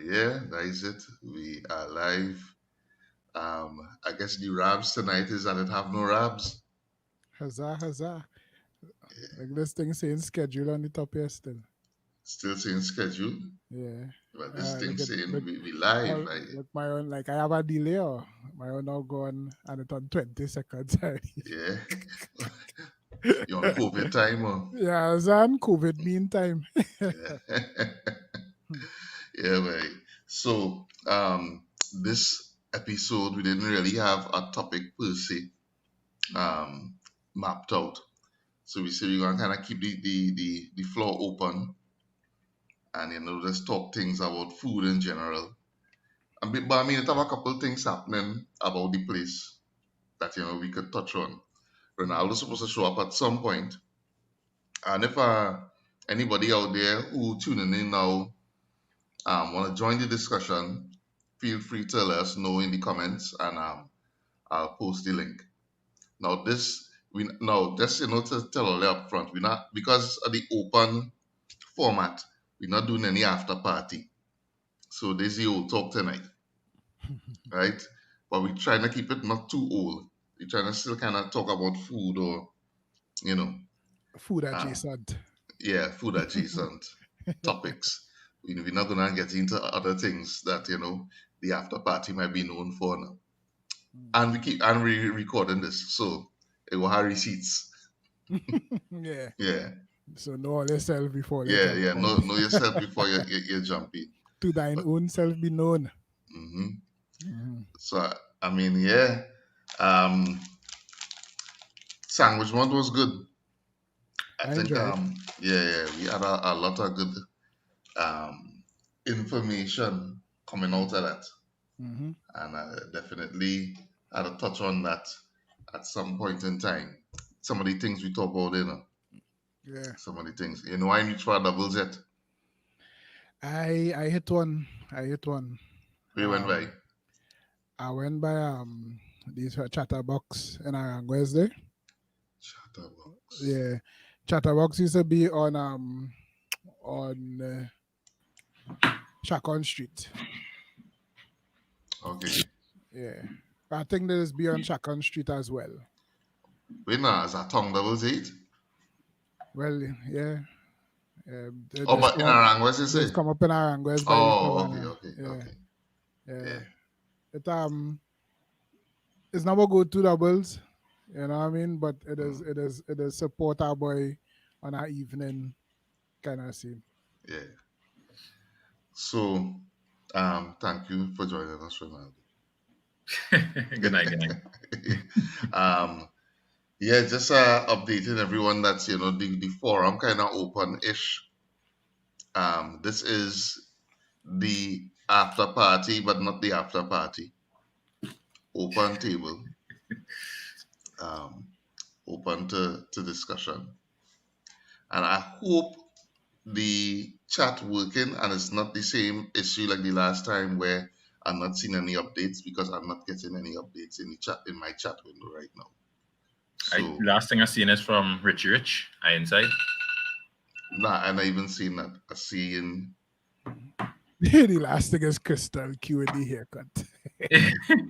Yeah, that is it. We are live. I guess the Rabs tonight is that it have no Rabs. Huzzah, huzzah. Like this thing saying schedule on the top here still. Still saying schedule, Yeah. but this thing Look at saying look we live. look my own like I have a delay or my own now gone and it on 20 seconds already. Yeah, you on COVID time or Yeah, Zan COVID meantime. yeah, yeah, right. So this episode we didn't really have a topic per se um, mapped out. So we say we're gonna kind of keep the floor open and just talk things about food in general. But I mean, it have a couple things happening about the place that we could touch on. Ronaldo's supposed to show up at some point, and if anybody out there who tuning in now want to join the discussion, feel free to let us know in the comments, and I'll post the link. Now this we now just to tell all up front, we not because of the open format, we're not doing any after party. So this is the old talk tonight, right? But we're trying to keep it not too old. We're trying to still kind of talk about food or, you know, Food uh, adjacent. yeah, food adjacent topics. We're not going to get into other things that, the after party might be known for now. And we recording this. So it will have receipts. Yeah. Yeah. So know all yourself before you Yeah, jump yeah. on. Know yourself before you jump in. To thine But, own self be known. hmm Mhm. So, I mean, yeah. Um, Sandwich month was good. I I think enjoy it. yeah, we had a lot of good um information coming out of that, Hmm. and I definitely had a touch on that at some point in time. Some of the things we talk about, Yeah. some of the things, I reached for doubles yet. I hit one. I hit one. We went by Um I went by these chatterbox in Wednesday. Chatterbox. Yeah, chatterbox used to be on Chacon Street. Okay, Yeah, I think there's be on Chacon Street as well. wait now, is that tongue doubles eight? Well, yeah, Oh, but in Arang, what's it say? just come up in Aranguez by the Oh, okay, Savannah. okay, Yeah, okay, yeah. yeah. It's never go two doubles. You know what I mean? But Mm, it is support our boy on our evening kind of scene. yeah. So, thank you for joining us, Ronaldo. Good night, good night. um, yeah, just updating everyone that the forum kind of open-ish. This is the after party, but not the after party. Open table, um, open to discussion, and I hope the chat working and it's not the same issue like the last time where I'm not seeing any updates because I'm not getting any updates in the chat in my chat window right now. I So last thing I seen is from Richie Rich. I inside. nah, I'm not even seeing that. I seeing The last thing is Crystal Q in the haircut.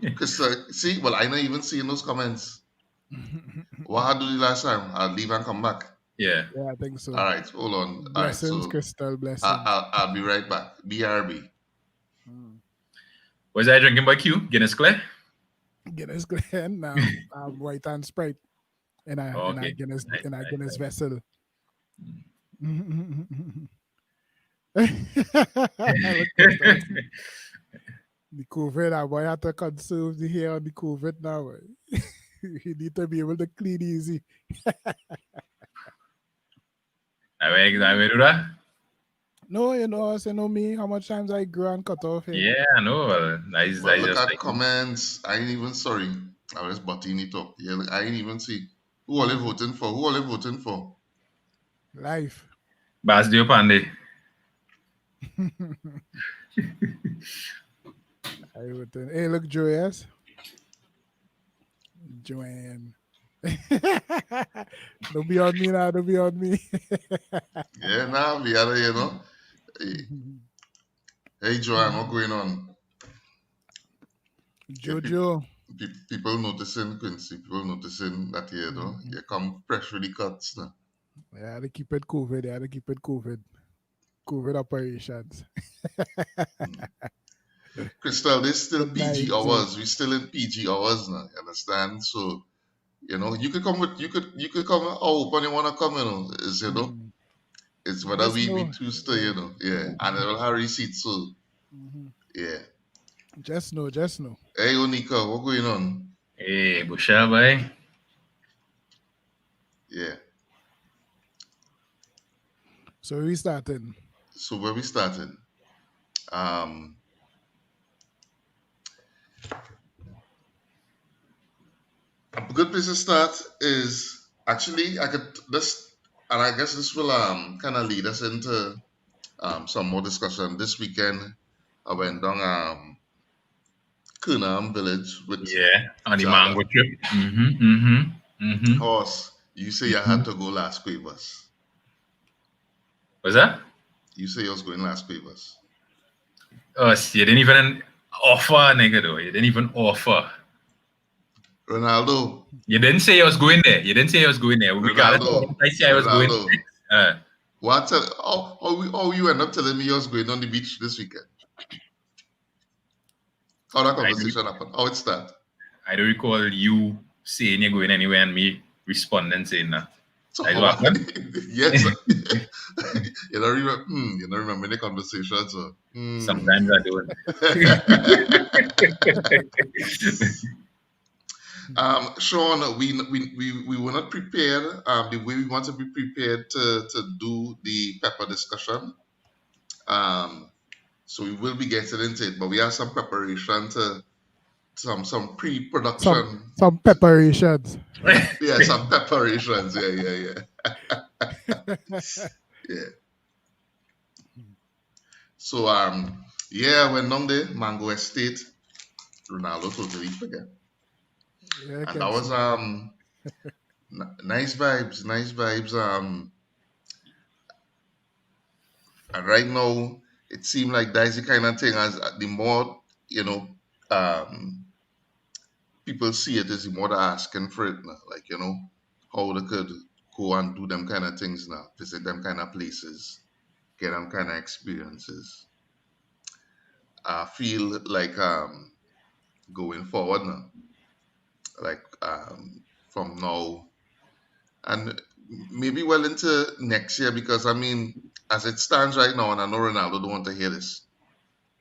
because see, well, I not even seeing those comments. What I do the last time? I'll leave and come back. Yeah. Yeah, I think All so. right, hold on. All right, Blessings, so Crystal. Blessings. I'll be right back. BRB. Mm. Was I drinking by Q? Guinness Clear? Guinness Glen now. White and Sprite Oh, okay. Nice, In a nice, Guinness nice. vessel. Look, Crystal. The COVID, that boy had to conserve the hair on the COVID now. You need to be able to clean easy. I will do that. No, I say no me how much times I grew and cut off hair. Yeah, I know. But I look just at like me. comments. I ain't even sorry. I was butting it up. Yeah, look, I ain't even see who all they Mhm. voting for. Who all they voting for? Life. Bas Dio Pande. Hey, look, Joyous. Joanne. Don't be on me now. Don't be on me. Yeah, now we are, Hey, Joanne, what's going on? Jojo. People noticing, Quincy, people noticing that you know, you come fresh with the cuts now. Yeah, they keep it COVID. Yeah, they keep it COVID. COVID operations. Crystal, this still PG COVID-19. hours. We still in PG hours now. You understand? So you know, you could come with you could come out when you wanna come. You know, is you know, it's whether Just we know. choose to. You know, yeah, and it will have receipts. So yeah. Just know. Hey, Onika, what going on? Hey, Busha, boy. Yeah. So we starting. So where we started? A good place to start is actually I could this, and I guess this will kind of lead us into some more discussion. This weekend I went down Kunam village with Yeah, on the Jada. mango trip. Horse, you say you had to go last Quavers. What's that? You say you was going last Quavers. Oh, you didn't even offer, nigga, though. You didn't even offer. Ronaldo. You didn't say I was going there. Regardless of what I say I was going there. What? How you end up telling me you was going on the beach this weekend? How that conversation happened? How it start? I don't recall you saying you're going anywhere and me responding saying that. So That's what happened? yes. You don't remember the conversation, so Sometimes I don't. Sean, we were not prepared the way we want to be prepared to do the pepper discussion. So we will be getting into it, but we have some preparation to some pre-production. Some preparations. Yeah, some preparations. Yeah. Yeah. So yeah, when down there, Mango Estate, Ronaldo totally forget. Yeah, And that was nice vibes. And right now it seemed like that's the kind of thing as the more, you know, people see it is the more they're asking for it now. Like, you know, how they could go and do them kind of things now, visit them kind of places, get them kind of experiences. I feel like going forward now, like from now and maybe well into next year, because I mean, as it stands right now, and I know Ronaldo don't want to hear this,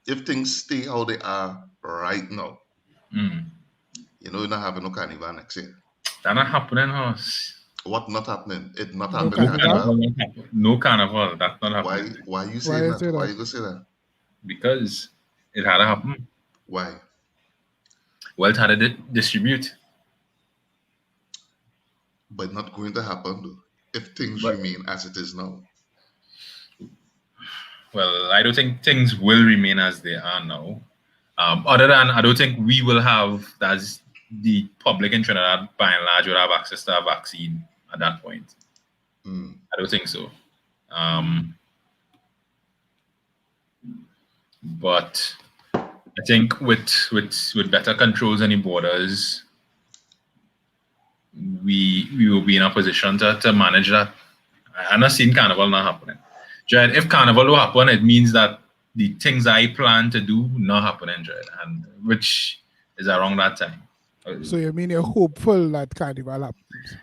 if things stay how they are right now, you know, you're not having no carnival next year. That not happening, horse. What not happening? It not No happening at all. No carnival. That's not happening. Why you saying that? Why you gonna say that? Because it had to happen. Why? Well, it had to distribute. But not going to happen though, if things remain as it is now. Well, I don't think things will remain as they are now. Other than I don't think we will have, that's the public in Trinidad by and large will have access to a vaccine at that point. I don't think so. But I think with better controls on the borders, we will be in a position to manage that. I'm not seeing Carnival not happening. Jared, if Carnival will happen, it means that the things I plan to do not happening, Jared, and which is around that time. So you mean you're hopeful that Carnival happens?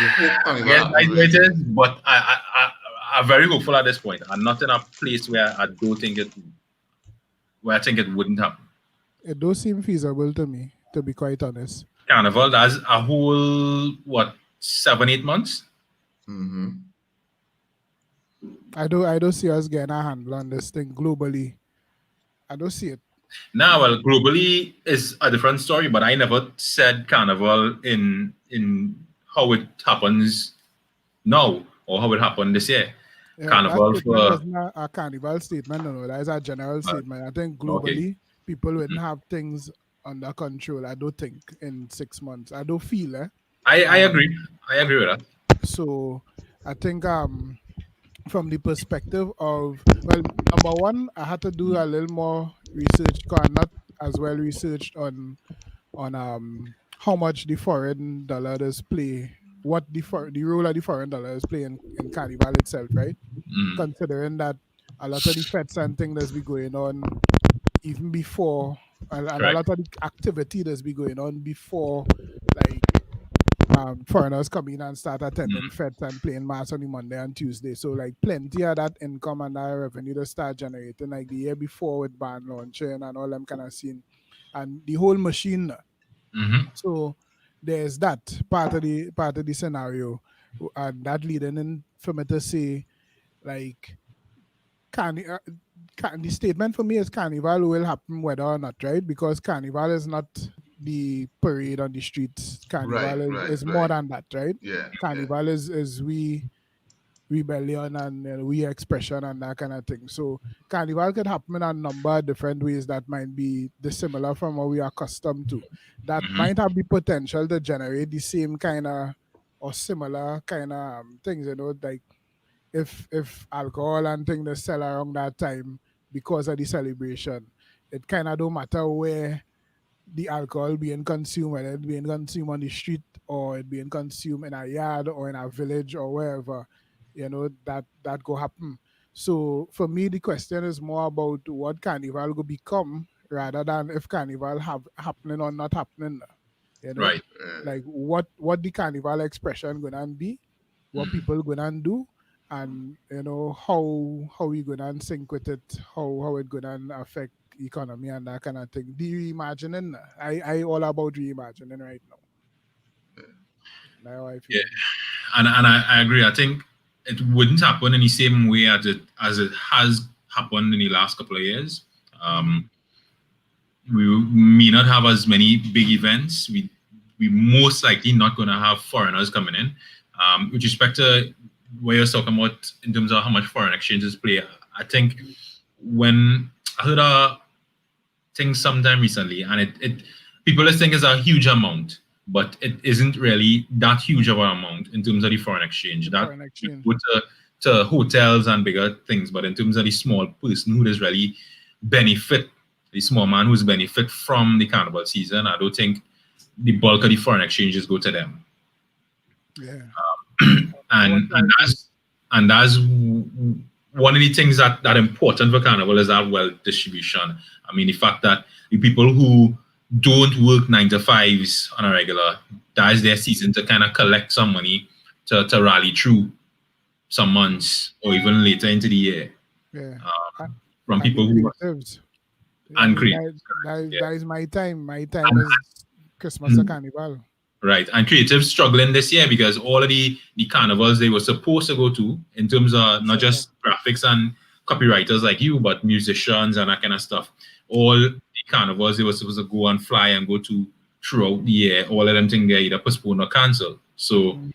You hope Carnival Yes, I know it happens. is, but I'm very hopeful at this point. I'm not in a place where I don't think it, where I think it wouldn't happen. It does seem feasible to me, to be quite honest. Carnival, that's a whole, 7-8 months? I don't see us getting a handle on this thing globally. I don't see it. Nah, well, globally is a different story, but I never said Carnival in how it happens now or how it happened this year. Yeah, Carnival that for wasn't a carnival statement, no, that is a general statement. I think globally, people wouldn't have things under control, I don't think, in 6 months. I don't feel I agree. I agree with that. So I think from the perspective of, well, number one, I had to do a little more research, 'cause I'm not as well researched on how much the foreign dollar does play, what the role of the foreign dollar is playing in Carnival itself, right? Mm, Considering that a lot of the fets and things that's be going on even before, and a correct. lot of the activity that's be going on before, like foreigners come in and start attending Mm, feds and playing mass on the Monday and Tuesday. So like plenty of that income and that revenue to start generating like the year before with band launching and all them kind of scene and the whole machine. mm-hmm. So there's that part of the scenario, and that leading in for me to say like can, the statement for me is carnival will happen whether or not, right? Because carnival is not the parade on the streets. Right, Carnival right, is more right. than that, right? Yeah, yeah. Carnival is we rebellion and we expression and that kind of thing. So carnival can happen in a number of different ways that might be dissimilar from what we are accustomed to. That Mm-hmm. might have the potential to generate the same kind of or similar kind of things, like if alcohol and things they sell around that time because of the celebration, it kind of don't matter where the alcohol being consumed, whether it being consumed on the street or it being consumed in a yard or in a village or wherever, that go happen. So for me, the question is more about what carnival go become rather than if carnival have happening or not happening. You know, Right. like what the carnival expression gonna be, what Mm. people gonna do, and how we gonna sync with it, how it gonna affect economy and that kind of thing. The reimagining, I all about reimagining right now. That's how I Yeah, feel. and I agree. I think it wouldn't happen in the same way as it has happened in the last couple of years. Mm-hmm. Um, we may not have as many big events. We most likely not going to have foreigners coming in. With respect to what you're talking about in terms of how much foreign exchanges play, I think when I heard a thing sometime recently, and it people just think it's a huge amount, but it isn't really that huge of an amount in terms of the foreign exchange. The That foreign you exchange. go to hotels and bigger things, but in terms of the small person who does really benefit, the small man who's benefit from the carnival season, I don't think the bulk of the foreign exchanges go to them. Yeah. I want and to and agree. that's one of the things that important for carnival is that wealth distribution. I mean, the fact that the people who don't work 9 to 5s on a regular, that is their season to kind of collect some money to rally through some months or even later into the year, Yeah. A- from and the people who creatives. I and mean create. that is my time. My time Yeah. is Christmas or Carnival. Right. And creatives struggling this year because all of the carnivals they were supposed to go to, in terms of not Set up. just graphics and copywriters like you, but musicians and that kind of stuff. All the carnivals they were supposed to go and fly and go to throughout the year, all of them things they either postponed or cancel. So Mm,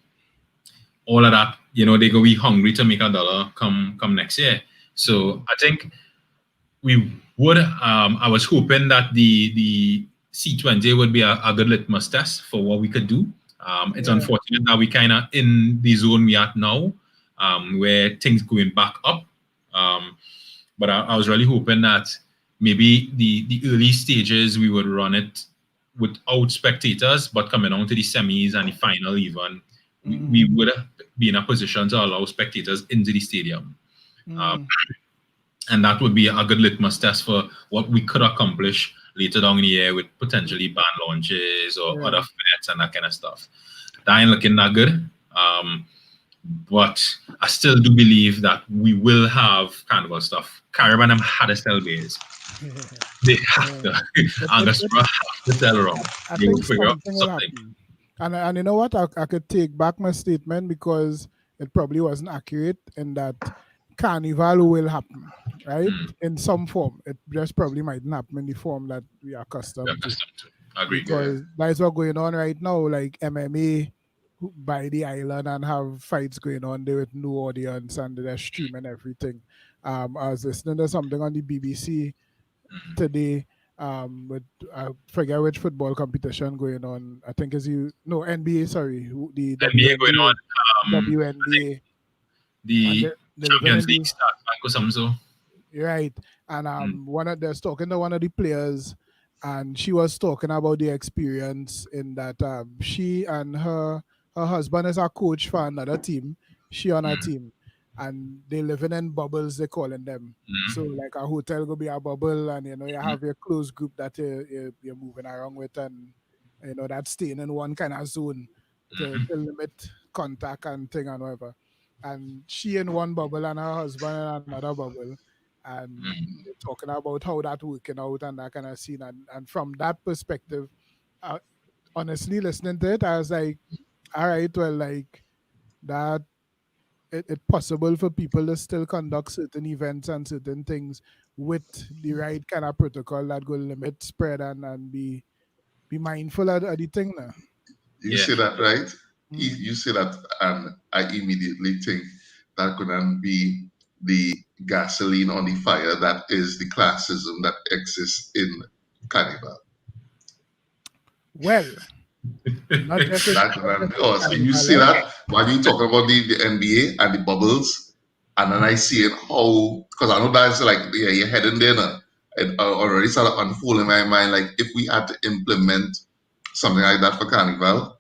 all of that, they go be hungry to make a dollar come next year. So mm, I think we would. I was hoping that the C20 would be a good litmus test for what we could do. It's yeah. unfortunate that we kind of in the zone we are now, where things going back up. Um, but I was really hoping that maybe the early stages we would run it without spectators, but coming on to the semis and the final even, we Mm, would be in a position to allow spectators into the stadium. Um, mm, and that would be a good litmus test for what we could accomplish later down in the year with potentially band launches or other yeah. fets and that kind of stuff. That ain't looking that good. Um, but I still do believe that we will have carnival stuff. Caravan had to sell base. They have Yeah. to. It, Angostura have to sell around. I They will think figure out something will something. happen. And you know what? I could take back my statement because it probably wasn't accurate in that carnival will happen, right? Mm, In some form. It just probably mightn't happen in the form that we are we're accustomed to. accustomed to. I agree. Yeah. Because that's what going on right now, like MMA by the island and have fights going on there with no audience and they're streaming everything. I was listening to something on the BBC Mm. today with I forget which football competition going on. I think is you no NBA, sorry, the NBA going on. WNBA, I think WNBA, and the They're living Champions in League these. start back or something. So. Right. And Mm, one of they're talking to one of the players, and she was talking about the experience in that she and her husband is a coach for another team, she on a mm, team, and they living in bubbles, they calling them. So mm, like a hotel will be a bubble, and you mm, have your close group that you're moving around with, and that's staying in one kind of zone mm, to limit contact and thing and whatever. And she in one bubble and her husband in another bubble, and mm. they're talking about how that working out and that kind of scene. And from that perspective, uh, honestly, listening to it, I was like, all right, well, like that, it possible for people to still conduct certain events and certain things with the right kind of protocol that will limit spread and be mindful of the thing now. You Yeah. say that, right? Mm. You say that, and I immediately think that could be the gasoline on the fire that is the classism that exists in Carnival. Well, not just in, That not could just be, in oh, so you see Carnival, that while you talk about the NBA and the bubbles, and then I see it how, because I know that's like, yeah, you're heading there now. It already started unfold in my mind, like if we had to implement something like that for Carnival,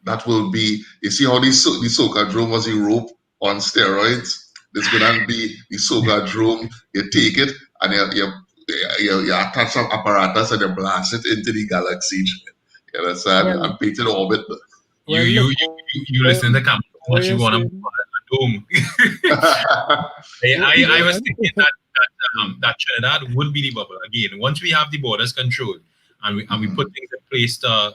that will be, you see how the soca drum was a rope on steroids? There's gonna be the soca drum, you take it and you attach some apparatus and you blast it into the galaxy. You understand? well, And paint it orbit. You well, you look, you you what, listen to Camp too what much. You you're want to saying, a dome. what, I go was on. thinking that Trinidad would be the bubble again. Once we have the borders controlled and we put Mhm. things in place to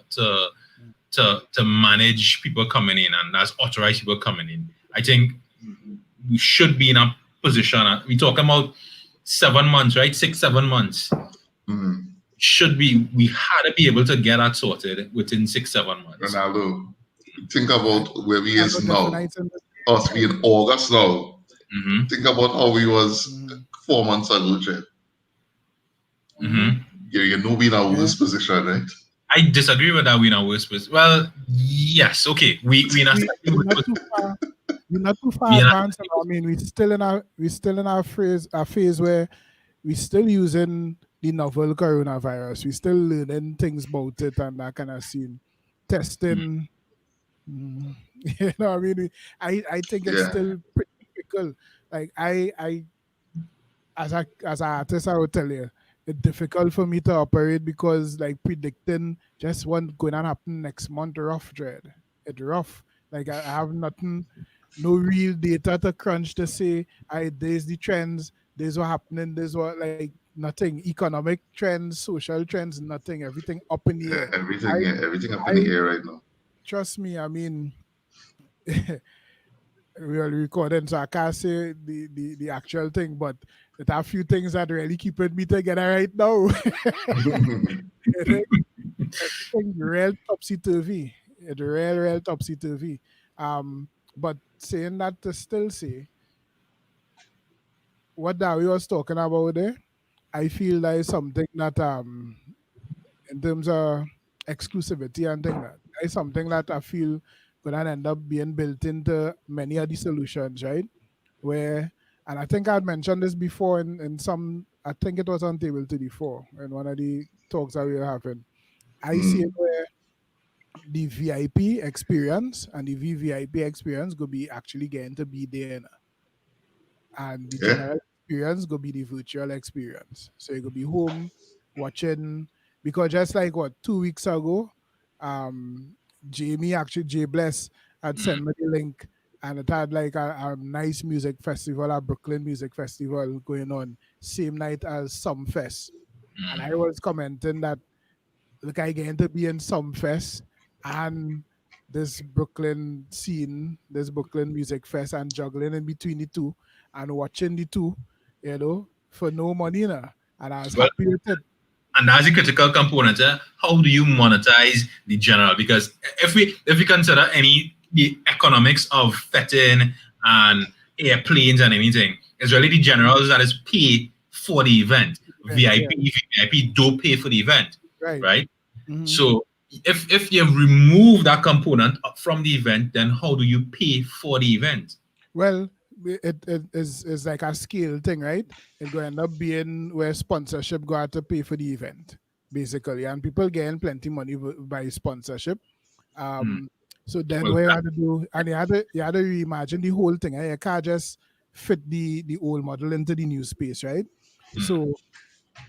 manage people coming in and as authorized people coming in, I think we should be in a position. We talking about 7 months, right? 6, 7 months. Mhm. We had to be able to get that sorted within 6, 7 months. Ronaldo, think I, about where we I know is now. definites in the Us same we in August now. Mm-hmm. Think about how we was time. 4 months ago, Jen. Mm-hmm. Mm-hmm. You know we in a Yeah. worse position, right? I disagree with that. We in a worse position. Well, yes, okay. We in a slightly We're worse not too position. far. We're not too We far in a advanced. I mean, we still in our phase where we still using the novel coronavirus. We still learning things about it and that kind of scene, testing. mm, You know, what I mean, I think it's Yeah. still pretty difficult. Like I as an artist, I would tell you, it's difficult for me to operate because like predicting just what going to happen next month rough dread. It's rough. Like I have nothing, no real data to crunch to say I there's the trends, there's what happening, there's what like nothing. Economic trends, social trends, nothing. Everything up in the air. Everything, I yeah, everything up in the I air right now. trust me, I mean we are recording, so I can't say the actual thing, but there are a few things that really keeping me together right now. Everything real topsy turvy. It's real topsy turvy. But saying that to still say what Dawi was talking about there, I feel that is something that in terms of exclusivity and thing that is something that I feel gonna end up being built into many of the solutions, right? Where and I think I'd mentioned this before in some I think it was on table 34 in one of the talks that we were having. I see it Mm. where the VIP experience and the VVIP experience go be actually getting to be there now. And the Yeah. general experience go be the virtual experience. So you go be home watching because just like what 2 weeks ago, um Jamie actually Jay Bless had sent me the link and it had like a nice music festival, a Brooklyn music festival going on same night as Some Fest. And I was commenting that look, I getting to be in some fest and this Brooklyn scene, this Brooklyn music fest, and juggling in between the two and watching the two, for no money now. And I was Well, happy with it. and that's a critical component. How do you monetize the general? Because if we consider the economics of fetting and airplanes and anything, it's really the generals that is pay for the event. And yeah, VIP don't pay for the event, right. right? Mm-hmm. So if you remove that component from the event, then how do you pay for the event? Well, it is like a scale thing, right? It going to end up being where sponsorship go out to pay for the event, basically, and people getting plenty money by sponsorship. Mm. Um, so then Well, what you had to do, and you had to reimagine the whole thing. You can't just fit the old model into the new space, right? mm, So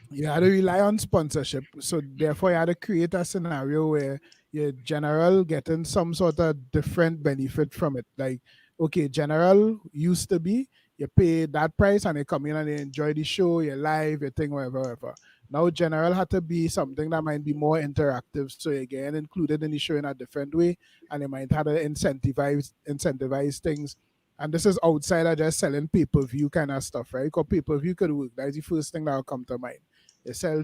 you had to rely on sponsorship. So therefore, you had to create a scenario where your general getting some sort of different benefit from it. Like, okay, general used to be you pay that price and they come in and they enjoy the show, you live, your thing, whatever, whatever. Now general had to be something that might be more interactive. So you get included in the show in a different way, and they might have to incentivize things. And this is outside of just selling pay-per-view kind of stuff, right? Because pay-per-view could work. That's the first thing that will come to mind. They sell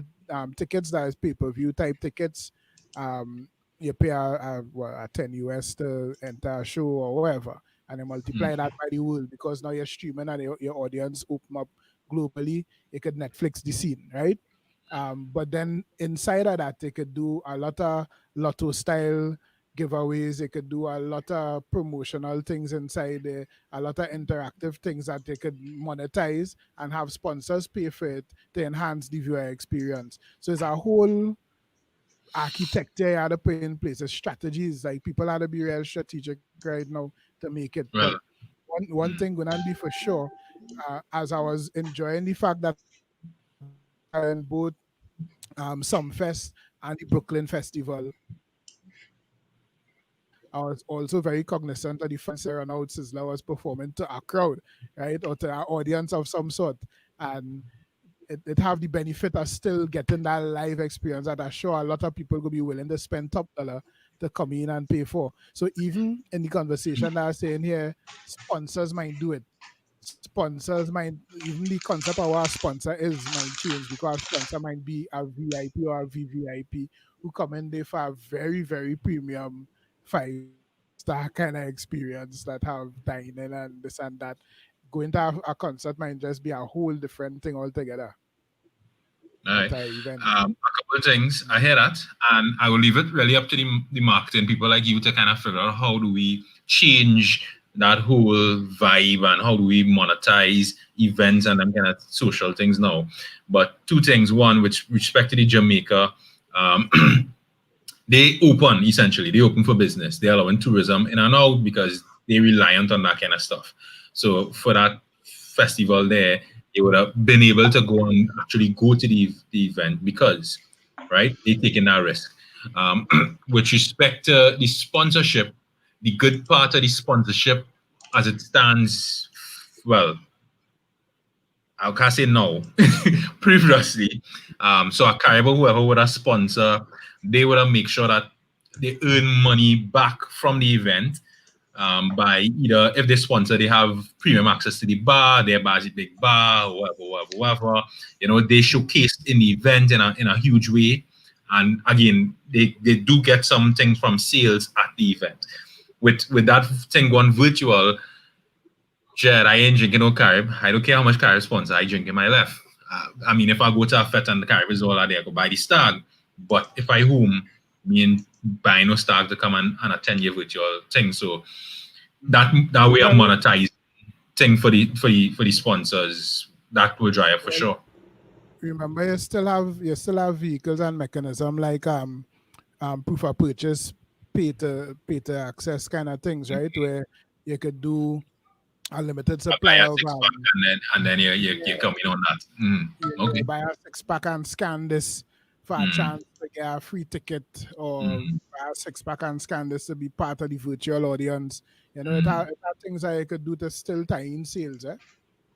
tickets that is pay per view type tickets. You pay a 10 US to enter a show or whatever, and then multiply mm, that by the world because now you're streaming and your audience open up globally. You could Netflix the scene, right? But then inside of that, they could do a lot of lotto style giveaways. They could do a lot of promotional things inside there, a lot of interactive things that they could monetize and have sponsors pay for it to enhance the viewer experience. So it's a whole architecture you had to put in place. The strategies, like people had to be real strategic right now to make it. But well, one thing mm, gonna be for sure, as I was enjoying the fact that I was in both Sumfest and the Brooklyn Festival, I was also very cognizant of the fact that Sizzler was performing to a crowd, right, or to an audience of some sort, and it have the benefit of still getting that live experience that I'm sure a lot of people will be willing to spend top dollar to come in and pay for. So even in the conversation that I'm saying here, sponsors might do it. Sponsors might even the concept of what a sponsor is might change because a sponsor might be a VIP or a VVIP who come in there for a very, very premium 5-star kind of experience that have dining and this and that. Going to a concert might just be a whole different thing altogether. all Or right. to an event. A couple of things. I hear that, and I will leave it really up to the marketing people like you to kind of figure out how do we change that whole vibe and how do we monetize events and them kind of social things now. But two things. One, with respect to the Jamaica, um, they open essentially. They open for business. They're allowing tourism in and out because they're reliant on that kind of stuff. So for that festival there, they would have been able to go and actually go to the event because, right, they taking that risk. Um, with respect to the sponsorship, the good part of the sponsorship as it stands, well, I can't say no. Previously, so a Carnival, whoever would have sponsor, they would have make sure that they earn money back from the event by either if they sponsor, they have premium access to the bar, their bar is a big bar, whatever. You know, they showcase in the event in a huge way. And again, they do get something from sales at the event. With that thing going virtual, Jed, I ain't drinking no carib. I don't care how much carib sponsor I drink in my left. I mean, if I go to a fete and the carib is all out there, I go buy the stag. But if I home, me and buy no stag to come and attend your virtual thing. So that way of Well, monetize thing for the sponsors, that will drive for well, sure. remember you still have vehicles and mechanism like proof of purchase, pay to access kind of things, right? Where you could do a limited I buy supply a of six pack and then you're yeah, coming on that. you Okay. buy a 6-pack and scan this for a Mm, chance to get a free ticket, or mm, buy a 6-pack and scan this to be part of the virtual audience. mm, It have things that you could do to still tie in sales.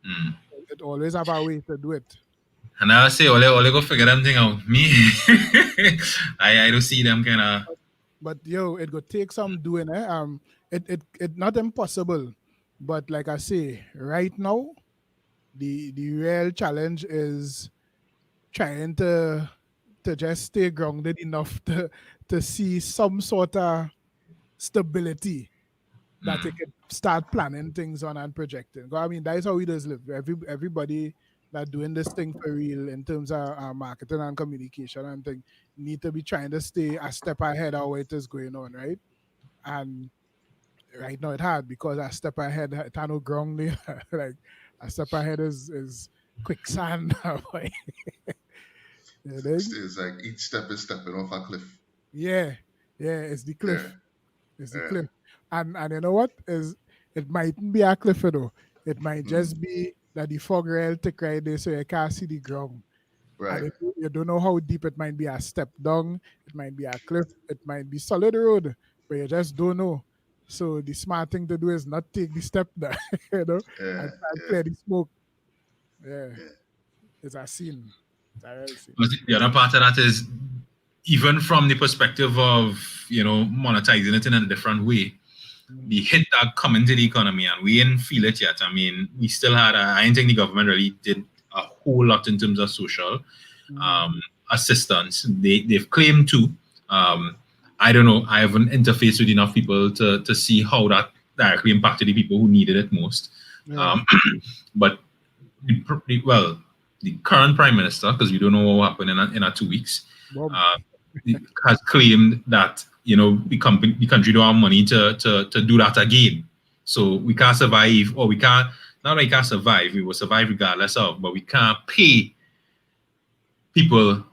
mm. It always have a way to do it. And I say, ole go figure them thing out. Me, I don't see them kind of. But yo, it could take some doing. It not impossible, but like I say, right now, the real challenge is trying to just stay grounded enough to see some sort of stability that they Mm, could start planning things on and projecting. 'Cause I mean, that is how we does live. Everybody that doing this thing for real in terms of marketing and communication and thing need to be trying to stay a step ahead of what is going on, right? And right now it hard because a step ahead it had no ground there. Like a step ahead is quicksand. Boy. You think? It's like each step is stepping off a cliff. Yeah, yeah, it's the Yeah, cliff. It's the yeah. cliff. And you know what? Is it mightn't be a cliff, you know. It might Mm, just be that the fog rail thick right there so you can't see the ground. And right. if you don't know how deep it might be a step down, it might be a cliff, it might be solid road, but you just don't know. So the smart thing to do is not take the step there, you know, Yeah, and try and yeah, clear the smoke. Yeah, yeah. it's a scene. It's a real scene. But the other part of that is, even from the perspective of, monetizing it in a different way, Mm-hmm. the hit that come into the economy, and we didn't feel it yet. I mean, we still had, I don't think the government really did a whole lot in terms of social Mm-hmm. um, assistance. They've claimed to. Um, I don't know. I haven't interfaced with enough people to see how that directly impacted the people who needed it most. Yeah. Um, but the current prime minister, because we don't know what will happen in a 2 weeks, Boom. uh, has claimed that the country don't have money to do that again. So we can't survive, or we can't, not that we can't survive, we will survive regardless of, but we can't pay people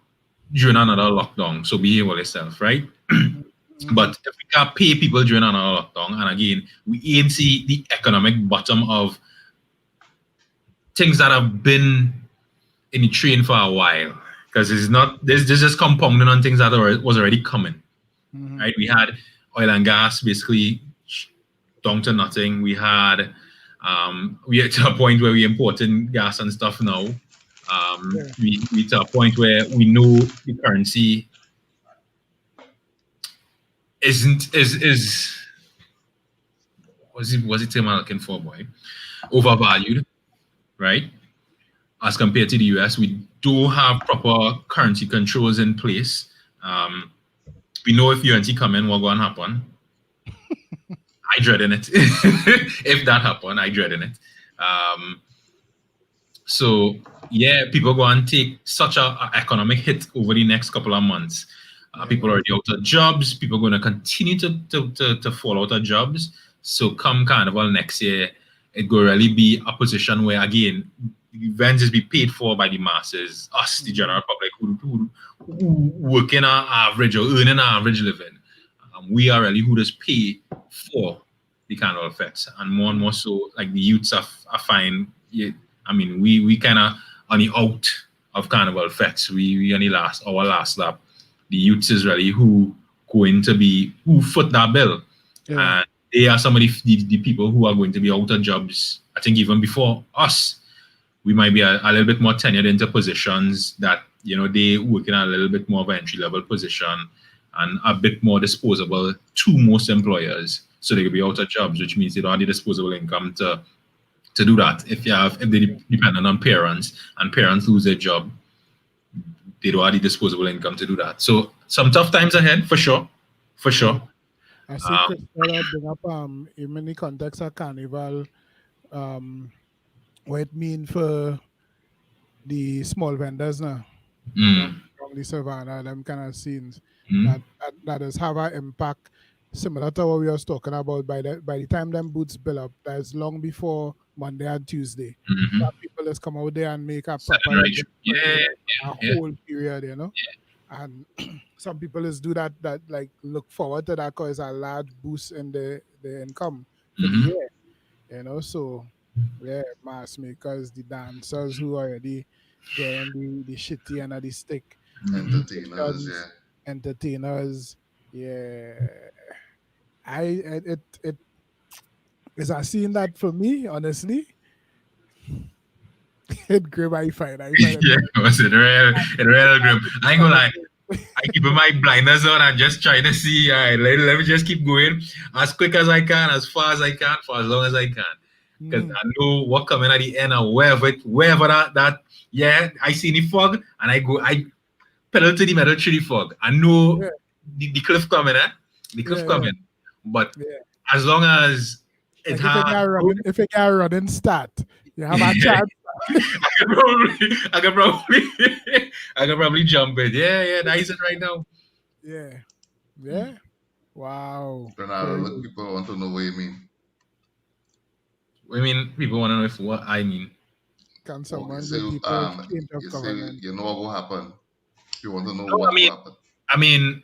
during another lockdown. So behave well yourself, right? Mm-hmm. But if we can't pay people during another lockdown, and again, we ain't see the economic bottom of things that have been in the train for a while. Because it's not, this is compounding on things that was already coming, Mm-hmm. right? We had oil and gas basically down to nothing. We are to a point where we're importing gas and stuff now. Yeah. We to a point where we know the currency isn't is what's the term I'm looking for, boy? Overvalued, right? As compared to the US, we don't have proper currency controls in place. Um, we know if UNC come in, what's going to happen. I dread in it. If that happen, I dread in it. Um, so yeah, people go and take such a economic hit over the next couple of months. Yeah. People are already out of jobs. People are going to continue to fall out of jobs. So come Carnival next year, it will really be a position where again the events is be paid for by the masses, us, the general public, who working an average or earning an average living. We are really who does pay for the Carnival fest, and more so, like the youths are fine. Yeah, I mean, we kind of on the out of Carnival fest. We only our last lap. The youths is really who going to be who foot that bill, Yeah. and they are some of the people who are going to be out of jobs. I think even before us, we might be a little bit more tenured into positions that they working at a little bit more of an entry level position and a bit more disposable to most employers, so they could be out of jobs, which means they don't have the disposable income to do that. If they dependent on parents and parents lose their job, they don't have the disposable income to do that. So some tough times ahead for sure, for Yeah. sure. I see Um, Crystal bring up even in the context of carnival, what it mean for the small vendors now. From, mm, from the savannah, them kind of scenes mm, that does have an impact similar to what we was talking about. By the time them boots build up, that's long before Monday and Tuesday. mm-hmm. That people just come out there and make a Seven proper right. living for Yeah, a yeah, whole period, And some people just do that like look forward to that because it's a large boost in the income for the mm-hmm. year. So yeah, mass makers, the dancers who already getting the shitty and the stick, Mm-hmm. Entertainers, musicians, yeah. entertainers. Yeah, it is a scene that for me, honestly, it grim. I find it Yeah, very, it was in real grim. I ain't gonna lie. very I keep my blinders on and just trying to see. All right, let me just keep going as quick as I can, as far as I can, for as long as I can, because mm, I know what coming at the end and wherever that yeah, I see the fog and I pedal to the metal through the fog. I know yeah, the cliff coming, The cliff yeah, coming, but yeah. as long as it Like if you has got running, start, you have a chance. I can probably, I can probably jump it. Yeah, yeah, that is it right now. Yeah, yeah. Wow. Ronaldo, look, Crazy. people want to know what you mean. I mean, people want to know if what I mean. Can Okay, someone give so people change of you say government? you know what will happen. You want to know No, what will happen. I mean,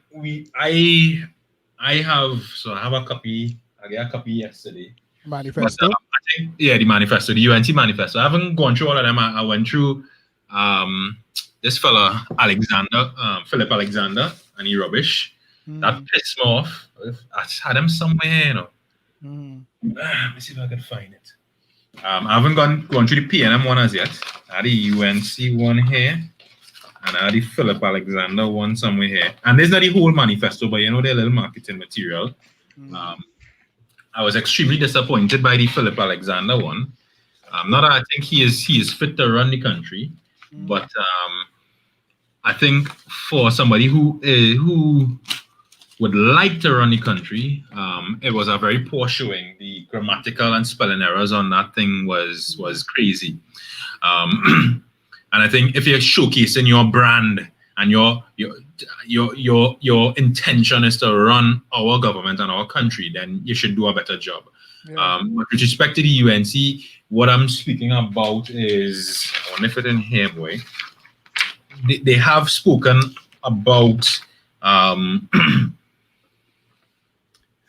I have so I have a copy. I got a copy yesterday. But Manifesto? I think the manifesto, the UNT manifesto. I haven't gone through all of them. I went through this fella Alexander, Philip Alexander, and he rubbish. That Mm, pissed me off. I had him somewhere, you know. mm, Let me see if I can find it. I haven't gone through the PNM one as yet. I had the UNC one here, and I had the Philip Alexander one somewhere here. And there's not the whole manifesto, but you know, their little marketing material. mm, Um, I was extremely disappointed by the Philip Alexander one. Not that I think he is fit to run the country, but mm, I think for somebody who would like to run the country, it was a very poor showing. The grammatical and spelling errors on that thing was crazy. And I think if you're showcasing your brand and your intention is to run our government and our country, then you should do a better job. yeah. With respect to the UNC, what I'm speaking about is, I wonder if it's in here, boy. They have spoken about um,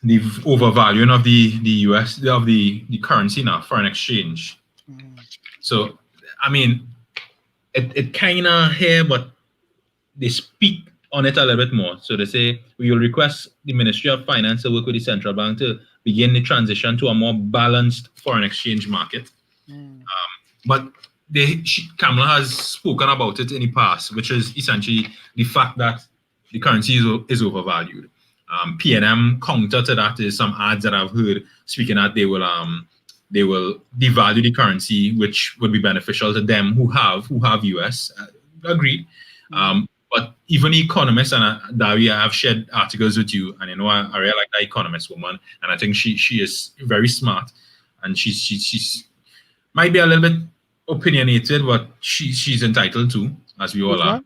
the overvaluing of the US of the currency now, foreign exchange. Mm, So, I mean, it kind of here, but they speak on it a little bit more. So they say we will request the Ministry of Finance to work with the central bank to begin the transition to a more balanced foreign exchange market. mm, But Kamala has spoken about it in the past, which is essentially the fact that the currency is overvalued. PNM counter to that is some ads that I've heard speaking that they will devalue the currency, which would be beneficial to them who have US. Agreed. mm, But even economists, and Daria, I have shared articles with you, and you know I really like that economist woman, and I think she is very smart, and she's might be a little bit opinionated, but she's entitled to, as we all who's are.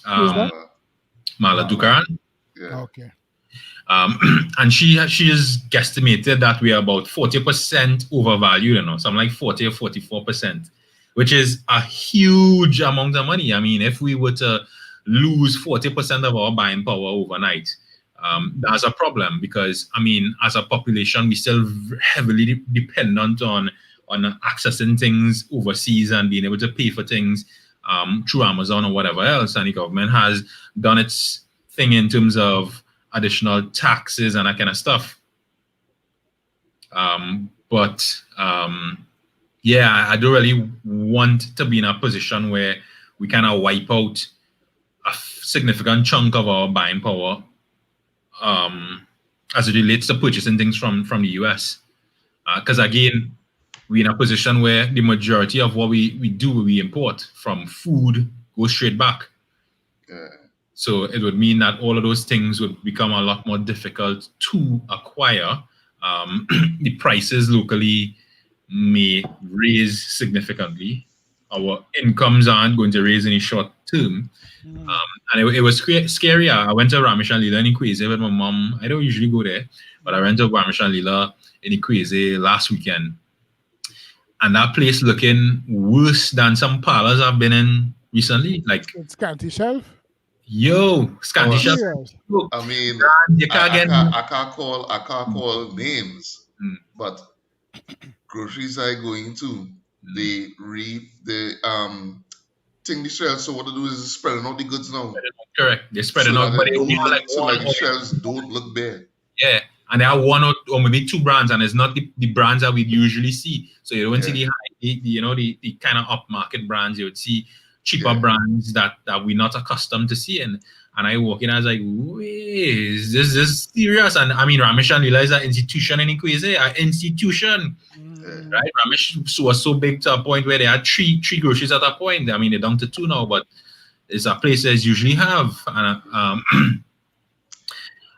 that? Who's that? Um, Mala, Mala Mala, Dukaran. yeah. Okay. And she has guesstimated that we are about 40% overvalued, something like 40 or 44%, which is a huge amount of money. I mean, if we were to lose 40% of our buying power overnight, that's a problem because, I mean, as a population, we still heavily dependent on accessing things overseas and being able to pay for things through Amazon or whatever else. And the government has done its thing in terms of additional taxes and that kind of stuff. But yeah, I don't really want to be in a position where we kind of wipe out a significant chunk of our buying power as it relates to purchasing things from the US. Because again, we're in a position where the majority of what we do, we import from food, goes straight back. Yeah. So it would mean that all of those things would become a lot more difficult to acquire. The prices locally may raise significantly. Our incomes aren't going to raise any short term. Mm, And it was scary. I went to Ramesh and Lila in Ikwese with my mom. I don't usually go there, but I mm. went to Ramesh and Lila in Ikwese last weekend. And that place looking worse than some parlors I've been in recently. Like, It's Scanty Shelf. yo, Scanty Oh, Shop. Serious. Look, I mean, you can't get. I can't call names, Mm, but groceries I going to, mm. they read the thing the shelves. So what they do is spreading out the goods now, Correct. They're spreading so out, that but it they only don't have like look so one like the or shelves don't look bare. yeah, and they have one or maybe two brands, and it's not the brands that we usually see. So you don't see Yeah, the kind of upmarket brands. You would see cheaper yeah, brands that we're not accustomed to seeing. And I walk in, I was like, wait, is this serious? And I mean, Ramesh and Lila is an institution in Ikwese, an institution, yeah. Mm, right? Ramesh was so big to a point where they had three groceries at a point. I mean, they're down to two now, but it's a place that usually have. And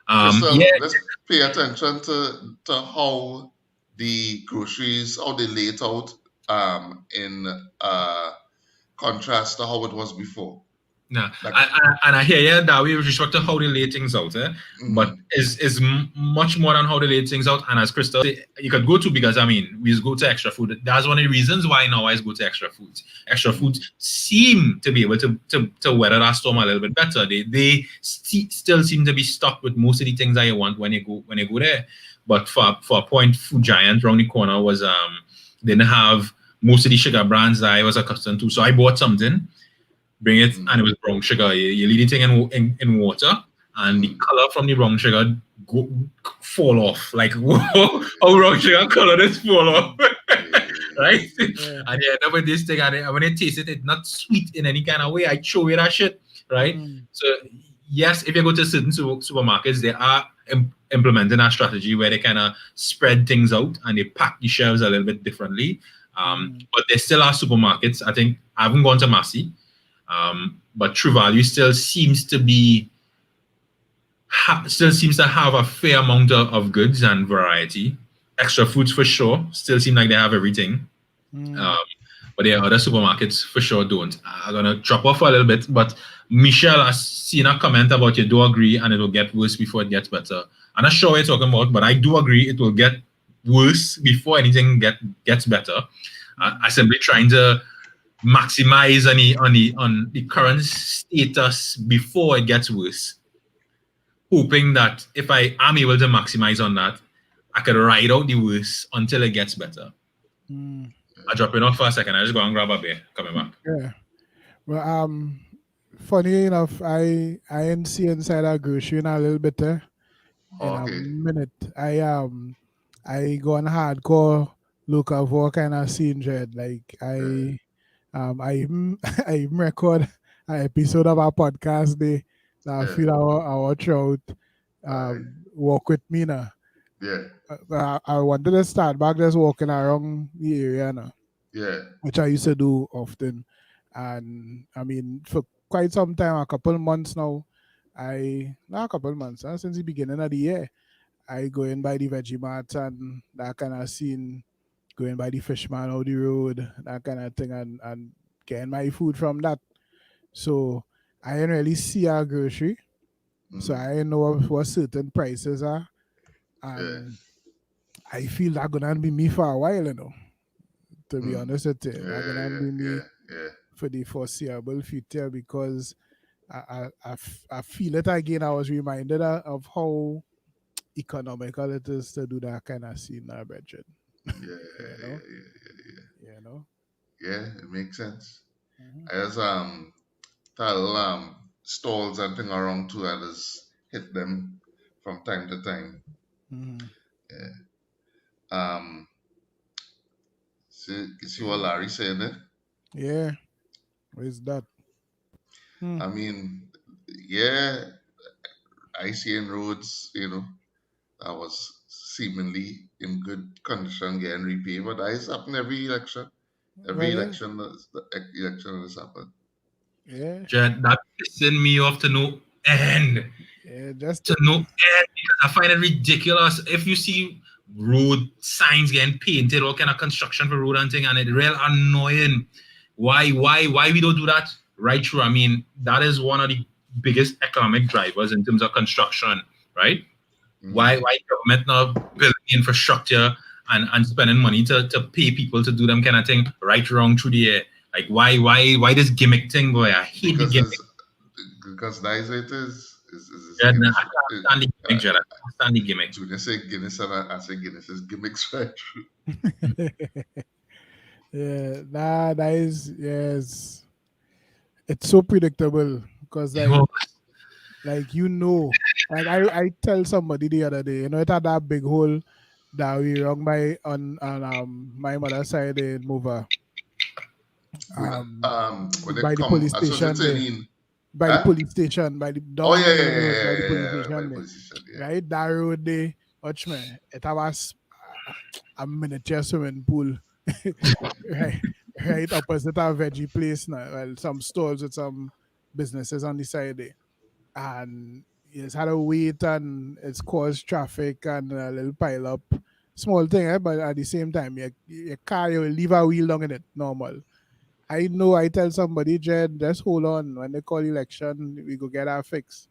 yeah, Crystal, let's pay attention to how the groceries, how they lay it out in contrast to how it was before. Nah, Like, and I hear you that we respect to how they lay things out, but mm, is much more than how they lay things out. And as Crystal say, you could go to, because I mean, we just go to extra food. That's one of the reasons why now I go to extra foods. Extra mm, foods seem to be able to weather that storm a little bit better. Still seem to be stocked with most of the things that you want when you go there. But for a point, Food Giant around the corner was didn't have most of the sugar brands that I was accustomed to. So I bought something, bring it, mm, and it was brown sugar. You leave it in water, and the mm, color from the brown sugar go fall off. Like, whoa, how brown sugar color just fall off, right? Yeah. And you end up with this thing, and when I taste it, it's not sweet in any kind of way. I throw away that shit, right? Mm. So yes, if you go to certain supermarkets, they are implementing a strategy where they kind of spread things out and they pack the shelves a little bit differently. Mm. But there still are supermarkets. I think I haven't gone to Massey, but True Value still seems to be still seems to have a fair amount of goods and variety. Extra Foods for sure still seem like they have everything. Mm. Um, but the other supermarkets for sure don't. I'm gonna drop off a little bit, but Michelle has seen a comment about you do agree and it will get worse before it gets better. I'm not sure what you're talking about, but I do agree it will get worse before anything gets better. I simply trying to maximize on the current status before it gets worse, hoping that if I am able to maximize on that, I could ride out the worst until it gets better. Mm. I drop it off for a second. I just go and grab a beer. Coming back. Yeah. Well, funny enough, I ain't see inside our grocery in a little bit in a okay, minute. I go on hardcore look of what kind of scene dread. Like yeah, I even I even record an episode of our podcast day that I yeah, feel our throat alright, walk with me now. yeah, I wanted to start back just walking around the area now, yeah, which I used to do often. And I mean, for quite some time, a couple months now, not a couple months, since the beginning of the year, I go in by the Veggie Mart and that kind of scene, going by the Fishman out the road, that kind of thing, and getting my food from that. So I didn't really see our grocery. So mm, I didn't know what certain prices are. yeah, And I feel that gonna be me for a while, to be mm, honest with you. yeah, That gonna yeah, be yeah, me yeah, for the foreseeable future because I feel it again. I was reminded of how economical it is to do that kind of scene now, Bridget. yeah, You yeah, know? yeah, You know? yeah, yeah, it makes sense. Mm-hmm. I just tell stalls and thing around too. I just hit them from time to time. Mm-hmm. Yeah. See what Larry said there? Yeah. Where's that? Hmm. I mean, yeah, ICN roads, that was seemingly in good condition getting repaved, but that is happening every election. Every Well, yeah. election, the election has happened. Yeah. Jed, that pissing me off to no end. Yeah. Just To no end, because I find it ridiculous. If you see road signs getting painted, all kind of construction for road and thing, and it's real annoying. Why we don't do that right through? I mean, that is one of the biggest economic drivers in terms of construction, right? Mm, Why government not building infrastructure and spending money to pay people to do them kind of thing right wrong through the year? Like why this gimmick thing, boy? I hate the because gimmick. as because that is what it is Yeah, no, I Guinness. can't stand the gimmick, Jed. I can't stand the gimmick. When say Guinness, and I say Guinness is gimmicks, right? yeah. Nah, that is yes. It's so predictable because Yo, like I tell somebody the other day, it had that big hole that we wrong by on my mother's side in Mover, When they by the come, police as soon as station it's there, in, by the huh? police station, by the Oh down yeah, the yeah, main yeah, road, by the yeah, police yeah, yeah, by station there, position, yeah, right? That road there, watch me, it was a miniature swimming pool, right, right opposite our veggie place now. Well, some stores with some businesses on the side there, and it's had a wait and it's caused traffic and a little pile up. Small thing, but at the same time, your car you will leave a wheel down in it normal. I know I tell somebody, Jed, just hold on. When they call election, we go get our fix.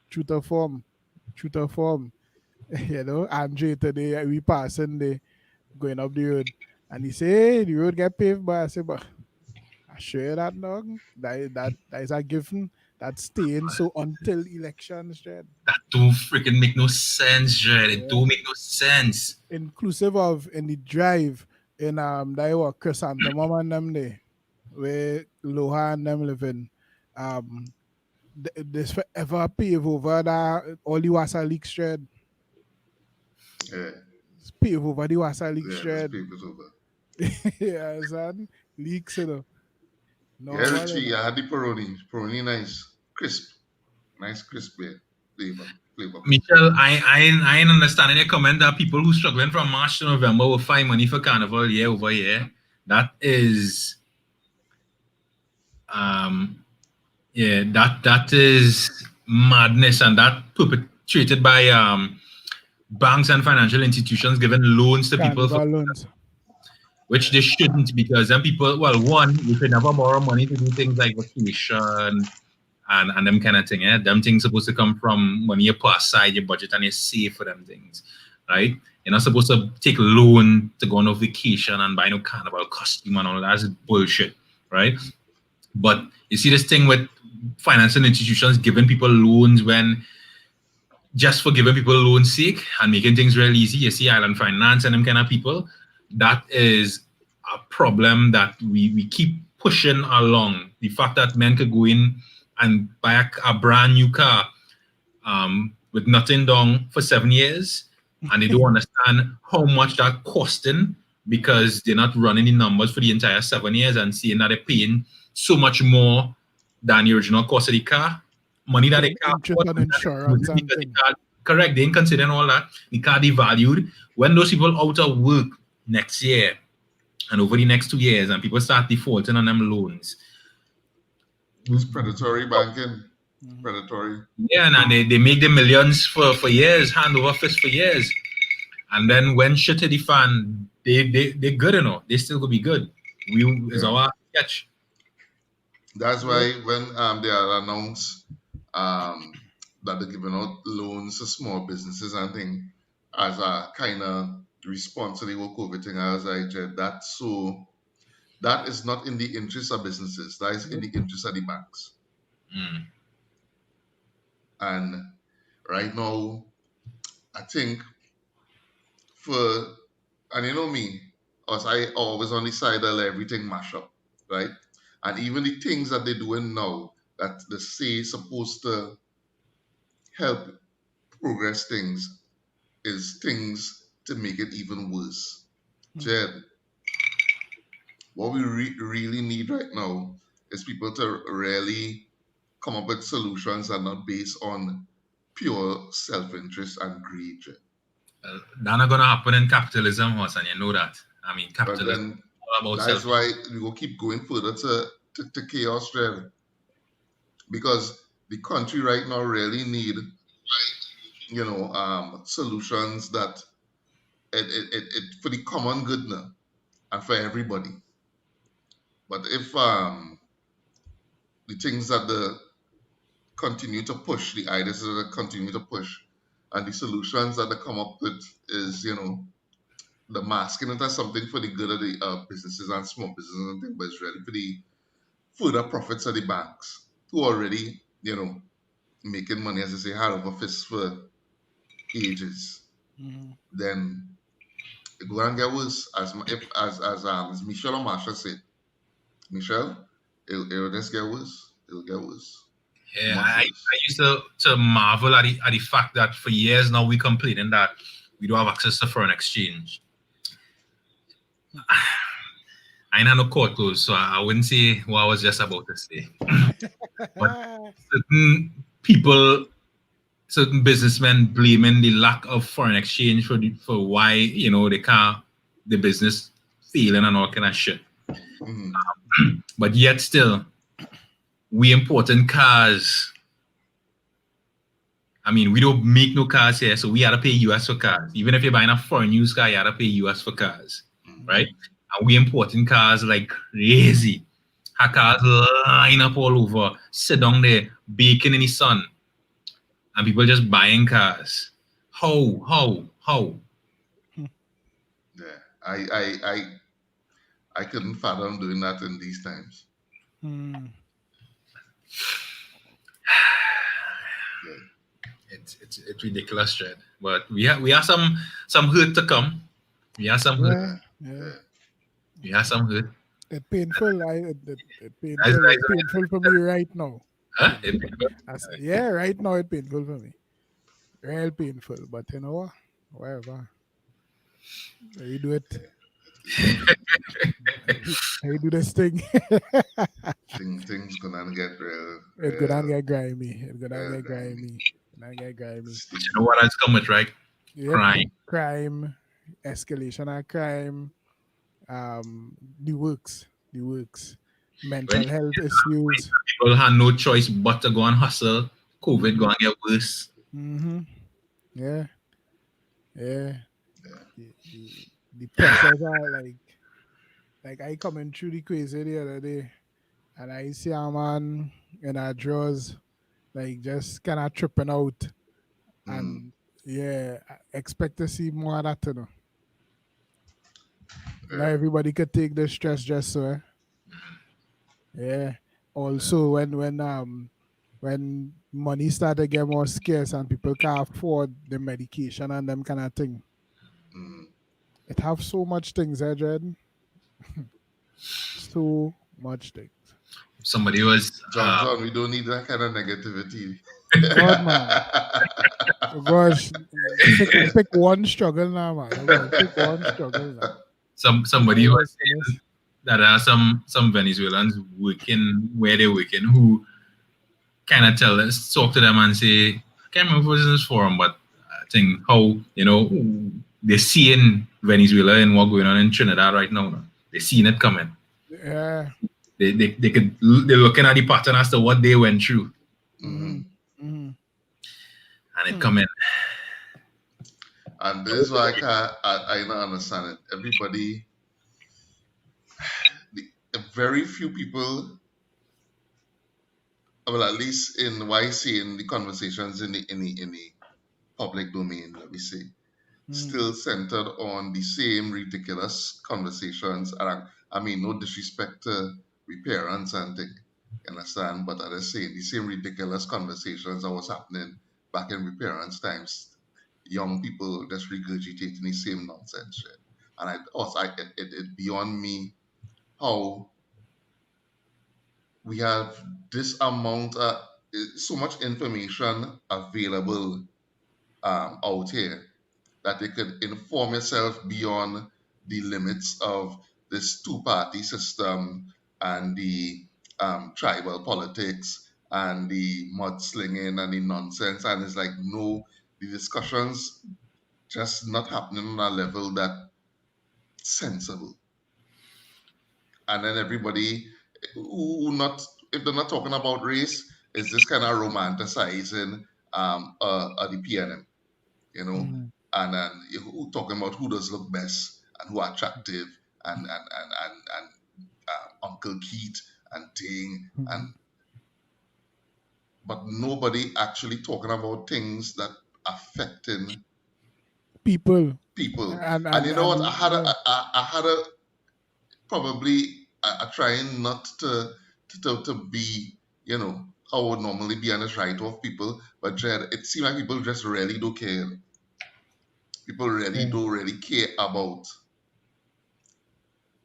Truth or form. Truth or form. Andre today, we passing the going up the road. And he say, hey, the road get paved, but I say, but I sure that dog. That is a given. That's staying so until elections, Jed. That don't freaking make no sense, Jared. It Yeah. don't make no sense. Inclusive of in the drive in that was Chrysanthemum and them there, where Loha and them living. This forever pave over that all the Wassa Leak Shred. Yeah, Pave over the Wassa Leak yeah, this Shred. paper's over. Yeah, son. Leaks, Yeah, Normal, Richie, I had the Peroni. Peroni nice, crisp. Nice crisp beer. Flavor. Michelle, I ain't understanding your comment that people who struggling from March to November will find money for carnival year over year. That is that is madness, and that perpetrated by banks and financial institutions giving loans to people for, loans. which they shouldn't, because then people, well, one, you should never borrow money to do things like vacation and them kind of thing. Yeah, them things supposed to come from money you put aside your budget and you save for them things, right? You're not supposed to take loan to go on a vacation and buy no carnival costume and all that. That's bullshit, right? But you see this thing with financial institutions giving people loans when just for giving people loans sake and making things real easy. You see Island Finance and them kind of people. That is a problem that we keep pushing along. The fact that men could go in and buy a brand new car with nothing down for 7 years, and they don't understand how much that costing, because they're not running the numbers for the entire 7 years and seeing that they're paying so much more than the original cost of the car. Money that they can't afford, on insurance and because correct, they ain't considering all that. The car devalued. When those people out of work next year and over the next 2 years, and people start defaulting on them loans. It's predatory banking. Predatory. Yeah, and they make the millions for years, hand over fist for years. And then when shit hit the fan, they're good, they still could be good. Is our catch. That's why when they are announced that they're giving out loans to small businesses and things as a kind of response to the whole COVID thing, I was like, that is not in the interest of businesses. That is in the interest of the banks. And right now, I think and you know me, I always on the side of everything mash up, right? And even the things that they're doing now that they say supposed to help progress things is things to make it even worse. Jed, what we really need right now is people to really come up with solutions that are not based on pure self-interest and greed. Jed. That's not going to happen in capitalism, Horse, and you know that. I mean, capitalism all about that's why we will keep going further to chaos, Jed. Because the country right now really need, solutions that it for the common good now and for everybody. But if the things that the continue to push, the ideas that they continue to push, and the solutions that they come up with is, the masking it as something for the good of the businesses and small businesses and things, but it's really for the further profits of the banks who already, making money, as I say, hand over fist for ages. Then it go and get worse, as Michelle or Marsha said. Michelle, it'll just get worse. It'll get worse. Yeah, I used to marvel at the fact that for years now we complaining that we don't have access to foreign exchange. I ain't had no court close, so I wouldn't say what I was just about to say. But certain businessmen blaming the lack of foreign exchange for why the business failing and all kind of shit. But yet still, we importing cars. I mean, we don't make no cars here, so we have to pay US for cars. Even if you're buying a foreign used car, you have to pay US for cars, right? And we importing cars like crazy. Hackers line up all over, sit down there, baking in the sun, and people just buying cars. How? Yeah, I couldn't fathom doing that in these times. Mm. Yeah, It's ridiculous, Dread. But we have some hurt to come. We have some hurt. Yeah, yeah, yeah. yeah. We have some hurt. It painful. It Guys, painful. It painful for me right now. huh? Yeah, right now it painful for me. Real painful. But you know what? Whatever. You do it. You do this thing. Things gonna get real, It go down get grimy. It go down real get grimy, grimy. Not get grimy. But you sticky. know what has come with, right? Yep. Crime. Crime, escalation of crime, the works. When Mental health issues. people had no choice but to go and hustle, COVID go and get worse. Mm-hmm. Yeah. Yeah. Yeah. The pressures are like I coming through the crazy the other day and I see a man in our drawers like just kinda tripping out Mm, and yeah, I expect to see more of that, you know. Not yeah. everybody could take the stress just so. Yeah. Also, when money started to get more scarce and people can't afford the medication and them kind of thing, Mm. it have so much things, Dread. So much things. Somebody was John, we don't need that kind of negativity. God, man. Oh, gosh, pick one struggle now, man. Oh, God, pick one struggle now. somebody was Goodness. that there are some Venezuelans working where they're working who kind of talk to them and say, I can't remember what this forum, but I think how they're seeing Venezuela and what going on in Trinidad right now. No? They're seeing it coming. Yeah. They're looking at the pattern as to what they went through Mhm. Mm-hmm. and it coming. And this is why I don't understand it. Everybody, very few people, well, at least in YC, in the conversations in the public domain, let me say, still centered on the same ridiculous conversations. And I mean, no disrespect to we parents and thing, you understand? But as I say, the same ridiculous conversations that was happening back in we parents' times, young people just regurgitating the same nonsense shit. And it beyond me how we have this amount of so much information available out here that you could inform yourself beyond the limits of this two-party system and the tribal politics and the mudslinging and the nonsense. And it's like, no, the discussions just not happening on a level that sensible. And then everybody who not, if they're not talking about race, is this kind of romanticizing the PNM, you know, Mm-hmm. and then who talking about who does look best and who are attractive and Uncle Keith and Ting and but nobody actually talking about things that affecting People people. and And and you know what? and yeah. I had a probably trying not to be, you know, how I would normally be on this right of people, but Jed, it seems like people just really do care. People really Yeah. do really care about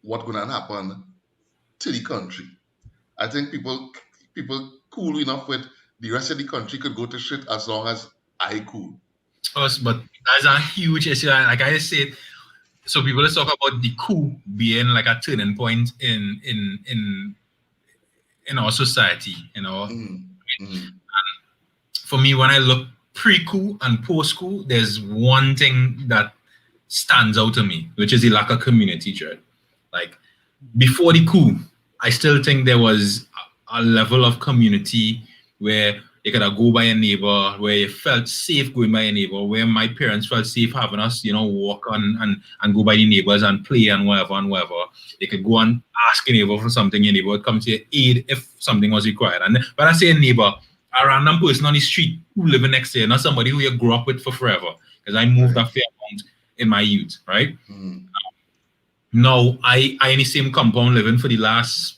what's going to happen to the country. I think people cool enough with the rest of the country could go to shit as long as I cool. Us, but that's a huge issue. Like I said, so people let's talk about the coup being like a turning point in our society. Mm, mm, For me, when I look pre-coup and post-coup, there's one thing that stands out to me, which is the lack of community dread. Like before the coup, I still think there was a level of community where You could go by a neighbor where you felt safe going by a neighbor, where my parents felt safe having us, walk on and go by the neighbors and play and whatever and whatever. They could go and ask a neighbor for something, a neighbor would come to your aid if something was required. And when I say a neighbor, a random person on the street who living next to you, not somebody who you grew up with for forever. Because I moved Right. a fair amount in my youth, right? Mm. Now I in the same compound living for the last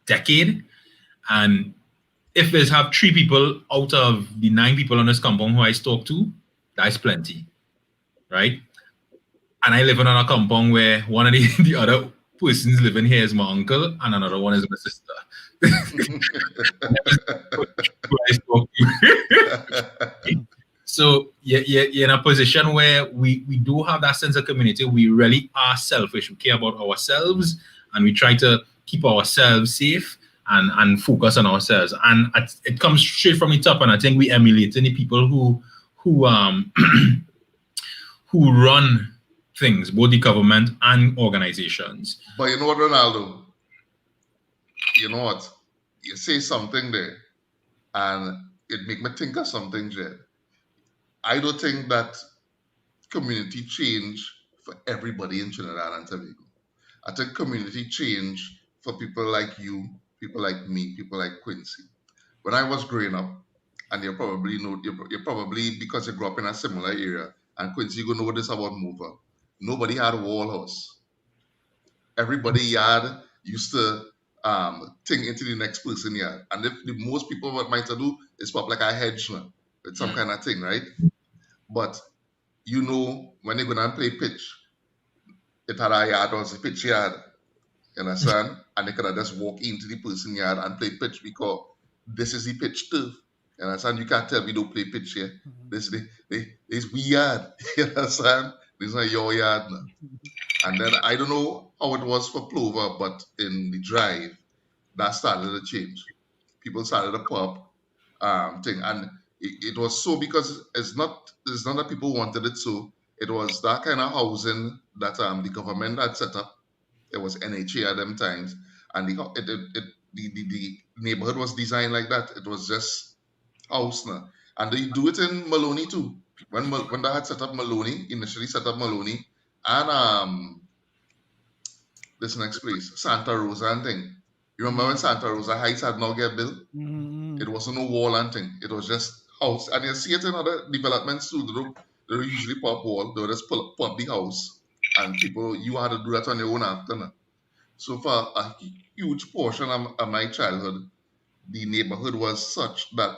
decade. And if there's have 3 people out of the 9 people on this compound who I talk to, that's plenty, right? And I live in a compound where one of the, the other persons living here is my uncle and another one is my sister. Who I talk to. So you're in a position where we do have that sense of community. We really are selfish. We care about ourselves and we try to keep ourselves safe and focus on ourselves. And it comes straight from the top. And I think we emulate the people who who run things, both the government and organizations. But you know what, Ronaldo? You know what? You say something there, and it make me think of something, Jed. I don't think that community change for everybody in Trinidad and Tobago. I think community change for people like you, people like me, people like Quincy. When I was growing up, and you probably know, you probably because you grew up in a similar area, and Quincy, you gonna know this about Mover. Nobody had a wall house. Everybody yard used to think into the next person yard. And if the most people what might do is pop like a hedge now, with some kind of thing, right? But when they go down and play pitch, it had a yard was a pitch yard. You understand? And they could have just walk into the person yard and play pitch because this is the pitch turf. You understand? You can't tell me don't play pitch here. This we yard. You understand? This is not your yard now. And then I don't know how it was for Plover, but in the drive, that started to change. People started to pop thing, and it was so because it's not that people wanted it so. It was that kind of housing that the government had set up. It was NHA at them times, and the neighborhood was designed like that. It was just house now, and they do it in Maloney too. When they had set up Maloney, initially set up Maloney, and this next place, Santa Rosa and thing. You remember when Santa Rosa Heights had not get built? It wasn't no wall and thing. It was just house. And you see it in other developments too. They don't usually pop wall. They'll just pull up the house. And you had to do that on your own after. Now. So for a huge portion of my childhood, the neighborhood was such that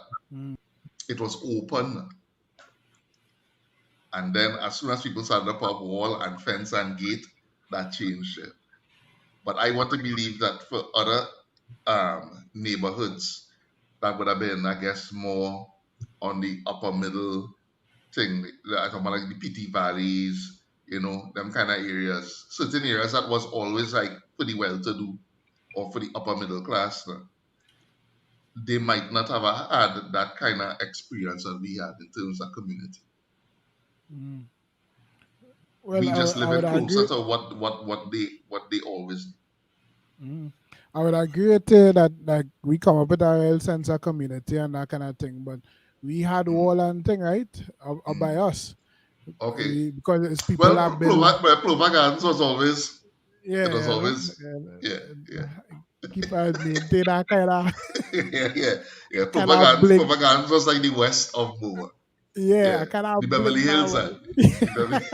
it was open. And then as soon as people started to pop wall and fence and gate, that changed it. But I want to believe that for other neighborhoods, that would have been, I guess, more on the upper middle thing, like the PT valleys, them kind of areas. Certain areas that was always like pretty well to do or for the upper middle class. They might not have had that kind of experience that we had in terms of community. Well, We just I would living closer agree. to what they always do. I would agree with you that like we come up with a real sense of community and that kind of thing, but we had Mm, wall and thing right by mm. us Okay. because it's people Well, that build. Plover Gardens was always, it was Yeah, always, yeah, yeah. keep maintain that Yeah, yeah, yeah. kind of blink. Plover Gardens was like the west of Moa. Yeah, Yeah, kind the of Beverly blink that Hills way. side. The Beverly,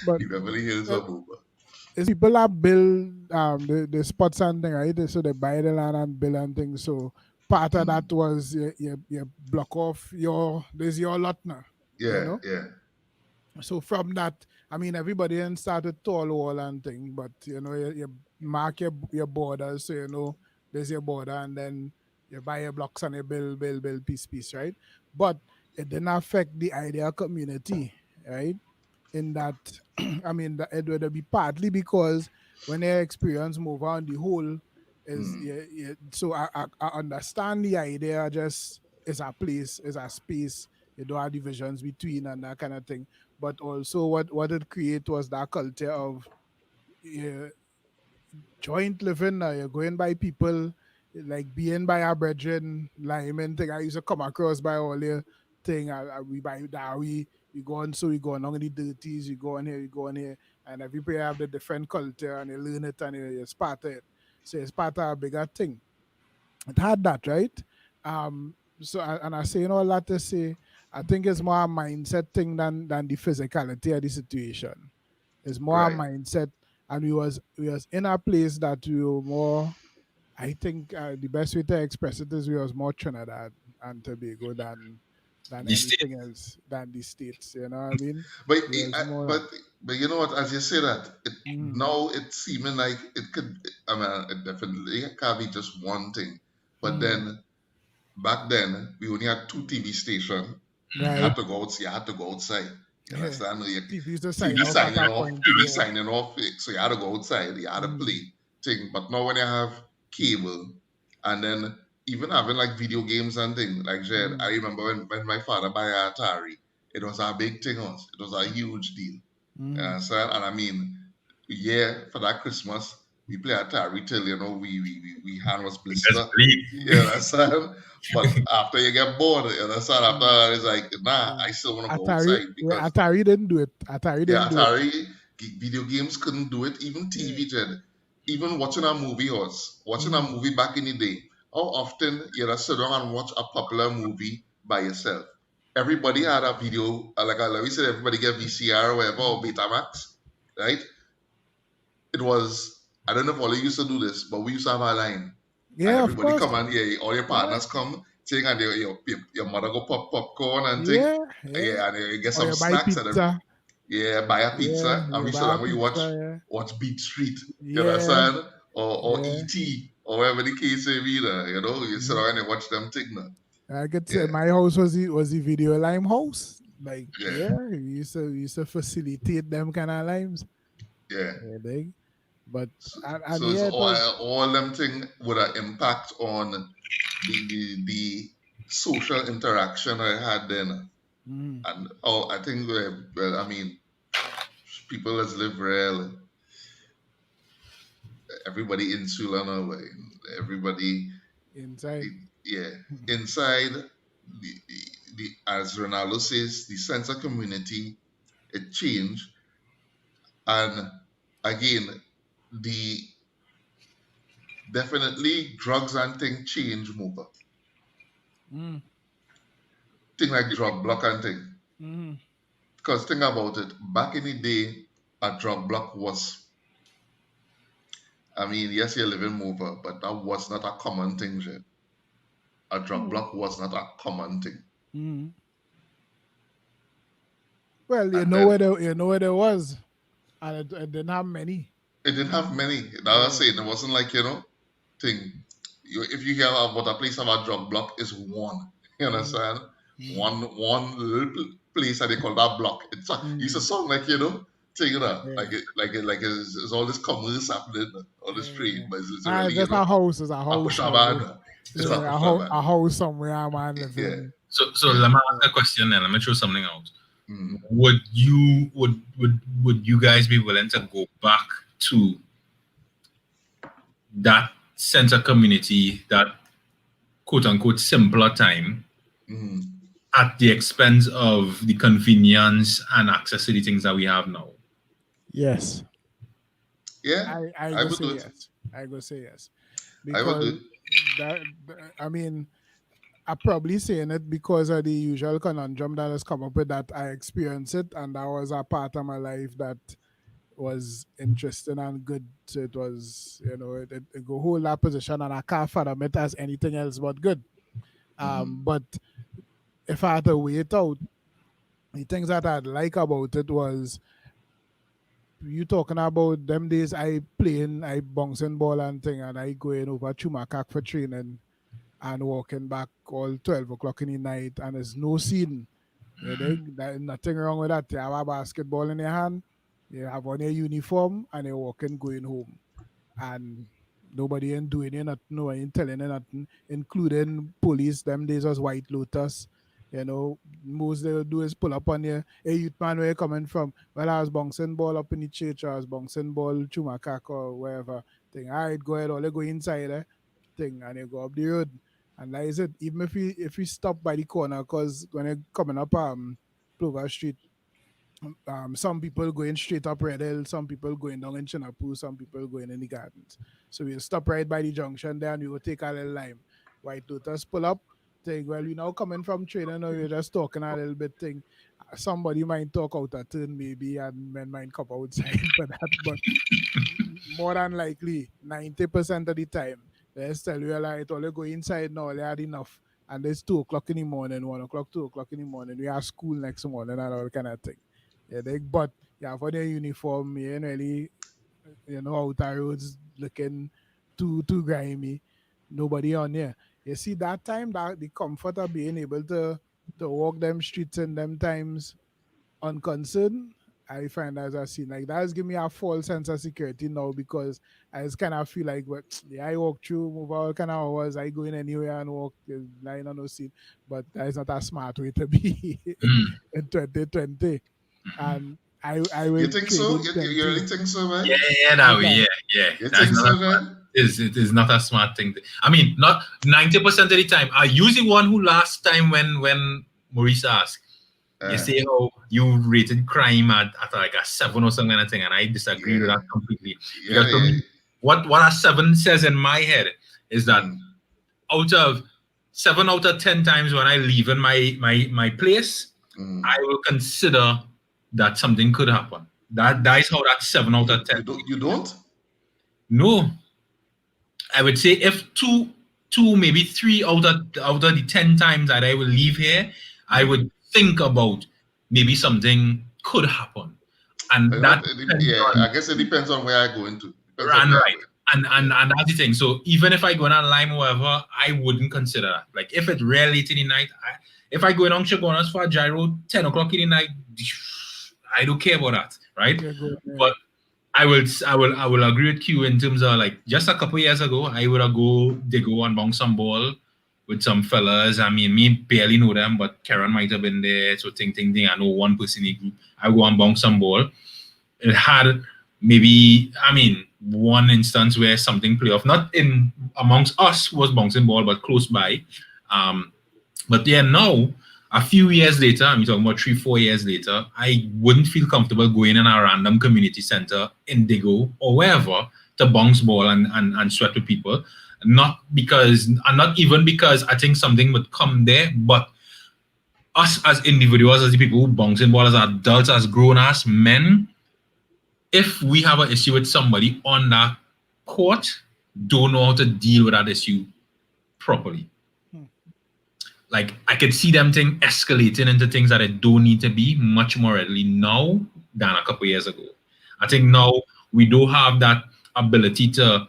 But the Beverly Hills uh, of Moa. it's people that build the spots and thing, right? So they buy the land and build and things. So part of Mm. that was you block off there's your lot now, you Yeah, know. yeah. So from that, I mean, everybody then started tall wall and thing, but you mark your borders, so there's your border, and then you buy your blocks and you build piece, right? But it didn't affect the idea of community, right? In that, I mean, that it would be partly because when they experience move on, the whole is Mm. yeah. So I understand the idea. Just is a place, is a space. You don't have divisions between and that kind of thing. But also, what it create was that culture of yeah, joint living. You're going by people. like being by our brethren, Lyman thing. I used to come across by all the thing. We buy that we go on, so we go on the dirties, we go on here, we go on here, and everybody have the different culture and they learn it and it's part of it. So it's part of a bigger thing. It had that, right? And I saying all that to say, I think it's more a mindset thing than the physicality of the situation. It's more a Right. mindset, and we was in a place that we were more. I think the best way to express it is we was more Trinidad and Tobago than The state. anything else than the states. You know what I mean? But We was more but that. you know what? As you say that, Mm, now it's seeming like it could. I mean, it definitely can't be just one thing. But mm, then back then we only had two TV stations. You right. had to go out. You had to go outside. You Yeah. understand? You, TV used to sign TV off at signing that off. point. TV Yeah. signing off. So you had to go outside. You had to Mm, play thing. But now when you have cable, and then even having like video games and things like Jed, I mm, remember when my father buy a Atari, it was a big thing. It was a huge deal. mm, So, and I mean, yeah, for that Christmas, we play Atari till, we hand was Just blister. bleed. You understand? But after you get bored, you understand? After mm. that, it's like, nah, Yeah. I still want to go Atari, outside yeah, because, Atari didn't do it. Atari yeah, didn't do it. Atari, video games couldn't do it. Even Yeah. TV did. Even watching a movie watching a Mm, movie back in the day. How often you just sit down and watch a popular movie by yourself? Everybody mm, had a video, like we said, everybody get VCR or whatever, or mm. Betamax, right? It was, I don't know if all you used to do this, but we used to have a line. And Yeah, of everybody course. come and all your Yeah, partners come, thing, and your mother go pop popcorn and thing. yeah, yeah. Yeah, and you get Or some you buy snacks pizza. yeah, buy a Yeah, pizza. And you we sit buy a down, we pizza. watch Beat Street, you Yeah, understand? Or yeah, E.T. or whatever the case may be there, you sit yeah. down and you watch them thing now. I could say Yeah, my house was the video lime house. Like, yeah, yeah, we used to facilitate them kind of limes. yeah. Yeah, they. But and So it's yeah, it was. all them thing would have impact on the social interaction I had then. Mm, And I think well, I mean, people that live real, everybody insular now, everybody, inside. yeah, inside the as Ronaldo says, the sense of community it changed, and again, the definitely drugs and thing change more. Mm, Thing like drug block and thing. mm, Because think about it, back in the day, a drug block was, I mean, yes, you're living mover, but that was not a common thing, Jed. A drug mm, block was not a common thing. mm. Well, And then you know where there was, and it didn't have many. it didn't have many. Now I'm Yeah. saying it wasn't like, thing. If you hear about a place about drug block, is one. You Mm, understand? mm, One little place that they call that block. It's a mm. song like, thing, Yeah. like it's all this commerce happening, all this trade, Yeah. but it's Nah, literally, that's a house. It's a a house somewhere. pushaban. It's a Yeah, pushaban. a house somewhere a man Yeah, living. So yeah. let me ask a question then. Let me throw something out. Mm. Would you guys be willing to go back to that sense of community, that quote unquote simpler time, Mm. at the expense of the convenience and access to the things that we have now? Yes. Yeah, I I go would say do it. yes. I go say yes. I would do Because it. I mean, I'm probably saying it because of the usual conundrum that has come up with that I experienced it, and that was a part of my life that was interesting and good. So it was, it go hold that position, and I can't fathom it as anything else but good. Mm-hmm. But if I had to weigh it out, the things that I'd like about it was you talking about them days I bouncing ball and thing, and I going over Chumakak for training and walking back all 12 o'clock in the night, and there's no scene. Yeah, there's nothing wrong with that. You have a basketball in your hand, you have on your uniform, and you're walking going home. And nobody ain't doing you nothing, no one ain't telling you nothing, including police. Them days was White Lotus. Most they'll do is pull up on you. Hey, youth man, where you coming from? Well, I was bouncing ball up in the church, I was bouncing ball Chumakak or wherever. Thing, all right, go ahead, all they go inside, thing, and you go up the road. And like I said, even if we stop by the corner, because when you're coming up Plover Street, some people going straight up Red Hill, some people going down in Chinapu, some people going in the gardens. So we'll stop right by the junction there and we will take a little lime. White Lotus pull up, think, well, we now coming from training, or we're just talking a little bit thing. Somebody might talk out a turn maybe and men might come outside for that, but more than likely, 90% of the time, they tell you like only go inside now, they had enough. And it's 2 o'clock in the morning, 1 o'clock, 2 o'clock in the morning. We have school next morning and all kind of thing. Yeah, but yeah, for their uniform, you ain't really, outer roads looking too grimy. Nobody on here. You see that time, that the comfort of being able to walk them streets in them times unconcerned, I find as a scene like that has given me a false sense of security now, because I just kind of feel like, well, yeah, I walk through, move all kind of hours, I go in anywhere and walk, lying on no scene, but that is not a smart way to be in 2020. And I You will think say so? good You really think so, man? Yeah. You That's think not so, a smart, man? it is not a smart thing. I mean, not 90% of the time. I usually one who last time when Maurice asked, you say, oh, you rated crime at like a 7 or something kind of thing, and I disagree with that completely. Because for me, what a 7 says in my head is that out of 7 out of 10 times when I leave in my place, I will consider that something could happen. That is how that 7 out of 10. You don't? No. I would say if two, maybe 3 out of the 10 times that I will leave here, I would think about maybe something could happen. And that I guess it depends on where I go into. Right. And that's the thing. So even if I go on lime or whatever, I wouldn't consider that. Like if it's real late in the night, if I go on Chagonas for a gyro 10 o'clock in the night, I don't care about that, right? But I will agree with you in terms of like just a couple years ago, I would have go and bounce some ball with some fellas. I mean, me barely know them, but Karen might have been there. So ting. I know one person in the group. I go and bounce some ball. It had maybe, I mean, one instance where something play off, not in amongst us was bouncing ball, but close by. But yeah, now a few years later, I'm talking about 3-4 years later, I wouldn't feel comfortable going in a random community center in Digo or wherever to bounce ball and sweat with people. Not even because I think something would come there, but us as individuals, as the people who bouncing ball, as adults, as grown-ass men, if we have an issue with somebody on that court, don't know how to deal with that issue properly. Like, I could see them thing escalating into things that it don't need to be much more readily now than a couple years ago. I think now we don't have that ability to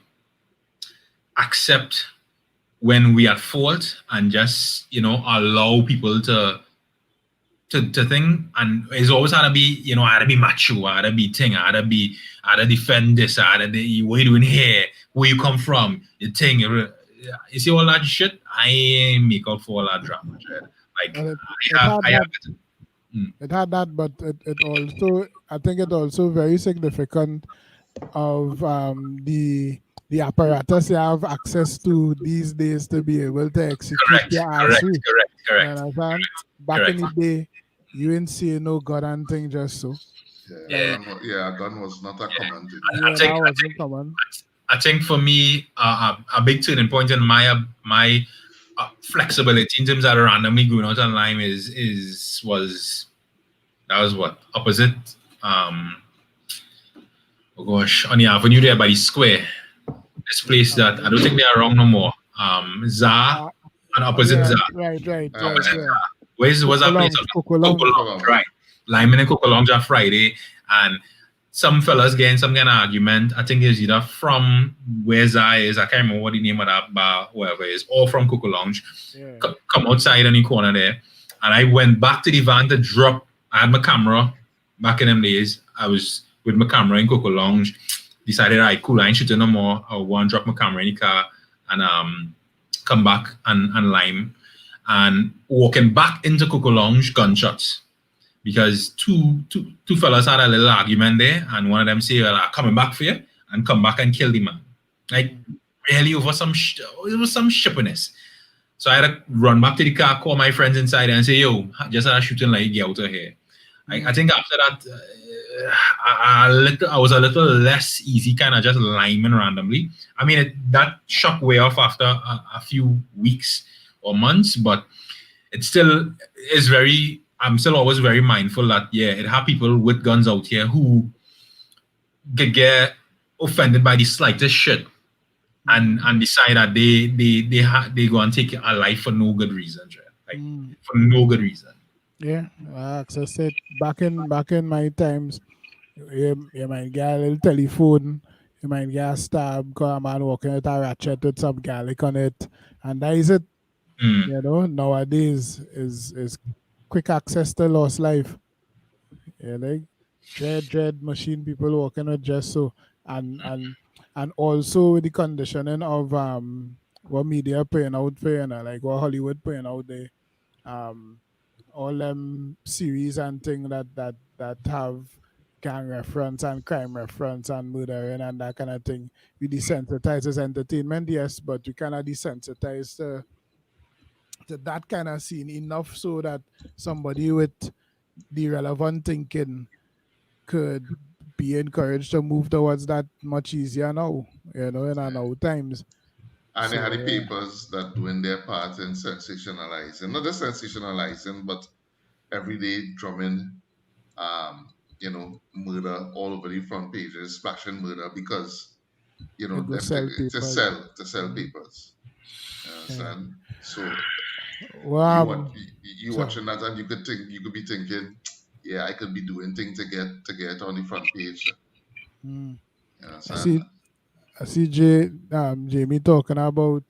accept when we are at fault and just, allow people to think. And it's always had to be, I had to be macho, I had to be thing, I had to defend this, I had to, what are you doing here? Where you come from? You thing. You see all that shit? I ain't make up for all that drama. Like, it had that, but it also, I think it also very significant of the apparatus you have access to these days to be able to execute your correct. You understand? Back in the day, you ain't see no god and thing just so. Yeah, gun was not a common thing. That wasn't common. I think for me, a big turning point in my flexibility in terms of randomly going out online was what opposite. Oh gosh, on the avenue there by the square, this place that I don't think they are wrong no more. Za and opposite Za. Right. Where's that place? Coco Lounge. Right. Lyman and Coco Lounge on Friday, and some fellas getting some kind of argument. I think it's either from where Zai is, I can't remember what the name of that bar, whoever it is, or from Coco Lounge. Yeah. Come outside in the corner there. And I went back to the van to drop. I had my camera back in them days. I was with my camera in Coco Lounge. Decided, all right, cool, I ain't shooting no more. I'll go and drop my camera in the car and come back and lime. And walking back into Coco Lounge, gunshots. Because two fellas had a little argument there, and one of them say, well, I'm coming back for you, and come back and kill the man. Like, really over it was some shippiness. So I had to run back to the car, call my friends inside and say, yo, just had a shooting like get out of here. I think after that, I was a little less easy, kind of just liming randomly. I mean, that shock way off after a few weeks or months, but it still is very, I'm still always very mindful that, yeah, it have people with guns out here who get offended by the slightest shit and decide that they go and take a life for no good reason, right? Like for no good reason. Yeah, as I said, back in my times, you might get a little telephone, you might get a stab because a man walking with a ratchet with some garlic on it, and that is it. Mm. You know, nowadays is quick access to lost life. Yeah, like dread machine people walking with just so, and also with the conditioning of what media putting out for you know, like what Hollywood putting out there. Um all them series and thing that have gang reference and crime reference and murdering and that kind of thing. We desensitize as entertainment, yes, but we cannot desensitize to that kind of scene enough so that somebody with the relevant thinking could be encouraged to move towards that much easier now, you know, in our now times. And they had So the yeah, papers that doing their part in sensationalizing, not just sensationalizing, but everyday drumming, murder all over the front pages, splashing murder because it go sell papers. to sell Mm, papers. You yeah. understand? So Well, you so watching that and you could be thinking, yeah, I could be doing things to get on the front page. mm, You I understand? see. I see Jamie talking about,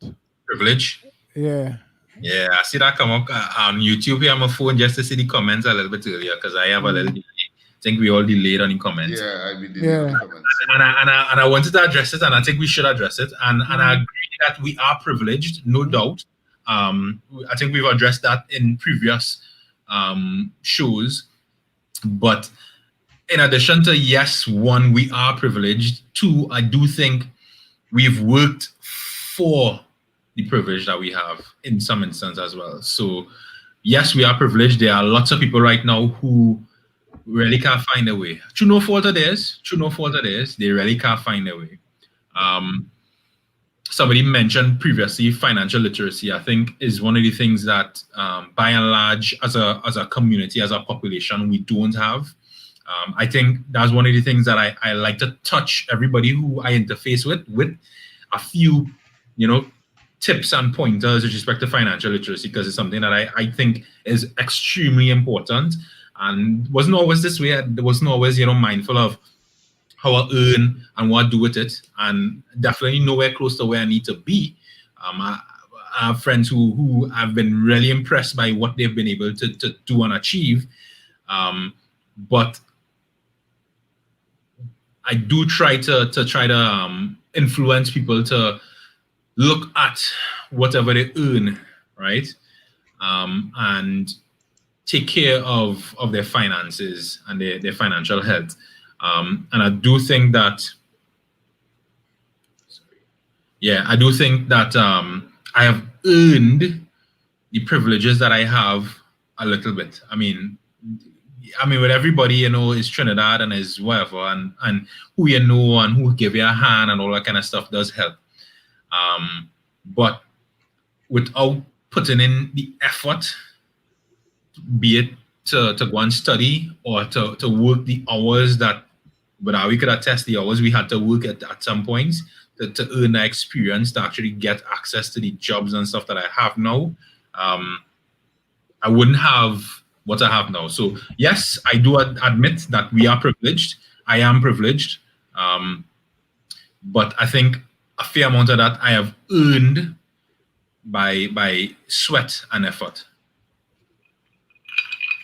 Privilege. yeah. Yeah, I see that come up on YouTube here on my phone just to see the comments a little bit earlier because I have a little Mm, delay. I think we all delayed on the comments. Yeah, I'd be dealing on the yeah. comments. And I wanted to address it, and I think we should address it. And I Mm, agree that we are privileged, no doubt. I think we've addressed that in previous shows. But in addition to yes, one, we are privileged. Two, I do think we've worked for the privilege that we have in some instance as well. So yes, we are privileged. There are lots of people right now who really can't find a way. Through no fault of theirs, they really can't find a way. Um, Somebody mentioned previously financial literacy. I think is one of the things that, by and large, as a community, as a population, we don't have. I think that's one of the things that I like to touch everybody who I interface with a few, you know, tips and pointers with respect to financial literacy because it's something that I think is extremely important and wasn't always this way. I wasn't always, mindful of how I earn and what I do with it, and definitely nowhere close to where I need to be. I have friends who have been really impressed by what they've been able to do and achieve. But I do try to influence people to look at whatever they earn, right? And take care of their finances and their financial health. And I do think that I do think that I have earned the privileges that I have a little bit. With everybody, is Trinidad and is whatever, and who you know and who give you a hand and all that kind of stuff does help. But without putting in the effort, be it to go and study or to work the hours that, but we could attest the hours we had to work at some points to earn that experience to actually get access to the jobs and stuff that I have now. I wouldn't have what I have now. So yes, I do admit that we are privileged. I am privileged, but I think a fair amount of that I have earned by sweat and effort.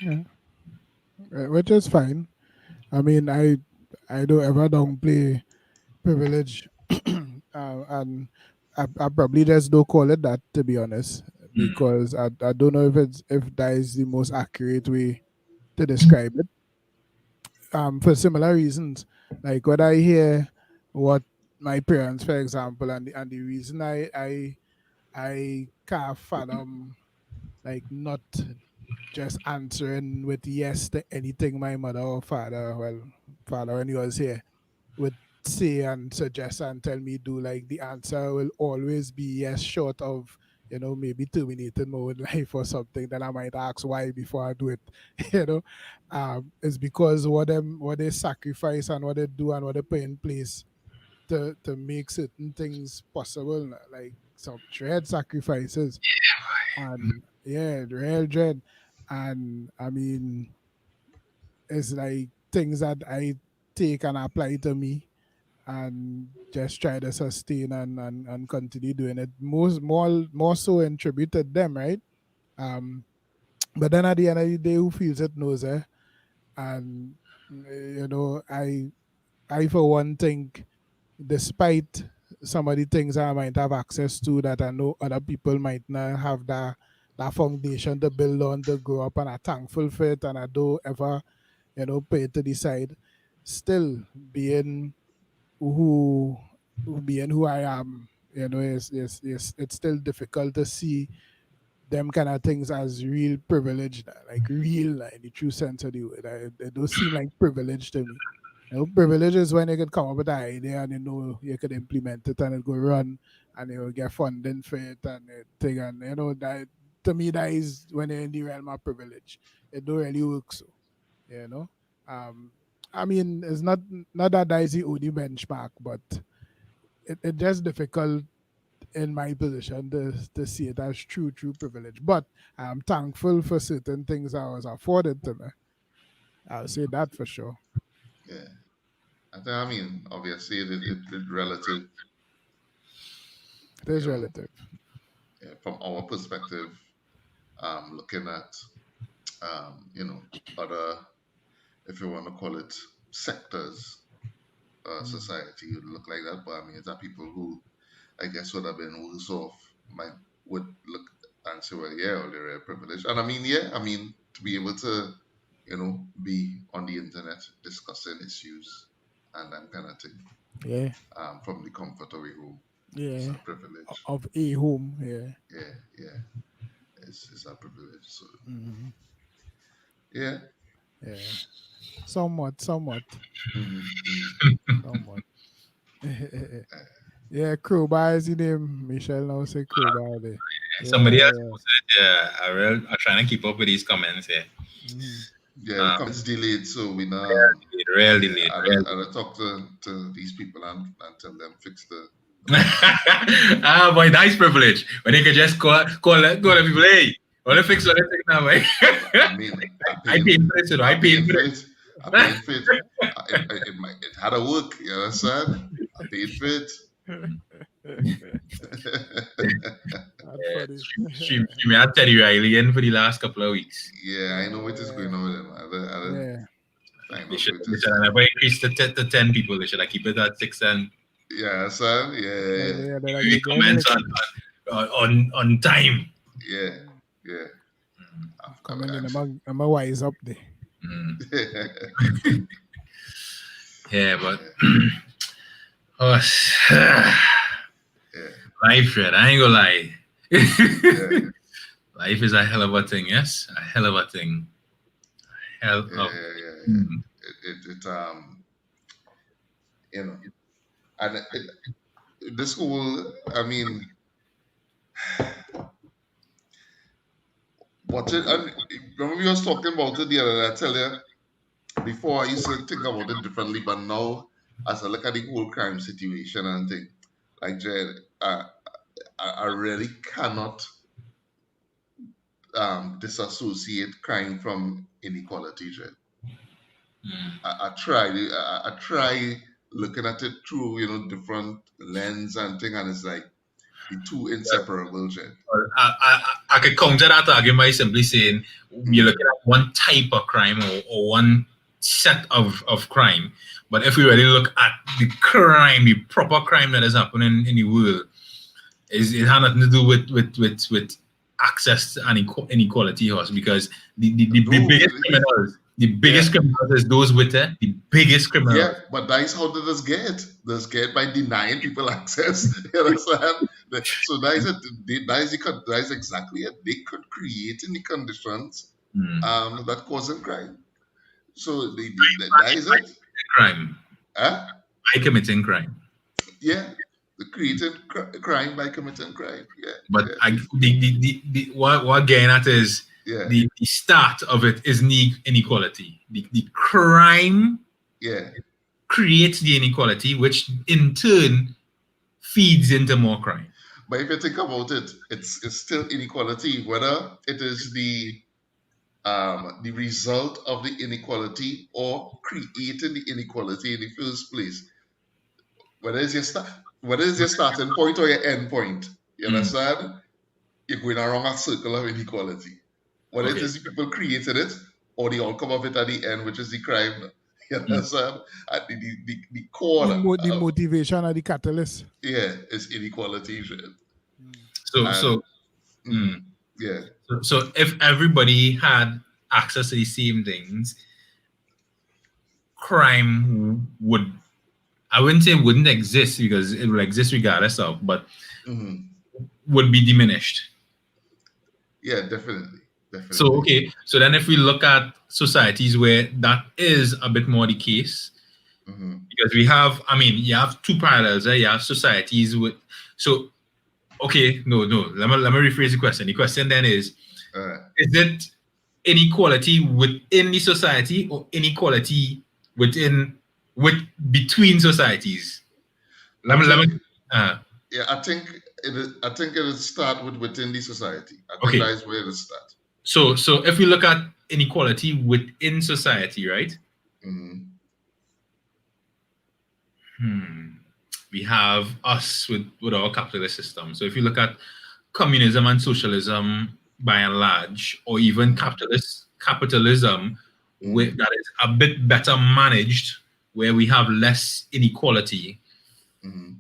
Yeah. Which is fine. I mean, I don't ever downplay privilege, and I probably just don't call it that, to be honest, because I don't know if that is the most accurate way to describe it. For similar reasons, like when I hear what my parents, for example, and the reason I can't fathom like not just answering with yes to anything my mother or father, well, father when he was here, would say and suggest and tell me do, like the answer will always be yes, short of, maybe terminating my own life or something. Then I might ask why before I do it. It's because what they sacrifice and what they do and what they put in place to make certain things possible, like some dread sacrifices. And yeah, real dread. And I mean, it's like things that I take and apply to me and just try to sustain and continue doing it. More so in tribute to them, right? Um, but then at the end of the day, who feels it knows, eh? And I for one think, despite some of the things I might have access to that I know other people might not have that foundation to build on to grow up, and I'm thankful for it, and I don't ever, put it to the side. Still who being who I am, is it's still difficult to see them kind of things as real privilege, like real, like, in the true sense of the word. They don't seem like privilege to me. Privilege is when you could come up with an idea and you could implement it and it go run and you get funding for it and thing, and that, to me, that is when you're in the realm of privilege. It don't really work so, you know. Um, I mean, it's not that is the only benchmark, but it's just difficult in my position to see it as true privilege. But I'm thankful for certain things I was afforded to me. I'll say that for sure. Yeah. I mean, obviously, it relative, It is you know, relative. from our perspective, looking at, other, if you want to call it, sectors, Mm. society would look like that. But I mean, there are people who, I guess, would have been worse off, might would look and say, well, yeah, well, they're privileged. And I mean, yeah, I mean, to be able to, be on the internet discussing issues and that kind of thing, Yeah, from the comfort of your home, it's yeah. a privilege. Of a home, yeah. Yeah, yeah, it's a privilege. So Hmm. yeah. Yeah. Somewhat. Mm-hmm. Somewhat. Yeah, Crowbar is the name. Michelle now say Crowbar there. Somebody else Yeah. posted, yeah, I'm trying to keep up with these comments here. Mm-hmm. Yeah, the Um, comments delayed, so we now real yeah, delayed, real I'll talk to these people and tell them fix the delayed. bugs. Ah, boy, nice privilege. When they could just call the people, hey, want to fix what they think now, boy. I mean, I paying for it, you know, I I paying paying for for it. it. I paid for it. It had to work. You understand? I paid for it. That's funny. Stream had Teddy Riley in for the last couple of weeks. Yeah, I know what is going Yeah. on with them. I Yeah. find They out should, what it they is. should never increase to 10 people. They should have keep it at 6 and Yeah, son. Yeah, Yeah, yeah, maybe they're comments like on time. yeah, yeah. coming in. I'm a wise up there. Mm. Yeah. Yeah, but Yeah, oh, yeah, life, Red. I ain't gonna lie. yeah, Life is a hell of a thing, yes? A hell of a thing. Hell yeah, of yeah. mm. It you know, and this whole, I mean, what it, and remember we was talking about it the other day. I tell you, before I used to think about it differently, but now as I look at the whole crime situation and think, like Jed, I really cannot disassociate crime from inequality, Jed. Mm. I try looking at it through, different lens and thing, and it's like the two inseparable, Jed. I could counter that argument by simply saying you're Mm, looking at one type of crime or one set of crime. But if we really look at the crime, the proper crime that is happening in the world, it had nothing to do with access to inequality, horse, because the no, biggest criminals, The biggest Yeah. criminals is those with it. The biggest Yeah, criminals. but that is how they just get. They just get by denying people access. You understand? So that is it. That is exactly it. They could create in the conditions Hmm. that cause them crime. So that is it. Crime. Huh? By committing crime. Yeah, the creating crime by committing crime. Yeah, But yeah, what getting at is yeah, the start of it is inequality. The crime yeah. creates the inequality, which in turn feeds into more crime. But if you think about it, it's still inequality, whether it is the result of the inequality or creating the inequality in the first place. Whether it's your starting point or your end point. You Mm, understand? You're going around a circle of inequality. Whether it okay. is the people created it or the outcome of it at the end, which is the crime. You Mm. understand? At the core The of, motivation or the catalyst. yeah, is inequality. Shit. So And so mm, yeah. so if everybody had access to the same things, crime would, I wouldn't say wouldn't exist because it will exist regardless of, but hmm would be diminished. Yeah, definitely. So Definitely. okay, so then if we look at societies where that is a bit more the case, hmm because we have, I mean, you have two parallels. You have societies with, so okay, no, let me rephrase the question. The question then Uh, is it inequality within the society or inequality within with between societies? I Let think me uh, yeah, I think it will start with within the society. I think okay. that is where it will start. So if we look at inequality within society, right? hmm Hmm. We have us with our capitalist system. So if you look at communism and socialism by and large, or even hmm capitalism, hmm that is a bit better managed, where we have less inequality, hmm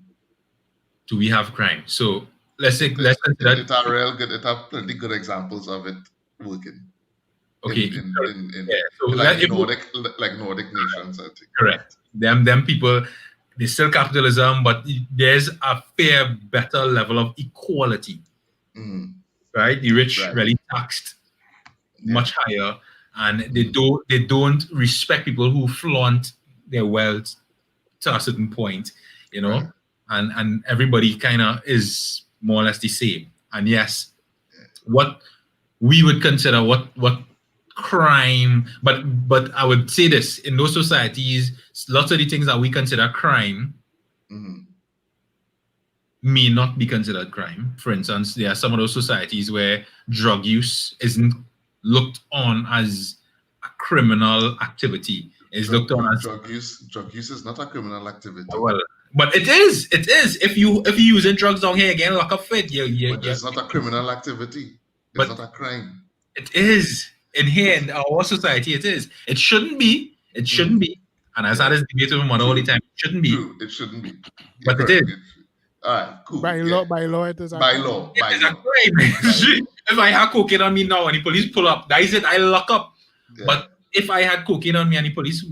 do we have crime? So let's say It let's is. consider It are real good. It have plenty good examples of it working okay, yeah. So in like let the if we, Nordic nations. I think. correct them people, they still capitalism, but there's a fair better level of equality, hmm right? The rich Right. really taxed Yeah. much higher, and hmm they don't respect people who flaunt their wealth to a certain point, you Right. know, and everybody kind of is more or less the same. And yes, what we would consider what crime, but I would say this, in those societies, lots of the things that we consider crime hmm may not be considered crime. For instance, there are some of those societies where drug use isn't looked on as a criminal activity. It's looked on as Drug use is not a criminal activity, well, but it is. It is. If you using drugs down here again, lock up for it. but it's not a criminal activity. It's but not a crime. it is in here in our society. It is. It shouldn't be. It shouldn't hmm be. And I've had Yeah. this debate with my mother all the True. time. It shouldn't be, True. It shouldn't be. You're but it correct. is. All right. Cool. Yeah. By law, it is a By crime. law. It By is a law. By crime. law. If I have cocaine on me now and the police pull up, that is it. I lock up. Yeah. But if I had cocaine on me and the police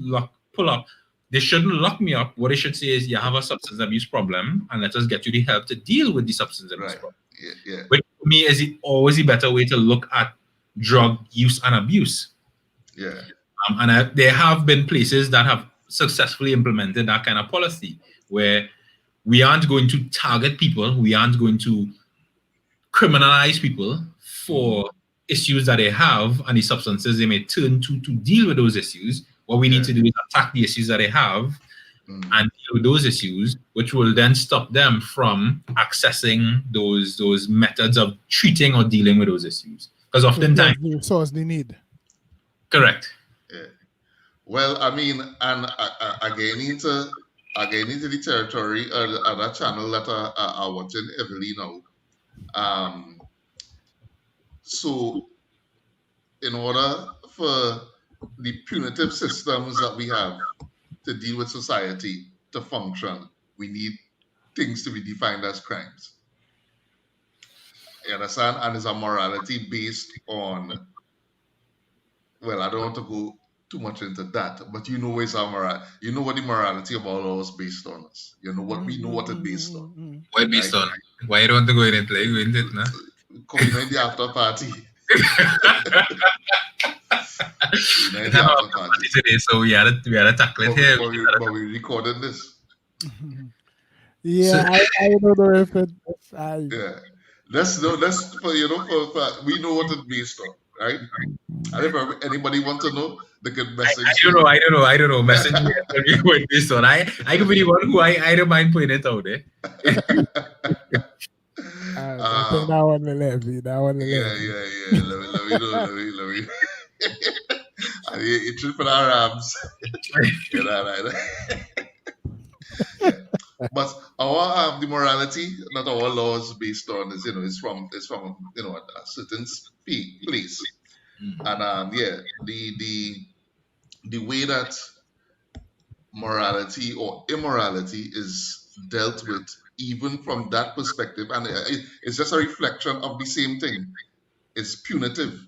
pull up, they shouldn't lock me up. What they should say is, you have a substance abuse problem, and let us get you the help to deal with the substance abuse Right. problem. Yeah. Yeah. Which for me is always the better way to look at drug use and abuse. Yeah. There have been places that have successfully implemented that kind of policy where we aren't going to target people, we aren't going to criminalize people hmm for issues that they have and the substances they may turn to deal with those issues. What we need Yeah. to do is attack the issues that they have hmm and deal with those issues, which will then stop them from accessing those methods of treating or dealing with those issues. Because So oftentimes, just the source they need. correct. Yeah. Well, I mean, and again into the territory of that channel that are watching heavily now. Um. So, in order for the punitive systems that we have to deal with society to function, we need things to be defined as crimes. You understand? And it's a morality based on, well, I don't want to go too much into that, but you know it's our moral. You know what the morality of our law is based on us. You know what we know what it's based on, Why right? based on? Why you don't want to go in and play with it, nah? Come in the after party. In It's the not after about party. party today, so we had to tackle it here. But we recorded this. Yeah, I don't know if I. Yeah. Let's for we know what it's based on, right? And if anybody want to know, they can message me. I don't know. Message me and tell me what based on. I could be the one who I don't mind putting it out there. I think that one will let me. That one will let me. Yeah. Let me know. Let me. And you trip for our arms. You know, right? Yeah. But our the morality that our laws based on is is from a certain place. And the way that morality or immorality is dealt with, even from that perspective, and it's just a reflection of the same thing. It's punitive,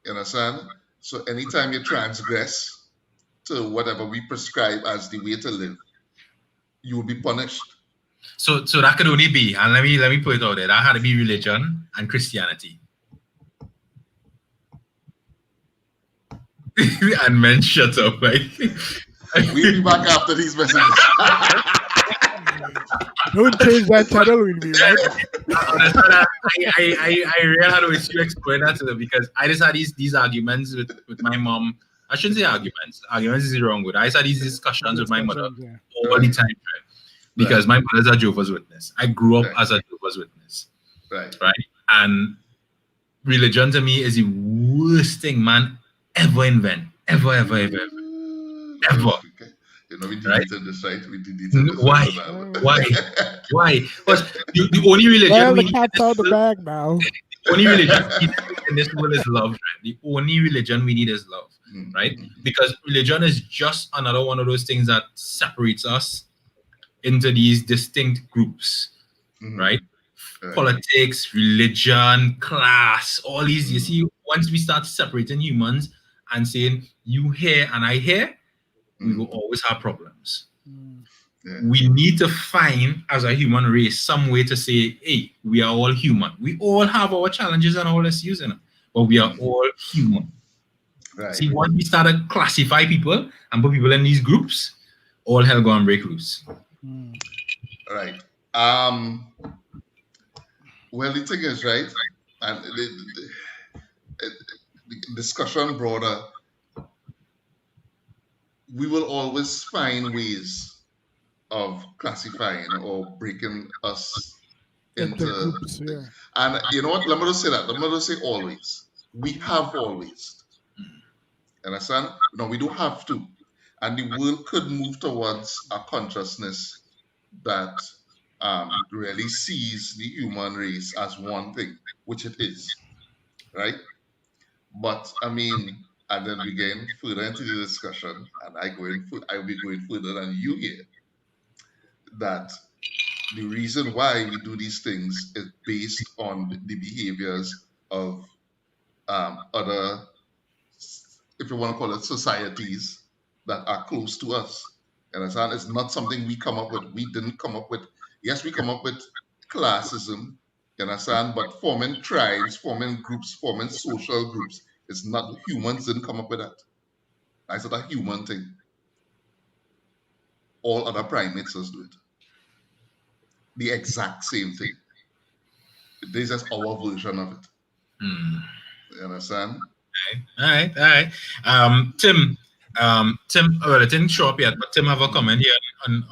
you understand? So anytime you transgress to whatever we prescribe as the way to live, you will be punished. So that could only be, and let me put it out there. That had to be religion and Christianity. And men shut up, right? We'll be back after these messages. Don't change that channel with me, right? I really had to wish you explain that to them, because I just had these arguments with my mom. I shouldn't say arguments. Arguments is the wrong word. I just had these discussions with my mother all the time, right? Because my mother's a Jehovah's Witness. I grew up as a Jehovah's Witness. Right. And religion to me is the worst thing man ever invent. Ever. Okay. We deleted this, right? We deleted this. Why? Because the only religion we need out the bag now. The only religion we need in this world is love, right? The only religion we need is love, right? Because religion is just another one of those things that separates us into these distinct groups, right? Politics, religion, class, all these. You see, once we start separating humans and saying you here and I here, we will always have problems. We need to find, as a human race, some way to say, hey, we are all human. We all have our challenges and our issues, but we are all human. Right. See, once we start to classify people and put people in these groups, all hell go and break loose. Right. Well, the thing is, right, and the discussion broader, we will always find ways of classifying or breaking us into groups, And you know what? Let me just say that. Let me just say always. We have always. Understand? No, we don't have to. And the world could move towards a consciousness that really sees the human race as one thing, which it is, right? But I mean, and then we get further into the discussion, and I will be going further than you here, that the reason why we do these things is based on the behaviors of other, if you want to call it, societies that are close to us. And it's not something we come up with. We didn't come up with. Yes, we come up with classism, you understand? But forming tribes, forming groups, forming social groups, it's not, humans didn't come up with that. That's not a human thing. All other primates just do it. The exact same thing. This is just our version of it. You understand? All right. Tim, well, it didn't show up yet, but Tim have a comment here on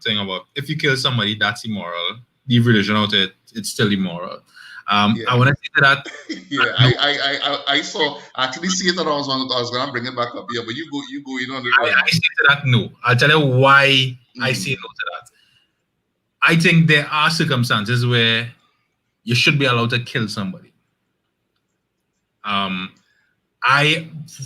thing about if you kill somebody, that's immoral. Leave religion out of it, it's still immoral. I want to say to that. I saw actually see it, and I was gonna bring it back up here, but you go in on it. I say to that no. I'll tell you why I say no to that. I think there are circumstances where you should be allowed to kill somebody.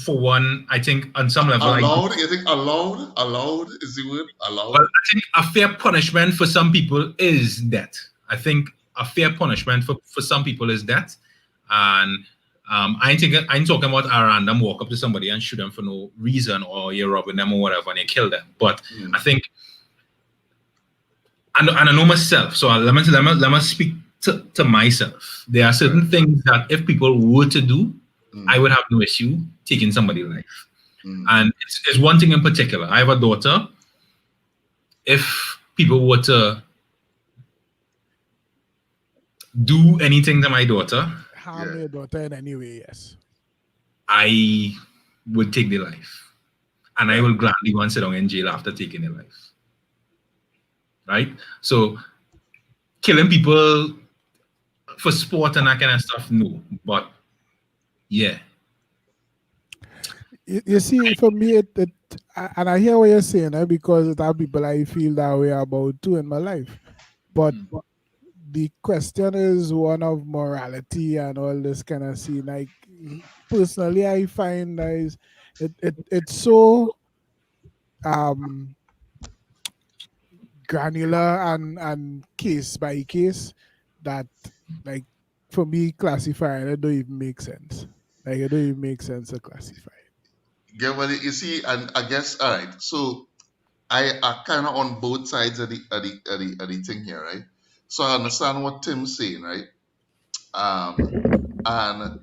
For one, I think on some level, allowed. You think allowed is the word allowed? Well, I think a fair punishment for some people is death. I think a fair punishment for some people is death, and I ain't talking about a random walk up to somebody and shoot them for no reason, or you're robbing them or whatever and you kill them. But I think, and I know myself, so let me speak to myself. There are certain things that if people were to do, I would have no issue taking somebody's life. And it's one thing in particular. I have a daughter. If people were to do anything to my daughter, harm your daughter in any way, yes, I would take their life. And I will gladly go and sit down in jail after taking their life. Right? So killing people for sport and that kind of stuff, no. But yeah. You see, for me, and I hear what you're saying, because there are people I feel that way about too in my life. But the question is one of morality and all this kind of scene. Like, personally, I find that it's so granular and case by case that, like, for me, classifying it don't even make sense. Like, it don't even make sense to classify it. Get what you see, and I guess, all right. So I are kind of on both sides of the thing here, right? So I understand what Tim's saying, right? And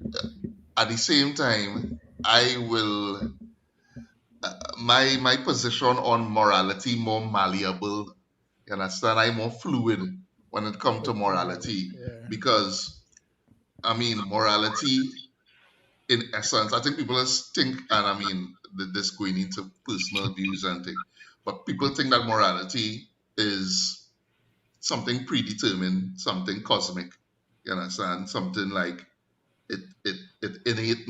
at the same time, I will my position on morality more malleable. You understand? I'm more fluid when it comes to morality, because I mean, morality in essence, I think people think, and I mean, this going into personal views and things, but people think that morality is something predetermined, something cosmic. You understand? Something like it innate.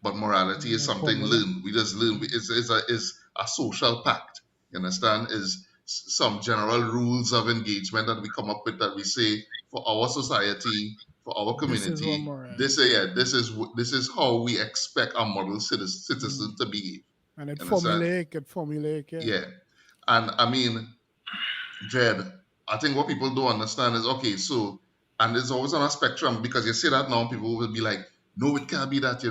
But morality is something learned. We just learn. It's a social pact. You understand? Is some general rules of engagement that we come up with, that we say for our society, for our community. This is how we expect our model citizen to behave. And it's formulaic. Yeah. And I mean, Jed, I think what people don't understand is, okay, so, and it's always on a spectrum, because you say that now, people will be like, no, it can't be that,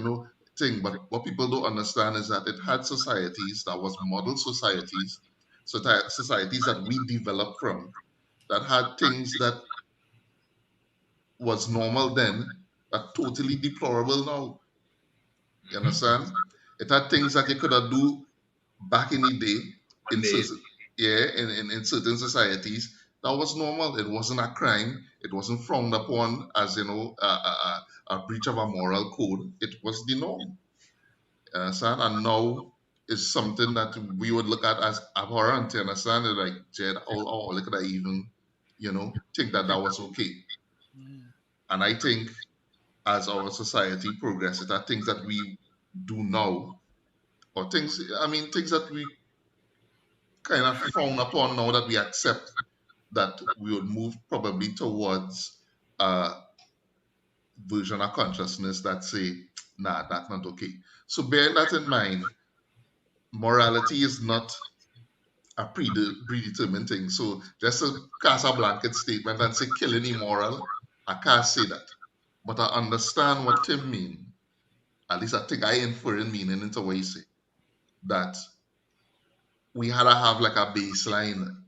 thing. But what people don't understand is that it had societies that was model societies, societies that we developed from, that had things that was normal then, that totally deplorable now. You understand? It had things that you could have do back in the day in certain societies that was normal. It wasn't a crime. It wasn't frowned upon as a breach of a moral code. It was the norm. And now is something that we would look at as abhorrent. You understand? Like, Jed, look at that, even think that was okay. And I think as our society progresses, there are things that we do now, or things that we kind of frown upon now, that we accept, that we would move probably towards a version of consciousness that say, nah, that's not okay. So bearing that in mind, morality is not a predetermined thing. So just to cast a blanket statement and say killing immoral, I can't say that. But I understand what Tim means. At least I think I infer in meaning into what he say. That we had to have like a baseline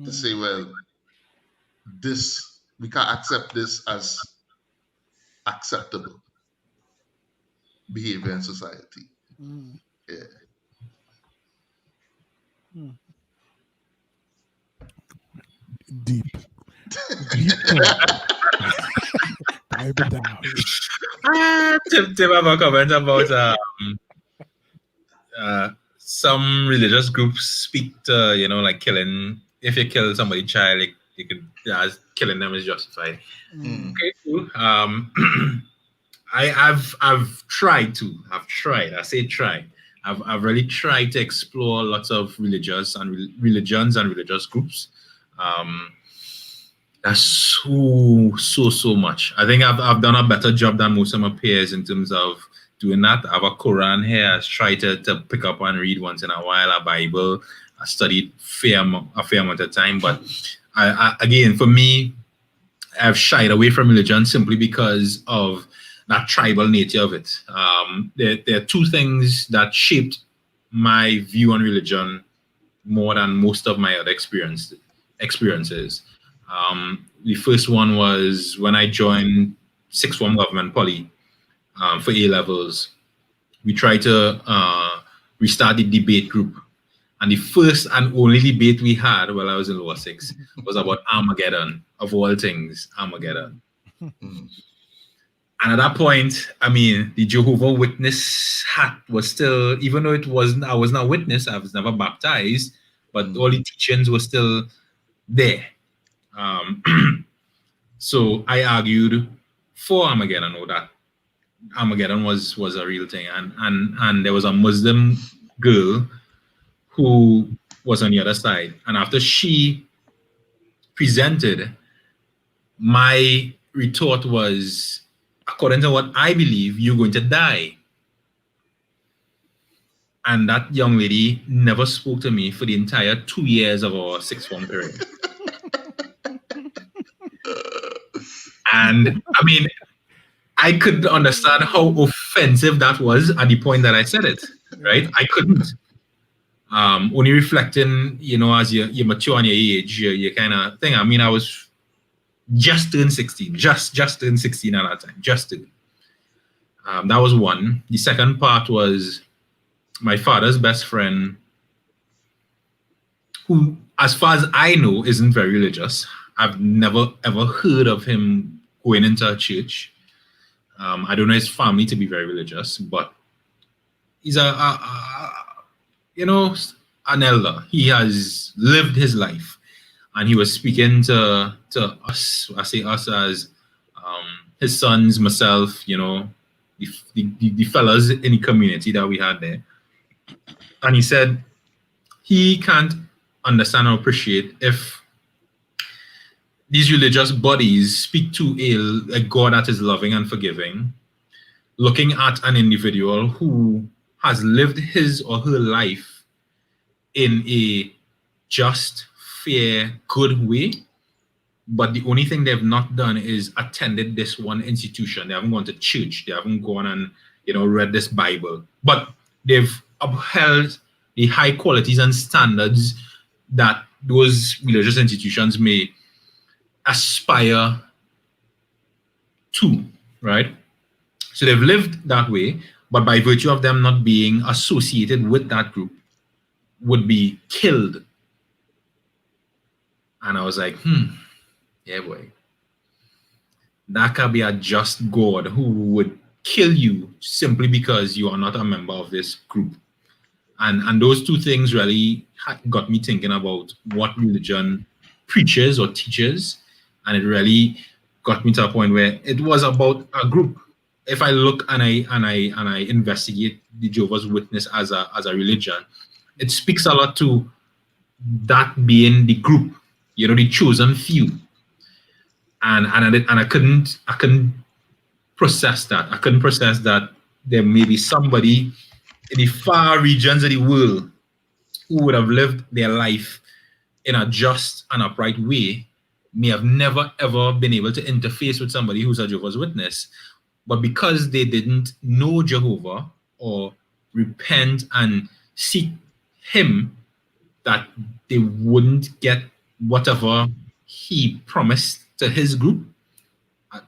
to say, well, this, we can't accept this as acceptable behavior in society. Yeah. Deep. Type it down. Tim have a comment about some religious groups speak to, like killing. If you kill somebody child, like, you could, killing them is justified. Okay, cool. I've tried. I say try. I've really tried to explore lots of religions and religious groups. That's so much. I think I've done a better job than most of my peers in terms of doing that. I have a Quran here. I try to pick up and read once in a while. A Bible. I studied a fair amount of time. But I again, for me, I've shied away from religion simply because of that tribal nature of it. There are two things that shaped my view on religion more than most of my other experiences. The first one was when I joined sixth form government poly for A levels. We tried to restart the debate group. And the first and only debate we had while I was in lower six was about Armageddon, of all things, Armageddon. Mm. And at that point, I mean, the Jehovah Witness hat was still, even though I was not witness, I was never baptized, but all the teachings were still there. So I argued for Armageddon, or that Armageddon was a real thing. And there was a Muslim girl who was on the other side. And after she presented, my retort was, according to what I believe, you're going to die. And that young lady never spoke to me for the entire 2 years of our sixth form period. And I mean, I couldn't understand how offensive that was at the point that I said it, right? I couldn't. Only reflecting, as you mature in your age, you kind of thing. I mean, I was just turned 16, just turned 16 at that time, just turned. That was one. The second part was my father's best friend, who, as far as I know, isn't very religious. I've never ever heard of him going into a church. I don't know his family to be very religious, but he's an elder. He has lived his life, and he was speaking to us. I say us as his sons, myself, the fellas in the community that we had there. And he said he can't understand or appreciate if these religious bodies speak to a God that is loving and forgiving, looking at an individual who has lived his or her life in a just, fair, good way, but the only thing they've not done is attended this one institution. They haven't gone to church. They haven't gone and read this Bible, but they've upheld the high qualities and standards that those religious institutions may aspire to, right? So they've lived that way, but by virtue of them not being associated with that group, would be killed. And I was like, yeah, boy. That could be a just God who would kill you simply because you are not a member of this group. And those two things really got me thinking about what religion preaches or teaches. And it really got me to a point where it was about a group. If I look and I investigate the Jehovah's Witness as a religion, it speaks a lot to that being the group, the chosen few. And I couldn't process that. I couldn't process that there may be somebody in the far regions of the world who would have lived their life in a just and upright way, may have never ever been able to interface with somebody who's a Jehovah's Witness, but because they didn't know Jehovah or repent and seek him, that they wouldn't get whatever he promised to his group.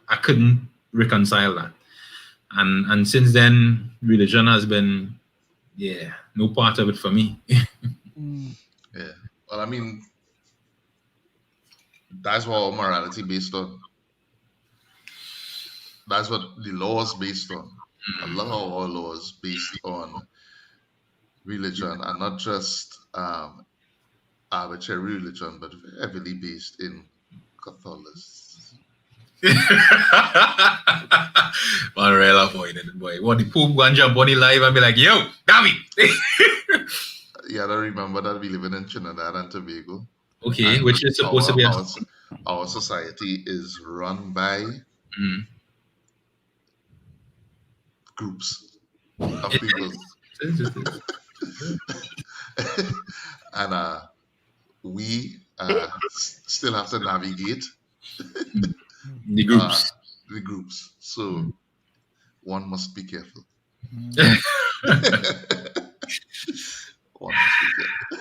I couldn't reconcile that. And since then, religion has been, no part of it for me. Yeah. Well, I mean, that's what our morality based on. That's what the law is based on. A lot of our laws based on religion, and not just arbitrary religion, but heavily based in Catholicism. Well, real avoided, boy. What the Pope go and jump on the live and be like, yo, David. You gotta remember that we live in Trinidad and Tobago. Okay, and which is supposed to be our society is run by groups of people. And we still have to navigate The uh, groups. the groups. So one must be careful. Mm. One must be careful.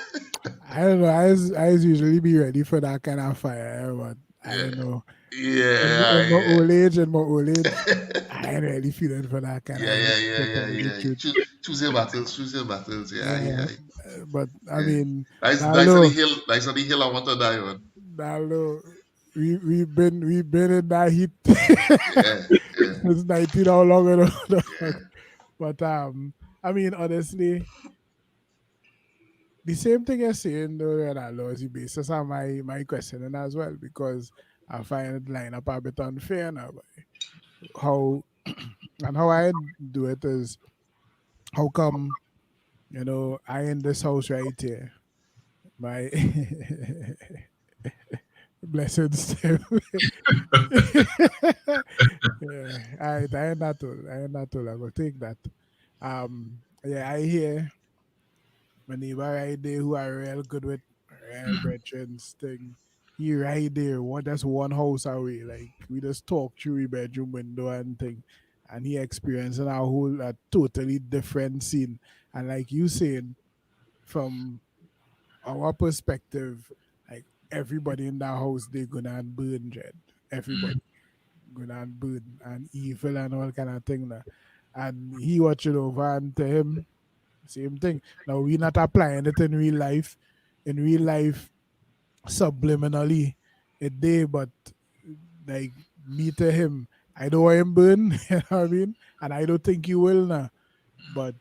I don't know. I was usually be ready for that kind of fire, but I Yeah, don't know. yeah, In my old age, I ain't really feeling for that kind yeah, of yeah, heat, yeah, to yeah, tell you the yeah. truth. Choose your battles. Choose your battles. Yeah, Yeah, yeah, but I yeah. mean, That's on the Dalo, hill. That's on the hill. I want to die on. Dalo, we've been in that heat Yeah, yeah, since 19 how long ago. Dog. yeah. But I mean, honestly, the same thing you're saying though, Ronaldo, is the basis of my questioning as well, because I find it line up a bit unfair now. But how and how I do it is, how come, I in this house right here, my blessed step. Yeah, I ain't not told. I ain't not told. I will take that. Yeah, I hear my neighbor right there who are real good with real veterans thing. He right there, that's one house away. Like we just talk through the bedroom window and thing. And he experiencing a totally different scene. And like you saying, from our perspective, like everybody in that house they gonna burn dread. Everybody gonna burn and evil and all kind of thing. Now. And he watch it over and to him, same thing. Now we not applying it in real life. In real life, subliminally, it did, but like me to him, I don't want him burn, you know what I mean? And I don't think he will now. But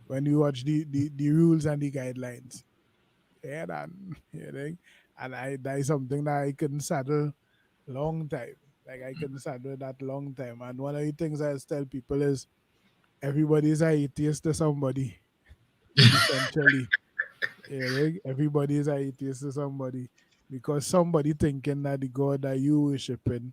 when you watch the rules and the guidelines, yeah, then, you know, and that is something that I couldn't saddle long time. Like I couldn't saddle that long time. And one of the things I tell people is everybody's a atheist to somebody, essentially. Yeah, like everybody is an atheist to somebody, because somebody thinking that the God that you worshiping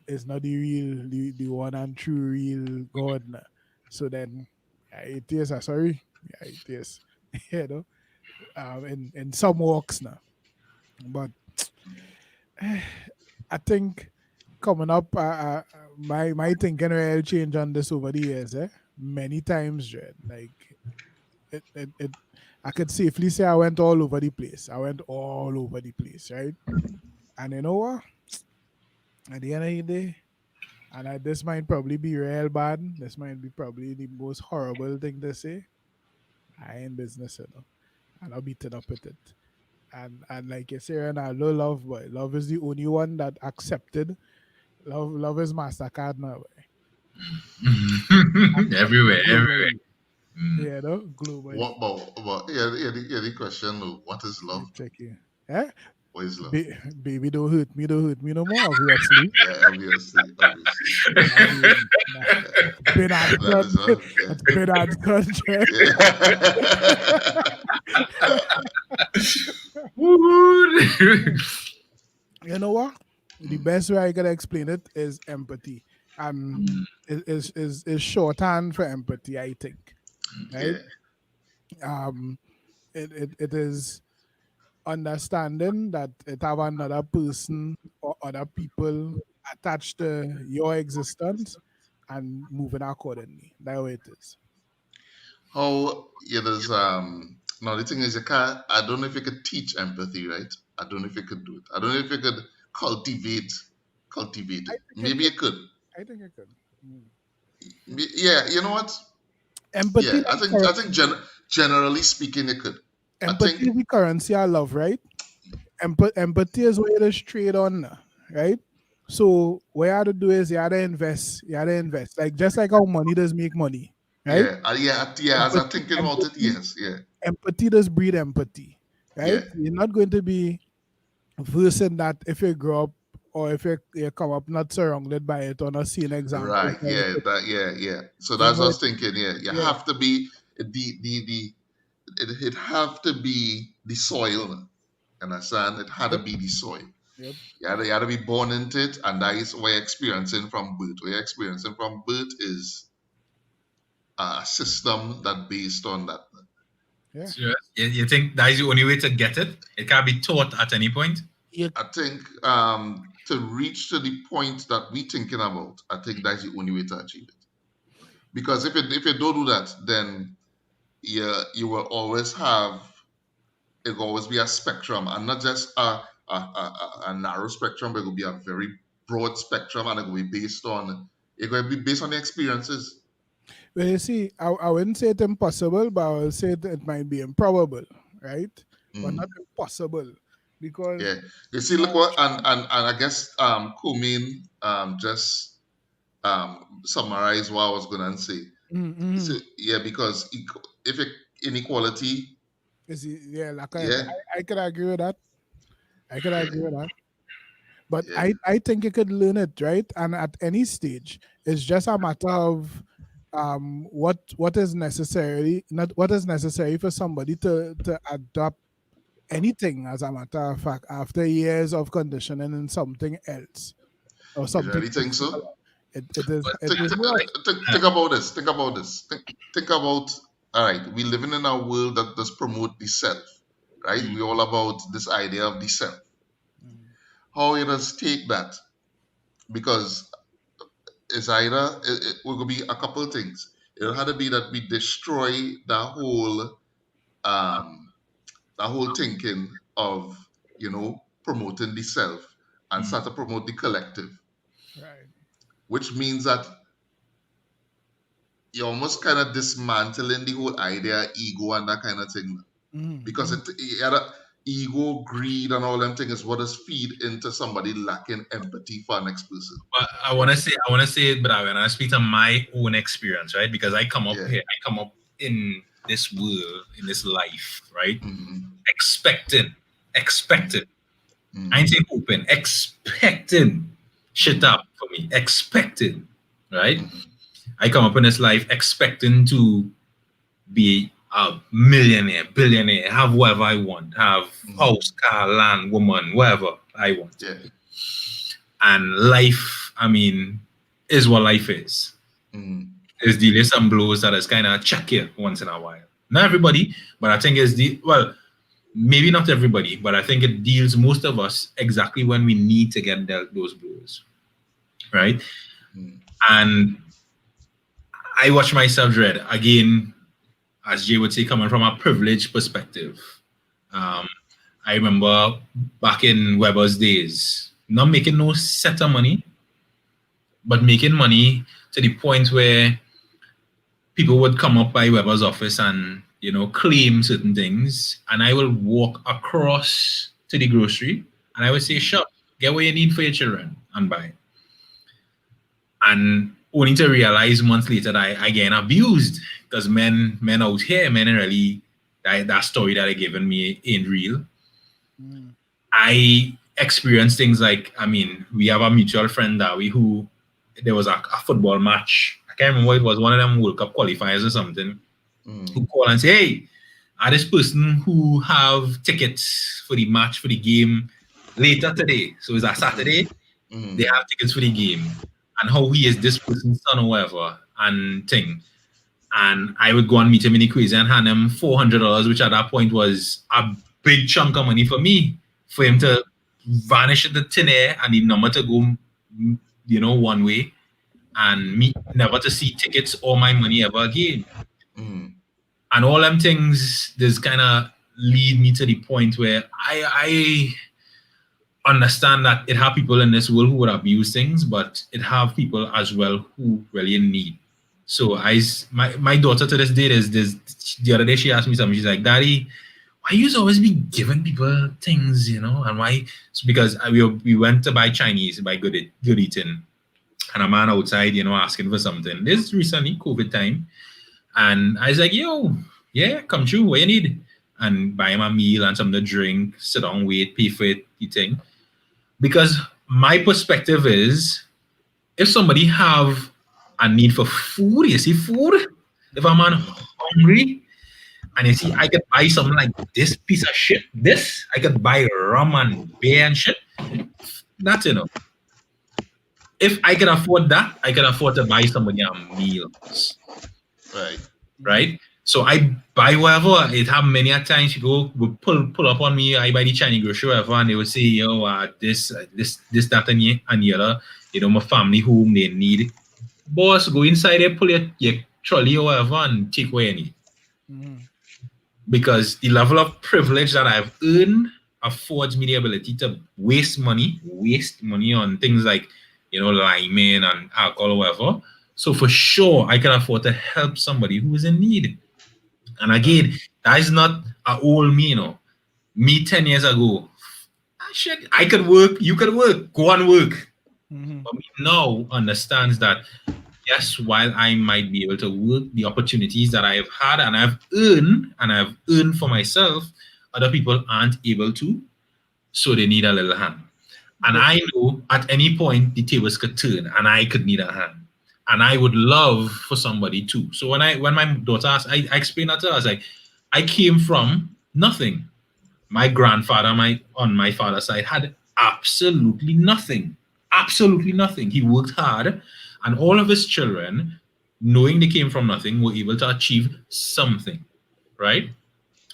is not the one and true real God. Nah. So then, yeah, atheists are sorry, yeah, atheists, in some walks now. But I think coming up, my thinking will change on this over the years. Many times, Jed. Like it, I could safely say I went all over the place. I went all over the place, right? And you know what? At the end of the day, this might probably be real bad. This might be probably the most horrible thing to say. I ain't business, and I'll beat it up with it. And like you say, Ronaldo, love, boy. Love is the only one that accepted. Love is Mastercard now, boy. Accepted Everywhere, everywhere. globally. Globally. What about yeah, yeah, the question though, what is You love? check here. Eh? What is love? Baby, don't hurt me no more, obviously. Yeah, obviously, obviously. I mean, it's been That answered. is love. Yeah. It's been answered, Jack. Yeah. Woo! You know what? The best way I can explain it is empathy. And is shorthand for empathy, I think. Right? Yeah. Um it is understanding that it have another person or other people attached to your existence and moving accordingly. That's what it is. How yeah, there's now the thing is you can't I don't know if you could teach empathy, right? I don't know if you could do it. I don't know if you could cultivate I it. think it Maybe you could. could. I think it could. Mm. Yeah, you know what? Empathy, Yeah, like I think generally speaking you could. I think empathy is the currency I love, right? Empathy is what you just trade on, right? So what you have to do is you have to invest. You have to invest. Like just like how money does make money, right? yeah, yeah, as I'm Empathy, thinking about it, empathy, yes, yeah. empathy does breed empathy, Yeah. right? You're not going to be a person that if you grow up or if you come up not surrounded by it or not seeing examples Right. of Yeah. it. That. Yeah. Yeah. So You're that's what I going was to, thinking. Yeah. You yeah, have to be the it have to be the soil. Understand? It had to yep, be the soil. yep, You had to be born into it, and that is what you're experiencing from birth. What you're experiencing from birth is a system that based on that. yeah. Serious? You think that is the only way to get it? It can't be taught at any point? You I think to reach to the point that we thinking about, I think that's the only way to achieve it. Because if you don't do that, then you will always have, it will always be a spectrum, and not just a narrow spectrum, but it will be a very broad spectrum, and it will be based on the experiences. Well, you see, I wouldn't say it's impossible, but I will say that it might be improbable, right? But not impossible, because Yeah. You see, look what, and I guess Kumin just summarize what I was gonna say. So, yeah, because if inequality, yeah, like yeah, I could agree with that. I could agree with that. But yeah, I think you could learn it, right? And at any stage, it's just a matter of what is necessary, not what is necessary for somebody to adopt anything, as a matter of fact, after years of conditioning in something else or you something really think so? similar. It Think, is work. think about this. Think about this. Think about. All right, we living in a world that does promote the self, right? We all about this idea of the self. How it does take that, because it's either it will be a couple of things. It'll have to be that we destroy um the whole thinking of promoting the self and start to promote the collective, Right. which means that you're almost kind of dismantling the whole idea ego and that kind of thing, because ego, greed, and all them things is what is feed into somebody lacking empathy for the next person. But I want to say it, but when I speak to my own experience, right? Because I come up Yeah. here, I come up in this world, in this life, right? Mm-hmm. Expecting. Mm-hmm. I ain't saying open, expecting shit up for me, expecting, right? Mm-hmm. I come up in this life expecting to be a millionaire, billionaire, have whatever I want, have house, car, land, woman, whatever I want. Yeah. And life, I mean, is what life is. It's dealing some blows that is kind of check you once in a while. Not everybody, but I think maybe not everybody, but I think it deals most of us exactly when we need to get dealt those blows, right? And I watch myself dread again, as Jay would say, coming from a privileged perspective. I remember back in Weber's days, not making no set of money, but making money to the point where people would come up by Weber's office and, claim certain things. And I will walk across to the grocery and I would say, sure, get what you need for your children and buy. And only to realize months later that I getting abused because men out here, men really, that story that they given me ain't real. I experienced things like, we have a mutual friend that who there was a football match. I can't remember what it was, one of them World Cup qualifiers or something, who call and say, hey, this person who have tickets for the match, for the game later today. So it's a Saturday, they have tickets for the game. And how he is this person's son or whatever, and thing. And I would go and meet him in the crazy and hand him $400, which at that point was a big chunk of money for me, for him to vanish in the thin air and the number to go, one way, and me never to see tickets or my money ever again. And all them things, this kind of lead me to the point where I understand that it have people in this world who would abuse things, but it have people as well who really need. So my daughter to this day is this. The other day she asked me something. She's like, "Daddy, why you always be giving people things, And why?" It's because we went to buy Chinese, buy good eating, and a man outside, asking for something. This recently COVID time, and I was like, "Yo, yeah, come true. What you need?" And buy him a meal and something to drink. Sit down, wait, pay for it, eating. Because my perspective is, if somebody have a need for food, you see food, if a man hungry, and you see I could buy something like this piece of shit, I could buy rum and beer and shit, that's enough. If I can afford that, I can afford to buy somebody a meal. Right? So I buy whatever. It happened many a times. People would pull up on me. I buy the Chinese grocery whatever, and they would say, "Yo, this, that, and the other. My family whom they need. Boss, go inside there, pull your trolley or whatever, and take what you need." Mm-hmm. Because the level of privilege that I've earned affords me the ability to waste money on things like, liming and alcohol or whatever. So for sure, I can afford to help somebody who is in need. And again, that is not an old me, Me 10 years ago, I could work, you could work, go and work. Mm-hmm. But me now understands that, yes, while I might be able to work, the opportunities that I have had and I've earned for myself, other people aren't able to, so they need a little hand. And But- I know at any point the tables could turn and I could need a hand. And I would love for somebody too. So when my daughter asked, I explained that to her. I was like, I came from nothing. My grandfather, on my father's side, had absolutely nothing. Absolutely nothing. He worked hard, and all of his children, knowing they came from nothing, were able to achieve something, right?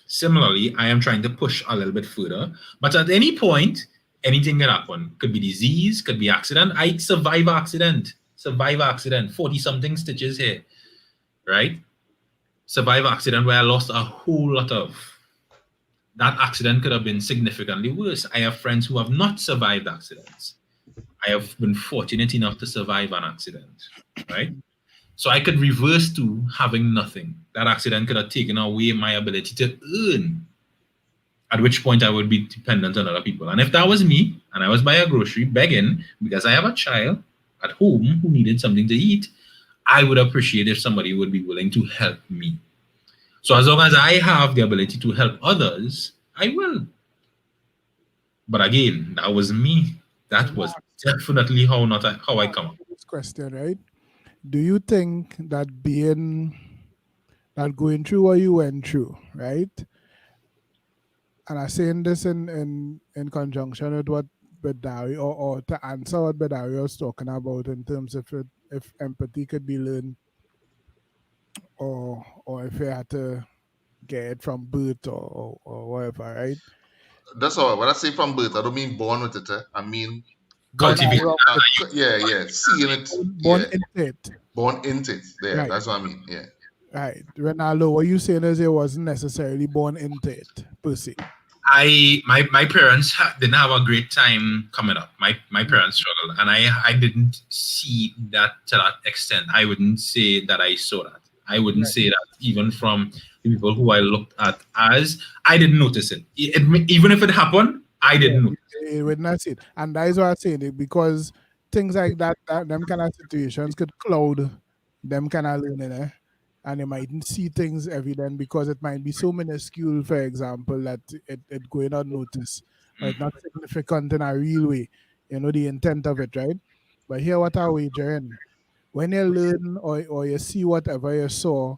Similarly, I am trying to push a little bit further, but at any point, anything can happen. Could be disease, could be accident. I survive accident. 40-something stitches here, right? Survive accident where I lost a whole lot of. That accident could have been significantly worse. I have friends who have not survived accidents. I have been fortunate enough to survive an accident, right? So I could reverse to having nothing. That accident could have taken away my ability to earn, at which point I would be dependent on other people. And if that was me, and I was buying a grocery, begging, because I have a child at home who needed something to eat, I would appreciate if somebody would be willing to help me. So as long as I have the ability to help others, I will. But again, that was me. That was definitely how I come up. This question, right? Do you think that going through what you went through, right? And I'm saying this in conjunction with what Bedari, or to answer what Bedari was talking about in terms of if empathy could be learned, or if you had to get it from birth, or whatever, right? That's all. When I say from birth, I don't mean born with it. I mean, Born Cultivate. seeing it. born Yeah, into it. born into it. There, Right. that's what I mean. Yeah. Right. Ronaldo, what you saying is it wasn't necessarily born into it, per se. My parents didn't have a great time coming up. My parents struggled, and I didn't see that to that extent. I wouldn't say that I saw that. I wouldn't say that even from the people who I looked at as, I didn't notice it. Even if it happened, I didn't notice it. It would not see it. And that is why I'm saying it, because things like that them kind of situations could cloud them kind of learning, and they mightn't see things evident because it might be so minuscule, for example, that it going unnoticed, or it's not significant in a real way, the intent of it, right? But here what are we doing? When you learn, or you see whatever you saw,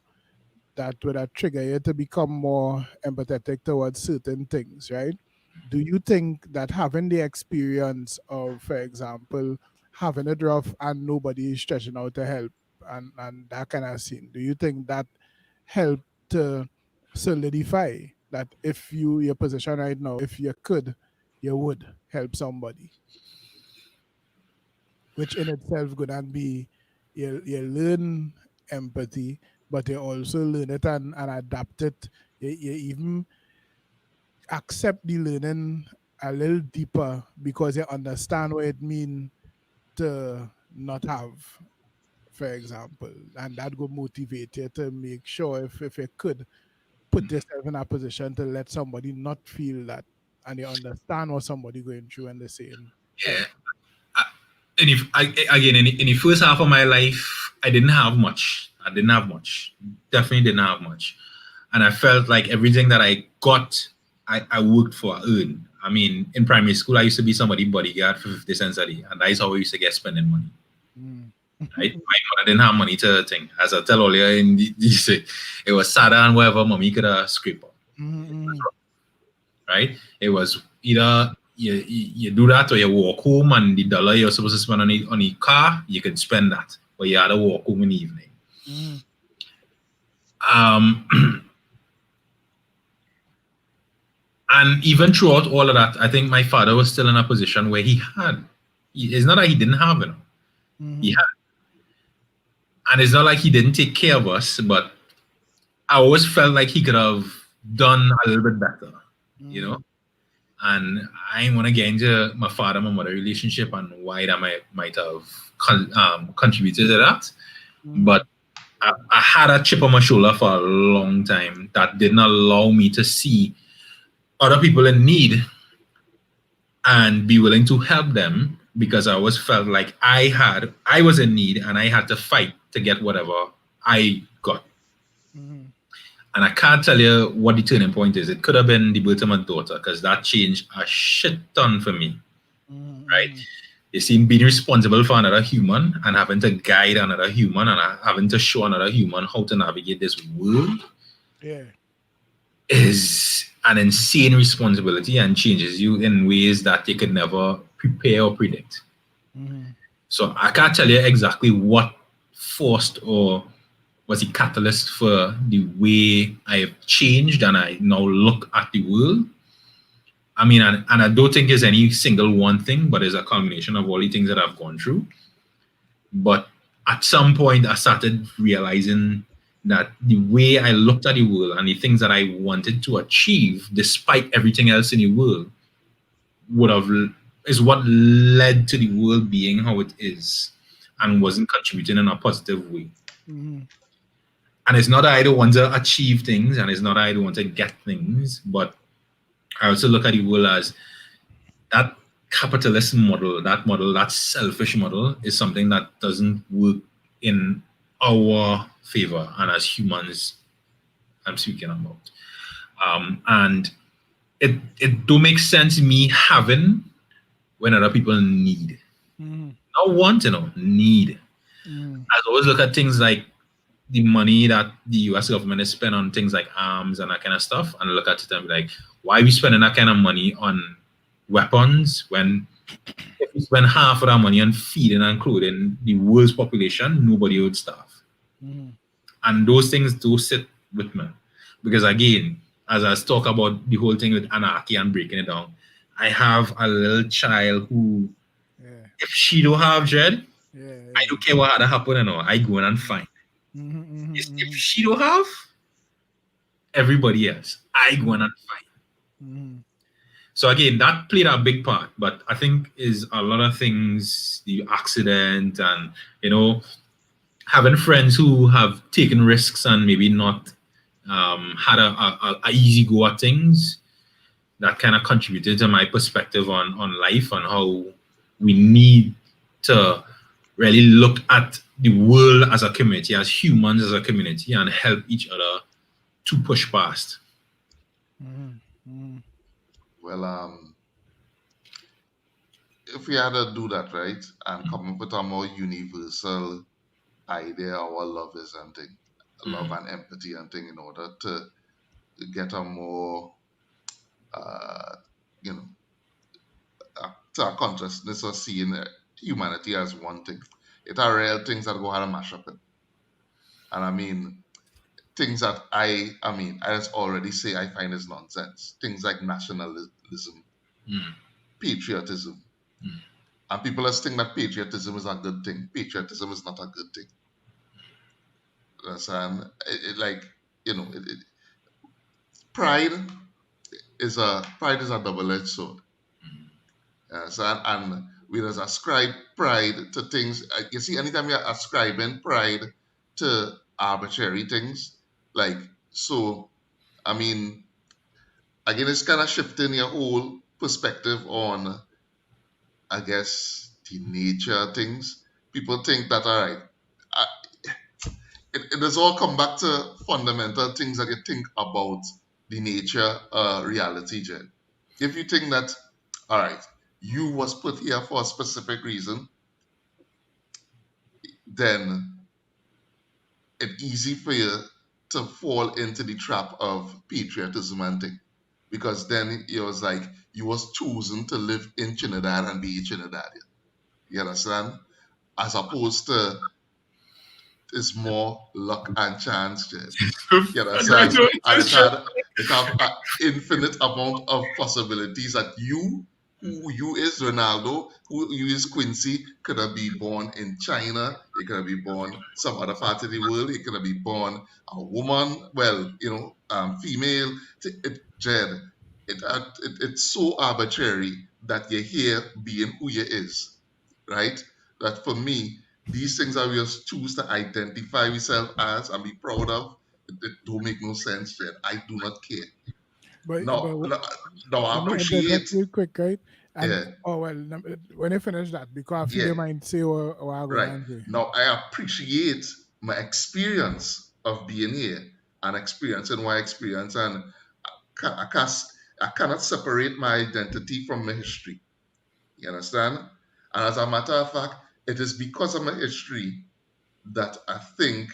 that would trigger you to become more empathetic towards certain things, right? Do you think that having the experience of, for example, having it rough and nobody is stretching out to help, and that kind of scene, do you think that helped to solidify that if your position right now, if you could, you would help somebody? Which in itself could not be, you learn empathy, but you also learn it and adapt it. You even accept the learning a little deeper because you understand what it means to not have, for example. And that would motivate you to make sure, if you could, put yourself in a position to let somebody not feel that, and you understand what somebody going through in the same Yeah. time. And again, in the first half of my life, I didn't have much. Definitely didn't have much. And I felt like everything that I got, I worked for, I earned. I mean, in primary school, I used to be somebody's bodyguard for 50 cents a day. And that is how I used to get spending money. Right? My mother didn't have money to think. As I tell earlier, it was sadder and whatever mommy could scrape up. Right? It was either you do that, or you walk home, and the dollar you're supposed to spend on the car, you can spend that, or you had to walk home in the evening. Um, and even throughout all of that, I think my father was still in a position where he had. It's not that he didn't have it. He Mm-hmm. had, and it's not like he didn't take care of us. But I always felt like he could have done a little bit better, you know. Mm-hmm. And I ain't want to get into my father and my mother relationship and why that might have contributed to that. Mm-hmm. But I had a chip on my shoulder for a long time that didn't allow me to see other people in need and be willing to help them because I always felt like I was in need and I had to fight to get whatever I got. Mm-hmm. And I can't tell you what the turning point is. It could have been the birth of my daughter because that changed a shit ton for me, right? Mm-hmm. You see, being responsible for another human and having to guide another human and having to show another human how to navigate this world Yeah. is an insane responsibility and changes you in ways that you could never prepare or predict. Mm-hmm. So I can't tell you exactly what forced or was the catalyst for the way I have changed and I now look at the world. I mean, and I don't think there's any single one thing, but it's a combination of all the things that I've gone through. But at some point, I started realizing that the way I looked at the world and the things that I wanted to achieve, despite everything else in the world, would have is what led to the world being how it is and Mm-hmm. wasn't contributing in a positive way. Mm-hmm. And it's not that I don't want to achieve things and it's not that I don't want to get things, but I also look at the world as that capitalist model, that selfish model is something that doesn't work in our favor and as humans I'm speaking about. And it do make sense me having when other people need. Mm-hmm. Not want, need. Mm-hmm. I always look at things like the money that the US government is spending on things like arms and that kind of stuff and look at it and be like, why are we spending that kind of money on weapons when if we spend half of that money on feeding and clothing the world's population, nobody would starve. Mm-hmm. And those things do sit with me. Because again, as I talk about the whole thing with anarchy and breaking it down, I have a little child who, Yeah. if she don't have dread, Yeah. I Yeah. don't care what had happened, I go in and find. Mm-hmm. If Mm-hmm. she don't have, everybody else, I go in Mm-hmm. and find. Mm-hmm. So again, that played a big part, but I think is a lot of things, the accident and, having friends who have taken risks and maybe not had a easy go at things that kind of contributed to my perspective on life and how we need to really look at the world as a community, as humans as a community, and help each other to push past. Mm-hmm. Well, if we had to do that, right, and come up with a more universal idea of what love is and thing, love Mm, and empathy and thing, in order to get a more, uh, you know, to a consciousness of seeing humanity as one thing. It are real things that go ahead and mash up it. And I mean, things that I just already say I find is nonsense. Things like nationalism, mm, patriotism. mm, And people just think that patriotism is a good thing. Patriotism is not a good thing. Understand? Like, pride pride is a double-edged sword. And we just ascribe pride to things. You see, anytime you're ascribing pride to arbitrary things, like, so, I mean, again, it's kind of shifting your whole perspective on, I guess, the nature of things. People think that, all right, uh, it does all come back to fundamental things that you think about the nature reality, Jen. If you think that, all right, you was put here for a specific reason, then it's easy for you to fall into the trap of patriotism and thing. Because then it was like you was chosen to live in Trinidad and be a Trinidadian. You understand? As opposed to is more luck and chance, Jed. You I understand? know And it's true. it have an infinite amount of possibilities that you, who you is Ronaldo, who you is Quincy, could have been born in China, you could have been born some other part of the world, you could have been born a woman, well, female. Jed, it's so arbitrary that you're here being who you is, right? That for me, these things are just tools to identify yourself as and be proud of. It don't make no sense, Jed. I do not care. But No, no, no, I let me interject appreciate. real quick, right? And Yeah, oh well, when you finish that, because I feel yeah, you might say what I'm right. gonna say. Now I appreciate my experience of being here and experiencing my experience, and I, can't, I cannot separate my identity from my history. You understand? And as a matter of fact, it is because of my history that I think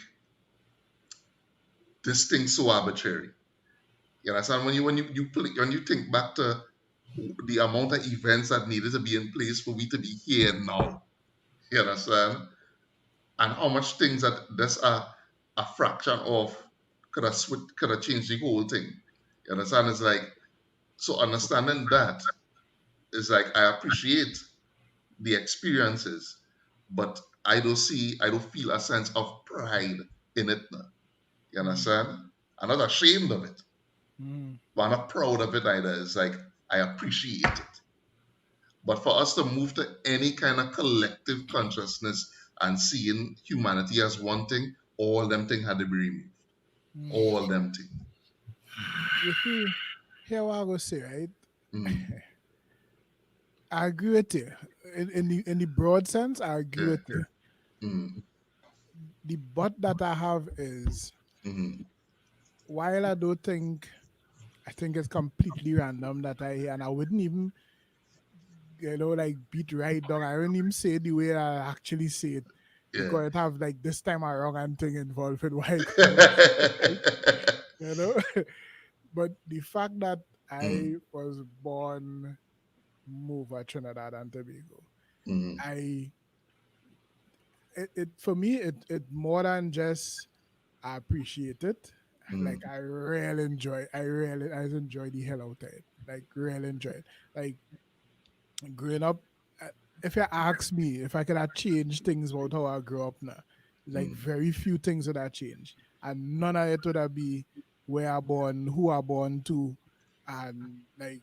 this thing's so arbitrary. You understand? When you think back to the amount of events that needed to be in place for we to be here now. You understand? And how much things that that's a fraction of could have changed the whole thing. You understand? It's like, so understanding that is like, I appreciate the experiences, but I don't feel a sense of pride in it now. You Mm, understand? I'm not ashamed of it, mm, but I'm not proud of it either. It's like I appreciate it. But for us to move to any kind of collective consciousness and seeing humanity as one thing, all them things had to be removed. mm. All them things. You see, here what I go say, right? Mm, I agree with you. In the broad sense, I agree yeah. with you. Mm, The but that I have is, mm, while I think it's completely random that and I wouldn't even like beat right down. I wouldn't even say it the way I actually say it yeah. because it have like this time around and thing involved in why I call it, right? You know. But the fact that mm, I was born mover Trinidad and Tobago, mm, I it for me it more than just I appreciate it. mm, Like I enjoy the hell out of it. Like really enjoy it. Like growing up, uh, if you ask me if I could have changed things about how I grew up now, like mm, very few things would have changed. And none of it would have be where I born, who I born to, and like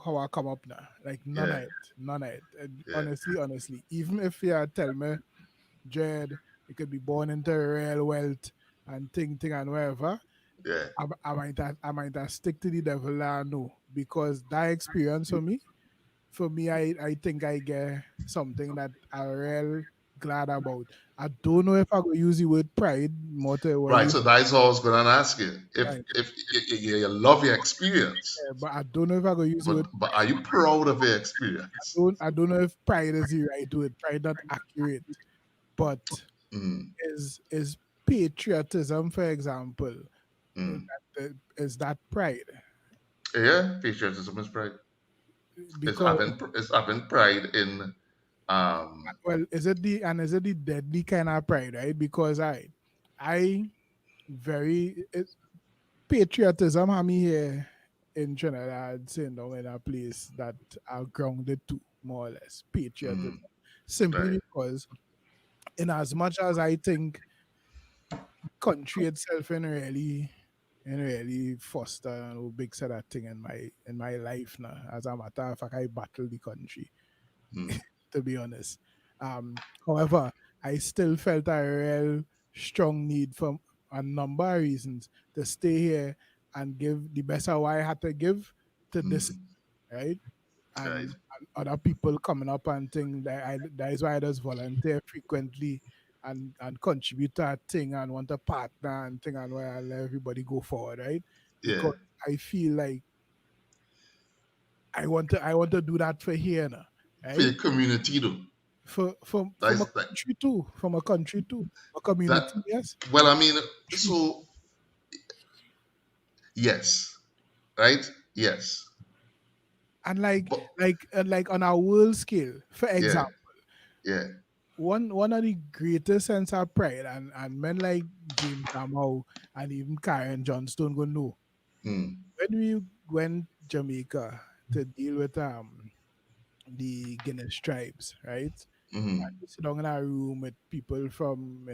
how I come up now. Like none yeah. of it. None of it. And Yeah. honestly, even if you tell me Jed, you could be born into real wealth and thing and whatever. Yeah. I might have stick to the devil I know because that experience for me, I think I get something that I real glad about. I don't know if I could use the word pride more to what Right. you So that's all I was going to ask you. right. If you love your experience, But I don't know if I could use the word but are you proud of your experience? I don't know if pride is the right word. Pride not accurate. But Mm, is patriotism, for example, mm. is that pride? Yeah. Patriotism is pride. Because It's having pride in well, is it the deadly kind of pride, right? Because I very patriotism have me here in Trinidad sitting down in a place that are grounded to more or less patriotism. mm, Simply right. because in as much as I think country itself and really foster a big set of thing in my life now. As a matter of fact, I battle the country, Mm, to be honest. However, I still felt a real strong need for a number of reasons to stay here and give the best of what I had to give to this, mm, right? right. And other people coming up and thing that is why I just volunteer frequently and contribute to that thing and want a partner and thing and where I let everybody go forward, right? Yeah. Because I feel like I want to do that for here now, For right? your community though. From a That's like country too, from a country too, a that. community, yes. Well, I mean, Country. so yes, right? Yes. And But like on a world scale, for yeah, example, yeah. one of the greatest sense of pride, and men like James Amau and even Karen Johnstone go know Mm, when we went Jamaica to deal with the Guinness tribes, right? mm, We sit down in a room with people from,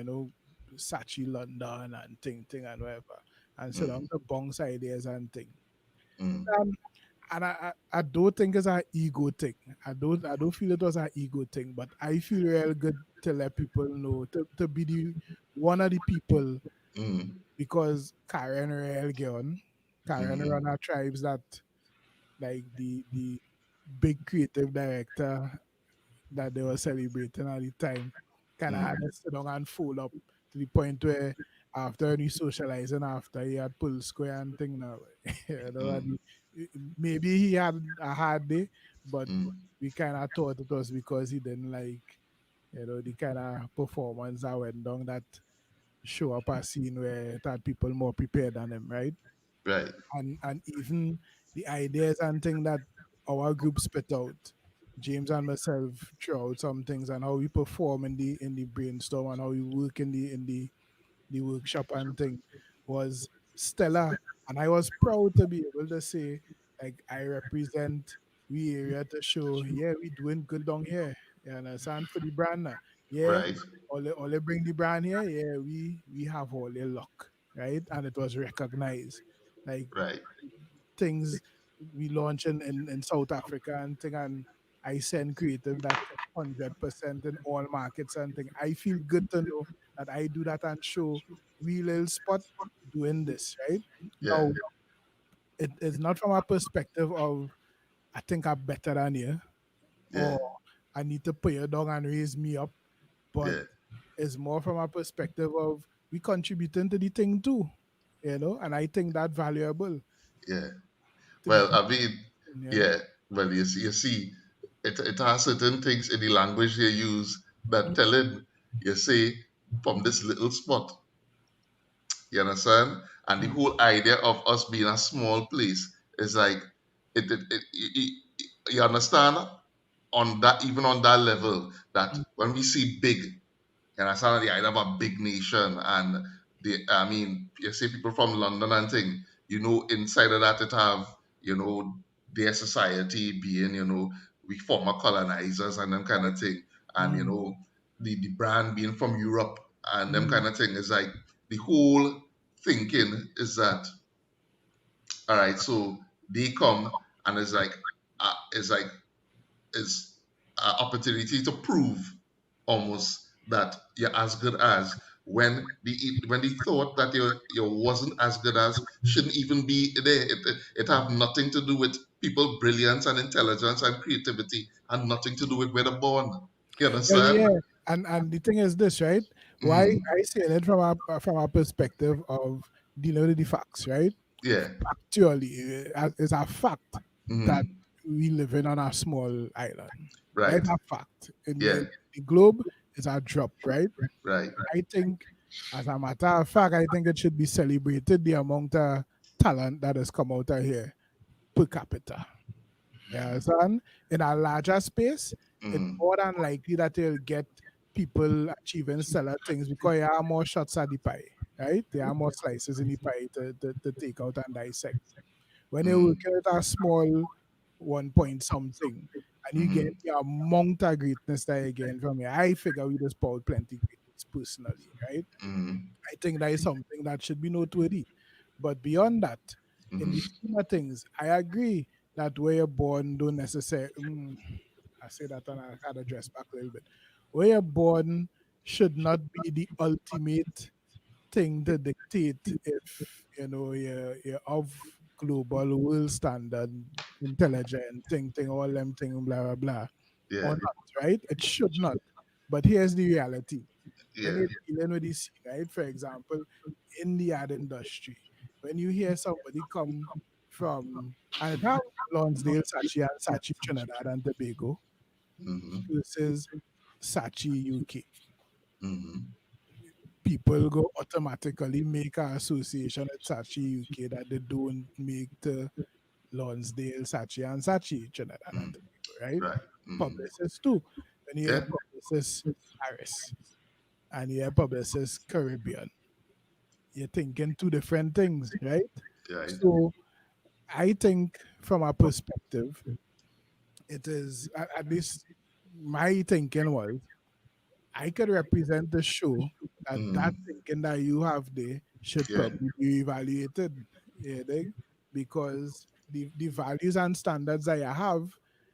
Sachi London and thing and whatever, and sit down mm, to bounce ideas and thing. mm, Um, and I don't think it's an ego thing. I don't feel it was an ego thing, but I feel real good to let people know to be the one of the people, mm, because Karen real girl. Karen mm, run our tribes that, like, the big creative director that they were celebrating at the time kind of had mm, to sit down and fold up to the point where after any socializing after he had pulled square and thing now. mm, Maybe he had a hard day, but mm. we kind of thought it was because he didn't like, the kind of performance that went down that show up a scene where it had people more prepared than him, right? Right. And even the ideas and thing that our group spit out, James and myself throw out some things, and how we perform in the brainstorm, and how we work in the workshop and thing, was stellar. And I was proud to be able to say, like, I represent we area to show, yeah, we doing good down here. You understand, for the brand now. Yeah, Right. all they bring the brand here, yeah, we have all the luck, right? And it was recognized. Like, Right. things we launch in South Africa and thing, and I send creative that 100% in all markets and thing. I feel good to know that I do that and show we little spot doing this, right? Yeah. Now, it is not from a perspective of I think I'm better than you, Yeah. or I need to put you down and raise me up, but Yeah. it's more from a perspective of we contributing to the thing too, and I think that valuable Yeah. to the Well, people, I mean, you know. yeah. Well, you see, it has certain things in the language they use that tell him, you say, from this little spot. You understand? And the Mm, whole idea of us being a small place is like, you understand? On that, even on that level, that mm, when we see big, and I sound the idea of a big nation, and I mean, you see people from London and thing, inside of that it have, their society being, we former colonizers and them kind of thing, and mm, the brand being from Europe and them mm, kind of thing is like the whole thinking is that, all right, so they come and it's an opportunity to prove almost that you're as good as when the thought that you wasn't as good as shouldn't even be there. It have nothing to do with people brilliance and intelligence and creativity, and nothing to do with where they're born. You Well, understand? yeah, and the thing is this, right? Why Mm, I say it from a perspective of dealing with the facts, right? yeah. Actually, it's a fact that Mm, we live in on a small island. That's right. a fact. In Yeah. the globe, it's a drop, right? Right. I think, as a matter of fact, I think it should be celebrated the amount of talent that has come out of here per capita. Yeah, son. In a larger space, it's Mm, more than likely that you'll get people achieving stellar things because there are more shots at the pie, right? There are more slices in the pie to take out and dissect. When you're mm, working at a small 1 point something and you get mm, the amount of greatness that you get from here, I figure we just spoiled plenty greatness personally, right? mm, I think that is something that should be noteworthy. But beyond that, in the mm, scheme of things, I agree that where you're born don't necessarily. I say that and I had to dress back a little bit. Where you're born should not be the ultimate thing to dictate if you're of global world standard, intelligent, thing, all them thing, blah blah blah, or yeah. not, right? It should not. But here's the reality when Yeah. you're dealing with this, right? For example, in the ad industry, when you hear somebody come from and it have Lonsdale, Sachi, and Sachi Trinidad and Tobago Mm-hmm. versus Sachi UK, Mm-hmm. people go automatically make an association with Sachi UK that they don't make to Lonsdale, Sachi, and Sachi Trinidad and Mm, Tobago, right? right. Mm-hmm. Publicists too. When you hear Yeah. publicist Paris and you're a publicist Caribbean. You're thinking two different things, right? Right. So I think from a perspective, it is at least my thinking was I could represent the show that thinking that you have there should Yeah. probably be evaluated. Yeah, because the values and standards that I have,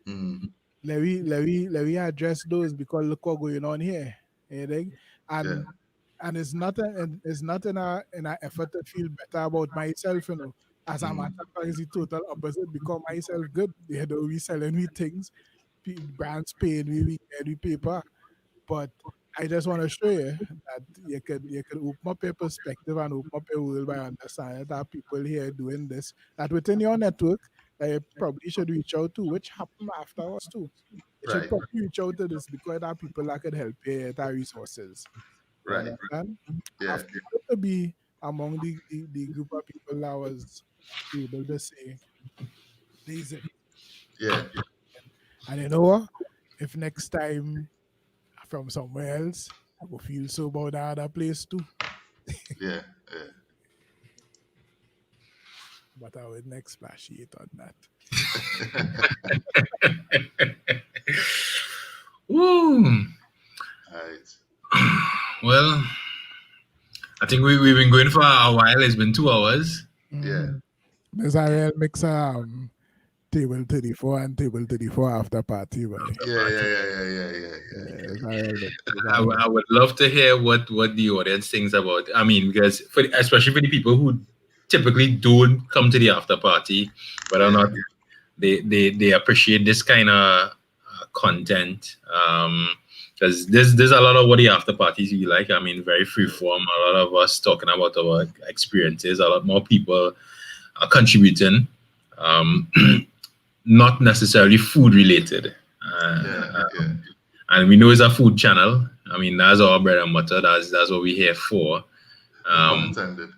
Mm. let me address those because look what going on here. Yeah, Yeah. and it's not in a effort to feel better about myself, you know. As a matter of fact, it's the total opposite because myself good. You know, we selling me things, brands paying me, we get the paper. But I just want to show you that you could open up your perspective and open up your world by understanding that people here doing this, that within your network that you probably should reach out to, which happened afterwards too. You should Right. probably reach out to this because there are people that could help you get our resources. You Right. understand? Yeah. I've wanted to be among the group of people that was able to say, this is it. Yeah. And you know what? If next time from somewhere else, I will feel so about that other place too. Yeah. Yeah. But I would next splash it on that. Woo. Right. Well, I think we've been going for a while. It's been 2 hours. Yeah. There's a real mix of table 34 and table 34 after party, boy. Yeah. It's a real mix. I would love to hear what the audience thinks about. I mean, because especially for the people who typically don't come to the after party, whether or not they appreciate this kind of content. Because there's a lot of what the after parties we like. I mean, very free form. A lot of us talking about our experiences. A lot more people are contributing. Not necessarily food related. And we know it's a food channel. I mean, that's our bread and butter. That's what we're here for. Pun intended.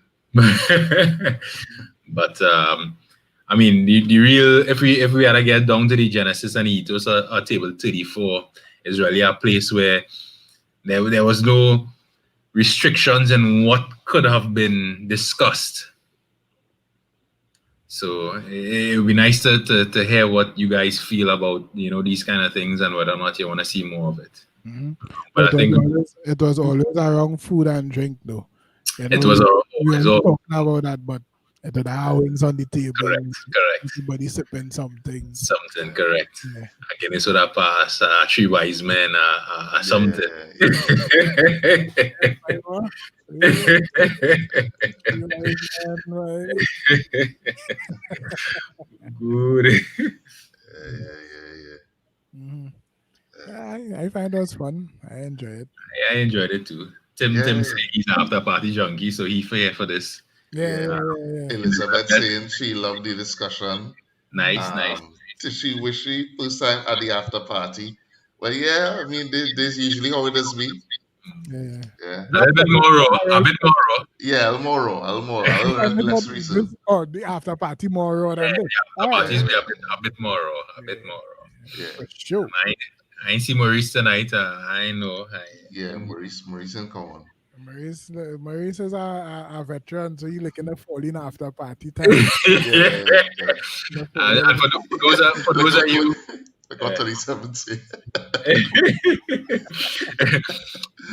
But I mean, the real, if we had to get down to the genesis and ethos of table 34, is really a place where there was no restrictions in what could have been discussed. So it would be nice to hear what you guys feel about, you know, these kind of things and whether or not you want to see more of it. But I think it was always around food and drink, though. You know, it was we always were talking about that, but it was wings on the table. correct. Everybody sipping something. Something correct. Yeah. Again, it's what I pass, 3 wise men, something. Good. I find it was fun. I enjoyed it. I enjoyed it too. Tim said he's an after party junkie, so he's fair for this. Yeah. Elizabeth saying she loved the discussion. Nice. She wish she first time at the after party. Well, yeah, I mean, this usually how it is be. Yeah. A bit more raw. Yeah, Almoro. Less reason. Oh, the after party more raw than this. The after parties be a bit more raw. Yeah. For sure. I ain't see Maurice tonight. I know. Maurice and come on. Maurice is a veteran, so he's looking at falling after party time. And for those of you, I got 37.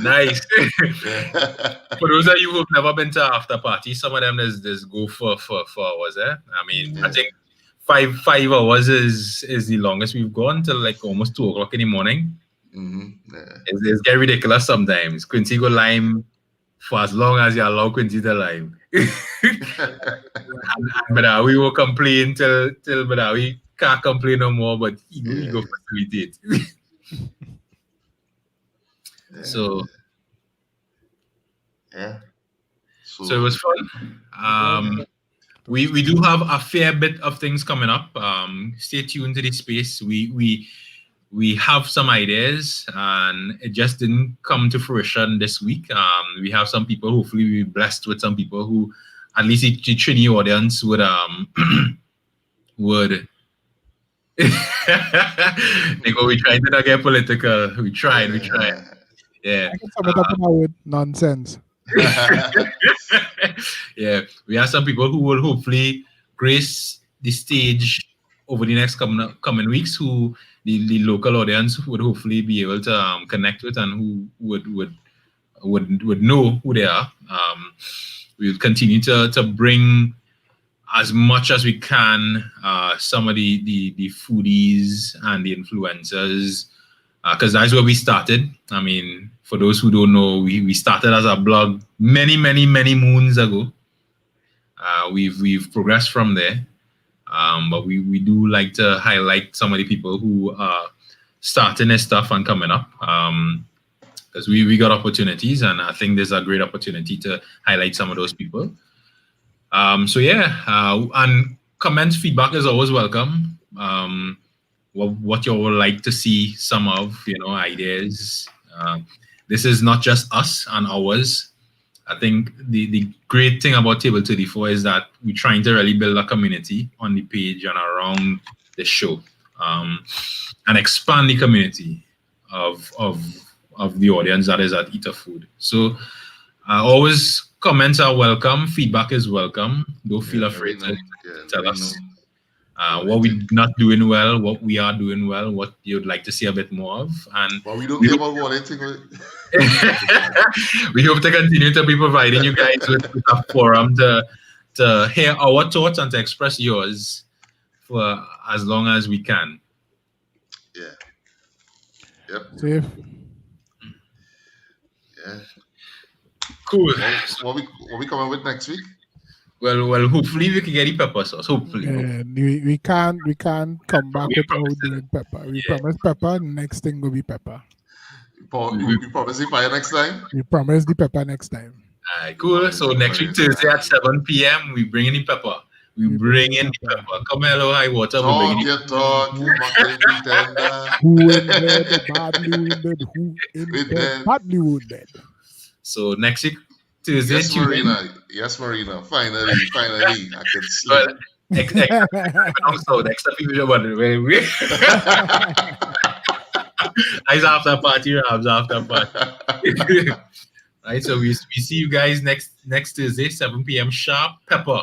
Nice. For those of you who've never been to after party, some of them there's go for hours. I mean, I think 5 hours is the longest we've gone till like almost 2 o'clock in the morning. It's get ridiculous sometimes. Quincy go lime for as long as you allow Quincy to lime. But we will complain till but we can't complain no more, but we go facilitate. So it was fun. We do have a fair bit of things coming up. Stay tuned to this space. We have some ideas, and it just didn't come to fruition this week. We have some people, hopefully we'll be blessed with some people who, at least the Trini audience would Nico, we tried to not get political. We tried. Yeah. I can sum it up in a word: nonsense. Yeah. We have some people who will hopefully grace the stage over the next coming weeks, who the local audience would hopefully be able to connect with, and who would know who they are. We'll continue to bring as much as we can some of the foodies and the influencers, because that's where we started. I mean, for those who don't know, we started as a blog many moons ago. We've progressed from there, but we do like to highlight some of the people who are starting their stuff and coming up, because we got opportunities, and I think there's a great opportunity to highlight some of those people. So yeah, and comments, feedback is always welcome. What you would like to see, some of, ideas. This is not just us and ours. I think the great thing about Table 34 is that we're trying to really build a community on the page and around the show, and expand the community of the audience that is at Eater Food. So always comments are welcome. Feedback is welcome. Don't feel afraid to tell us what we're not doing well, what we are doing well, what you'd like to see a bit more of. And well, we don't care about what I think. We hope to continue to be providing you guys with a forum to hear our thoughts and to express yours for as long as we can. Yeah. Yep. Safe. Yeah. Cool. What we coming with next week? Well, hopefully we can get the pepper sauce. Hopefully. Yeah, we can't come back without doing pepper. We promise pepper. Next thing will be pepper. We promise the fire next time. We promise the pepper next time. Cool. So next week Thursday at 7 p.m. we bring in the pepper. We bring in the pepper. Come hello, high water. Talk your talk. You must pretender. Who in bed badly wounded? Who in bed badly wounded? So next week Tuesday. Yes, Marina. Finally, I can see. Well, next time we Nice after party, Rabs, after party. Right, so we see you guys next Tuesday, 7 p.m. sharp. Pepper.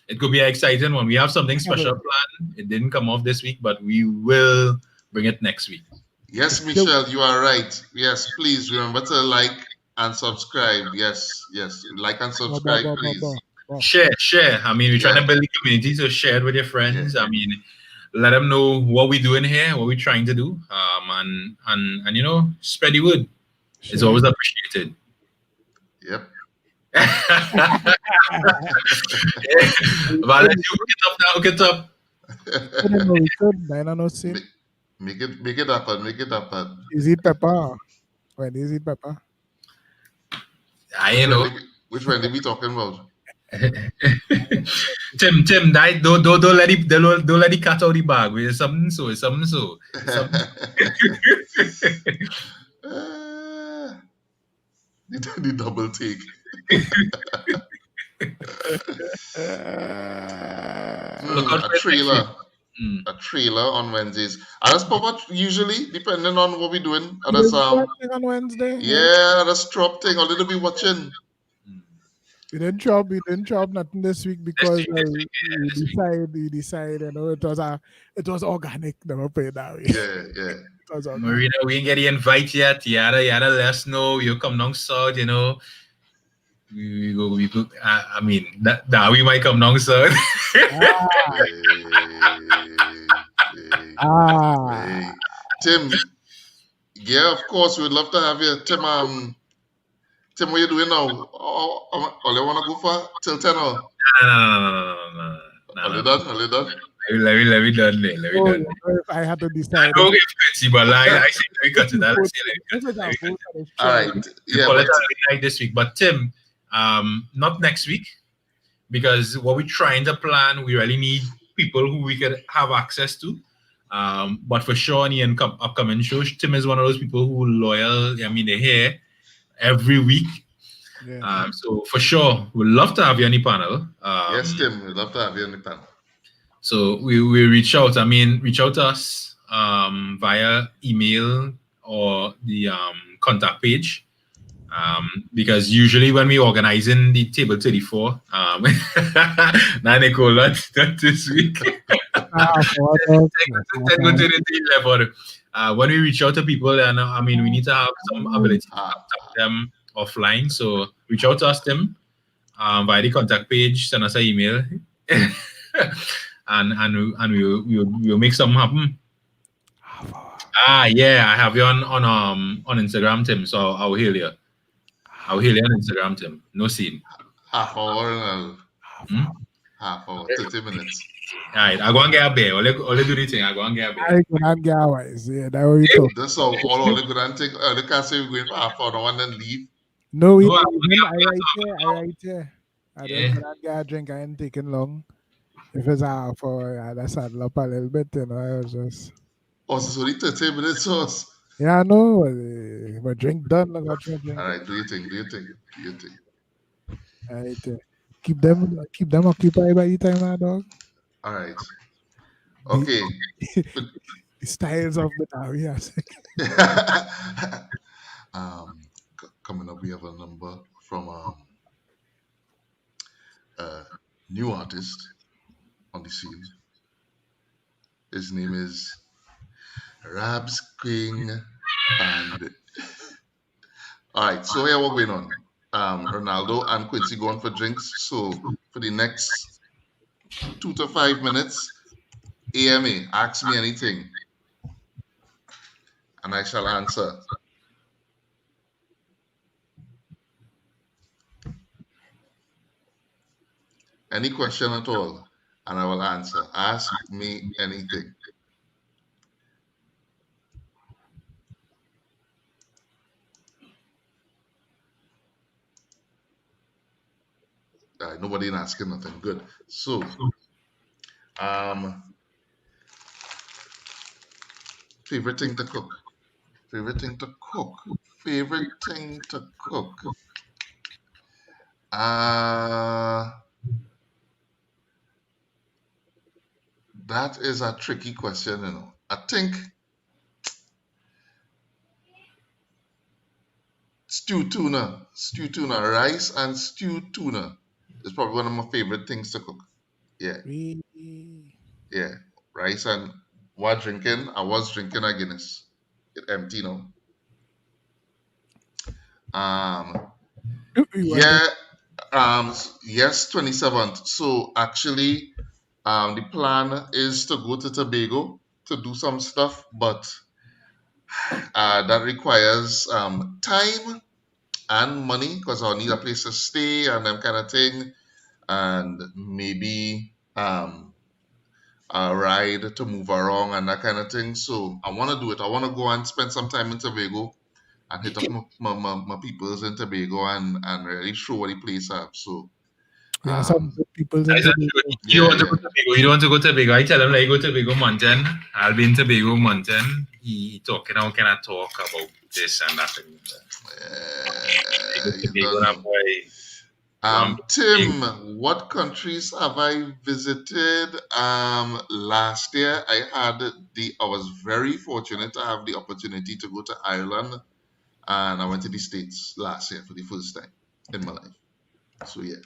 It could be an exciting one. We have something special planned. It didn't come off this week, but we will bring it next week. Yes, Michelle, you are right. Yes, please remember to like and subscribe. Yes. Like and subscribe, please. Share. I mean, we're trying to build a community, so share it with your friends. Yeah. I mean, let them know what we're doing here, what we're trying to do, and spread the word. Sure. It's always appreciated. Yep. Well, let's hook it up. Make it happen. Is it pepper? When is it pepper? I know. Which one are we talking about? Tim, don't let the cat out of the bag. It's something so. The double take. A trailer on Wednesdays. And that's probably usually depending on what we're doing. That's on Wednesday. Yeah, that's drop thing. A little bit watching. We didn't drop nothing this week because we decided, it was organic. Never pay that way. Yeah. Marina, we didn't get the invite yet. Yada, let us know. You come down south, We go. I mean, that we might come down south. Tim, yeah, of course, we'd love to have you. Tim, what are you doing now? All you want to go for till 10 or? No. Are you done? Let me done. If I had to decide. I don't get fancy, but I say we cut it out. All right. Yeah. Like this week, but Tim, not next week, because what we're trying to plan, we really need people who we could have access to. But for sure, in the upcoming show, Tim is one of those people who loyal. I mean, they're here every week. Yeah. So for sure, we'd love to have you on the panel. Yes, Tim, we'd love to have you on the panel. So we reach out. I mean, reach out to us via email or the contact page. Because usually when we organize in the table 34, now Nicole, not this week. For dog. Ten go to the level. When we reach out to people, and I mean, we need to have some ability to Ah, contact them offline. So reach out to us, Tim, via the contact page, send us an email, and we'll make something happen. Yeah, I have you on Instagram, Tim. So I'll heal you. I'll heal you on Instagram, Tim. No scene. half hour and Hmm? half hour, 30 minutes. All right, I go and get a bear. Only do the thing. I go and get a bear. I can get wise. Yeah, that what we talk. That's all the good and take. They can't say we're going for half hour and then leave. No, No, I even I right here. I right here. I Yeah. just gonna get a drink. I ain't taking long. If it's half hour, yeah, that's saddle up a little bit. You know, I was just. Oh, so it's only 30 minutes, so Yeah, I know. My drink done. I got your drink. all right, do your thing, do your thing, do your thing. Right. Keep them occupied by the time, my dog. All right. The, Okay. the styles of the town, yes. Coming up, we have a number from a new artist on the scene. His name is Rabs King. And all right, so here we're going on. Ronaldo and Quincy going for drinks. So for the next 2 to 5 minutes, AMA, ask me anything, and I shall answer. Any question at all, and I will answer. Ask me anything. Nobody asking nothing. Good. So, um, favorite thing to cook. Favorite thing to cook. Favorite thing to cook. That is a tricky question, you know. I think stew tuna, rice and stewed tuna is probably one of my favorite things to cook. Yeah, yeah, rice and what drinking? I was drinking a Guinness. It empty now. Yeah, yes, 27th. So actually, the plan is to go to Tobago to do some stuff, but that requires time and money because I'll need a place to stay and that kind of thing, and maybe a ride to move around and that kind of thing. So I want to do it. I want to go and spend some time in Tobago and hit up my peoples in Tobago and really show the place up. So Yeah, some good people in You yeah, want to yeah. go to Tobago? You don't want to go to Tobago? I tell him like go to Tobago Mountain. I'll be in Tobago Mountain. He talking how can I talk about this and that. You don't know. Tim, what countries have I visited? Last year I was very fortunate to have the opportunity to go to Ireland, and I went to the States last year for the first time in my life. So yeah,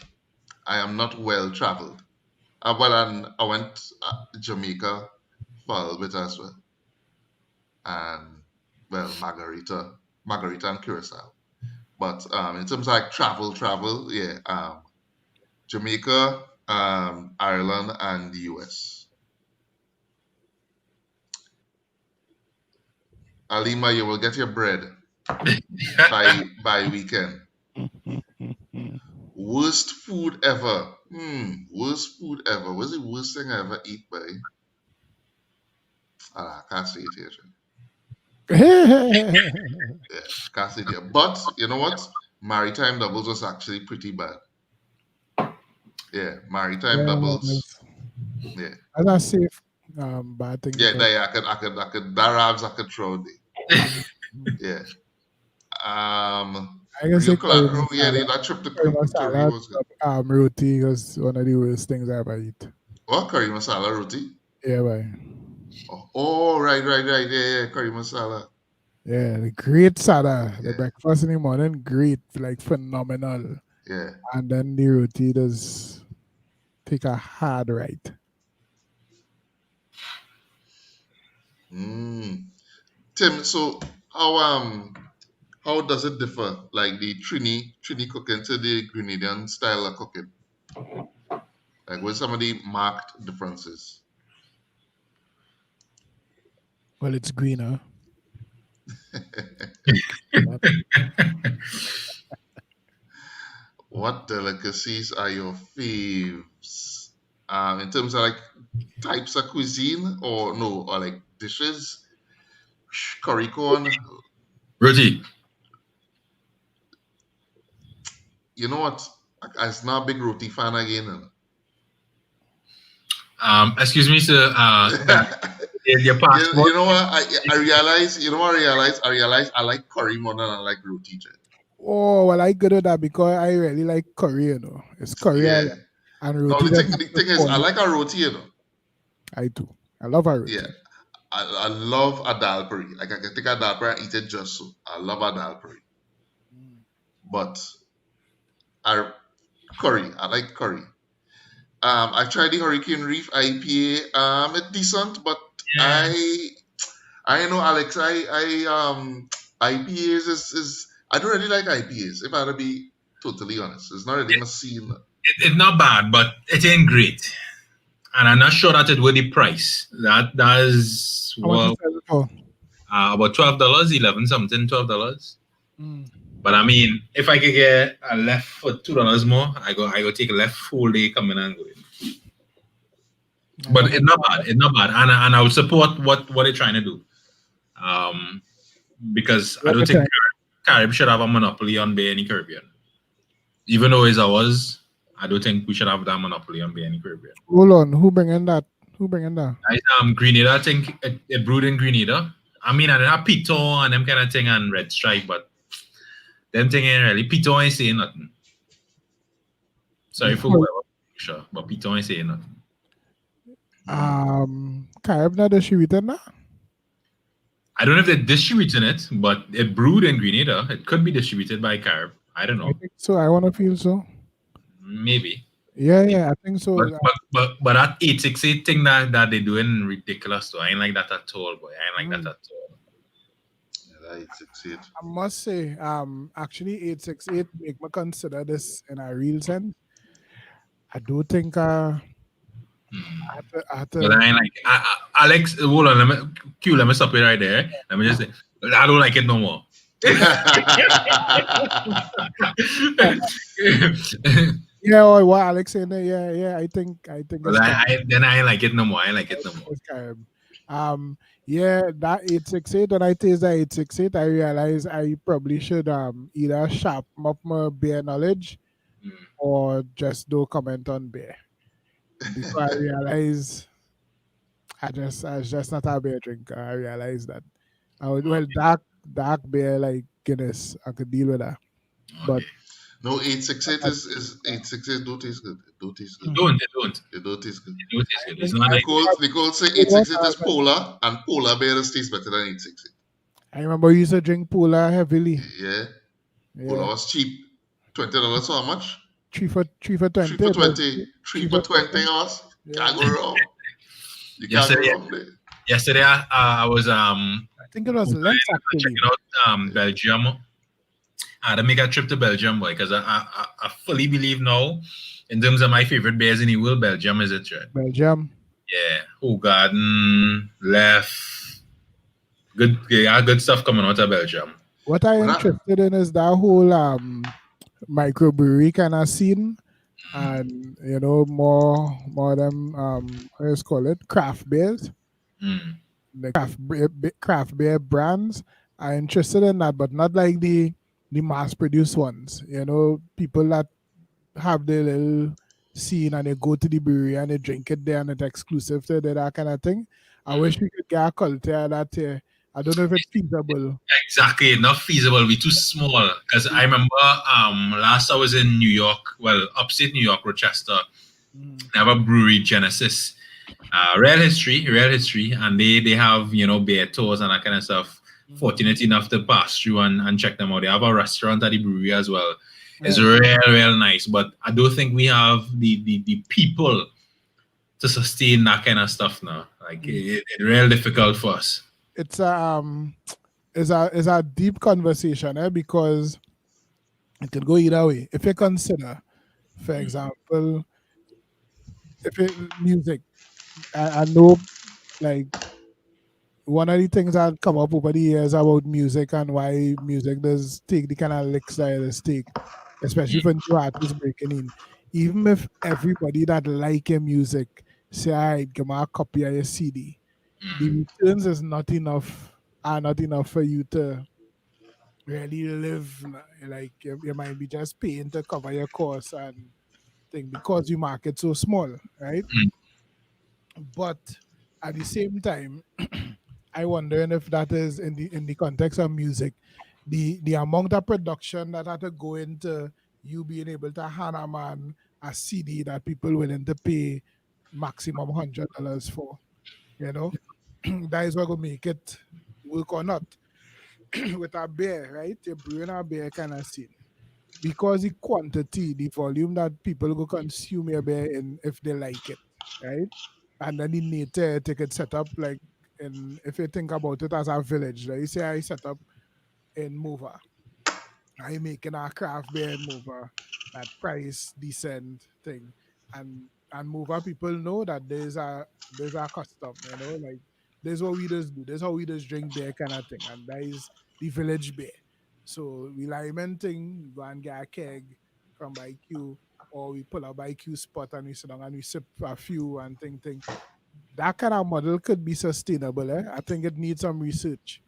I am not well traveled. And I went Jamaica for a little bit as well, and well, Margarita and Curacao. But in terms of like travel, yeah, Jamaica, Ireland, and the US. Alima, you will get your bread by weekend. Worst food ever. Worst food ever. What's the worst thing I ever eat, buddy? I can't say it here. Yeah, can't say it here. But you know what? Maritime doubles was actually pretty bad. Yeah, maritime doubles. Yeah. That's a safe bad thing. Yeah, I could Darabs I could throw the. Yeah. I can say Yeah, that trip to Korea was good. roti was one of the worst things I ever eat. What curry masala roti? Yeah, boy. Oh, right. Yeah, curry masala. Yeah, the great sada. The Yeah, breakfast in the morning, great, like phenomenal. yeah. And then the roti does take a hard right. Tim, so how does it differ, like the Trini cooking to the Grenadian style of cooking? Like with some of the marked differences? Well, it's greener. What delicacies are your faves? In terms of like types of cuisine, or no, or like dishes? Curry corn. Roti. You know what? I'm not a big roti fan again. Excuse me, sir. Your passport. You know what? I realize. You know what I realize? I realize I like curry more than I like roti. Oh, well, I good at that because I really like curry, you know. It's curry I Yeah. like. And No, roti just have the to thing is, I fall. like a roti. You know. I do. I love a roti. Yeah. I love a dal puri. Like I can take a dal puri and eat it just so. I love a dal puri. But I curry. I like curry. I tried the Hurricane Reef IPA. It's decent, but Yeah. I know, Alex. IPAs is I don't really like IPAs. If I had to be totally honest, it's not really my scene. It's not bad, but it ain't great. And I'm not sure that it worth the price. That is How much you well sell it for? about $12, 11 something, $12. Mm. But I mean, if I could get a left for $2 more, I go take a left full day coming and going. I But never it's not bad. It's not bad, and I would support what they're trying to do. Because I what don't the think time. Caribbean should have a monopoly on Bay any Caribbean. Even though it's ours, I don't think we should have that monopoly on Bay any Caribbean. Hold on. Who bringing that? Who bringing that? Grenada, I think it brewed in Grenada. I mean, I didn't have Piton and them kind of thing and Red Stripe, but them thing ain't really. Piton ain't saying nothing. Sorry for whoever, sure, but Piton ain't saying nothing. Carib not distributed now? I don't know if they're distributing it, but it brewed in Grenada. It could be distributed by Carib. I don't know. I think so. I want to feel so. Maybe. Yeah, I think so. But that 868 thing that they're doing ridiculous though. I ain't like that at all, boy. I ain't like that at all. Yeah, 868. I must say, actually 868 make me consider this in a real sense. I do think I had to But I ain't like Alex. Hold on, let me stop it right there. Let me just say, I don't like it no more. Yeah, or what Alex saying there, yeah, I think But I ain't like it no more. I ain't like it no more. it's Carib. Yeah, that 868, when I taste that 868, I realize I probably should either sharpen up my beer knowledge or just do comment on beer. Before I realize I was just not a beer drinker. I realized that. Well, dark beer like Guinness, I could deal with that. But no, 868 is 868 don't taste good. It don't taste good. It don't. It don't taste good. It don't taste good. It's not like Nicole say 868 is polar, and polar beer tastes better than 868. I remember we used to drink Polar heavily. Yeah. Polar was cheap. $20 so how much? 3 for 20. 3 for 20. 3 for 20 hours. Can't go wrong. You can't go wrong there. Yesterday I was I think it was less actually. checking out Belgium. I had to make a trip to Belgium, boy, because I fully believe now, in terms of my favorite beers in the world, Belgium is it, right? Belgium. Yeah, Garden, Left. Good stuff coming out of Belgium. What I'm interested in is that whole microbrewery kind of scene, and more them what is call it, craft beers. The craft beer brands are interested in that, but not like the mass produced ones. People that have their little scene and they go to the brewery and they drink it there and it's exclusive to that kind of thing. I wish we could get a culture that here. I don't know if it's feasible. Exactly, not feasible. We're too small. Because I remember last I was in New York, well, upstate New York, Rochester, Mhm. They have a brewery, Genesis. Real history, and they have beer tours and that kind of stuff. Mhm. Fortunate enough to pass through and check them out. They have a restaurant at the brewery as well. It's Right. real nice, but I don't think we have the people to sustain that kind of stuff now. Like Mhm. it's real difficult for us. It's a deep conversation, because it could go either way. If you consider, for example, if it music, I know, like, one of the things that come up over the years about music and why music does take the kind of licks that it does take, especially for new artists breaking in. Even if everybody that like your music say, all right, give me a copy of your CD, the returns is not enough, are not enough for you to really live. Like, you might be just paying to cover your costs and thing because you market so small, right? But at the same time, I wondering if that is in the context of music, the amount of production that had to go into you being able to hand a man a CD that people willing to pay maximum $100 for, you know, that is what will make it work or not. With a beer, right? You're brewing a beer kind of scene because the quantity, the volume that people go consume your beer in if they like it, right? And then the nature take it set up like, in, if you think about it as a village, right? You say I set up in Mover, I making a craft beer in Mover, that price decent thing, and Mover people know that there's a custom, like, there's what we just do, there's how we just drink beer kind of thing, and that is the village beer. So we lamenting, we go and get a keg from BQ, or we pull up BQ spot and we sit down and we sip a few and thing. That kind of model could be sustainable. I think it needs some research.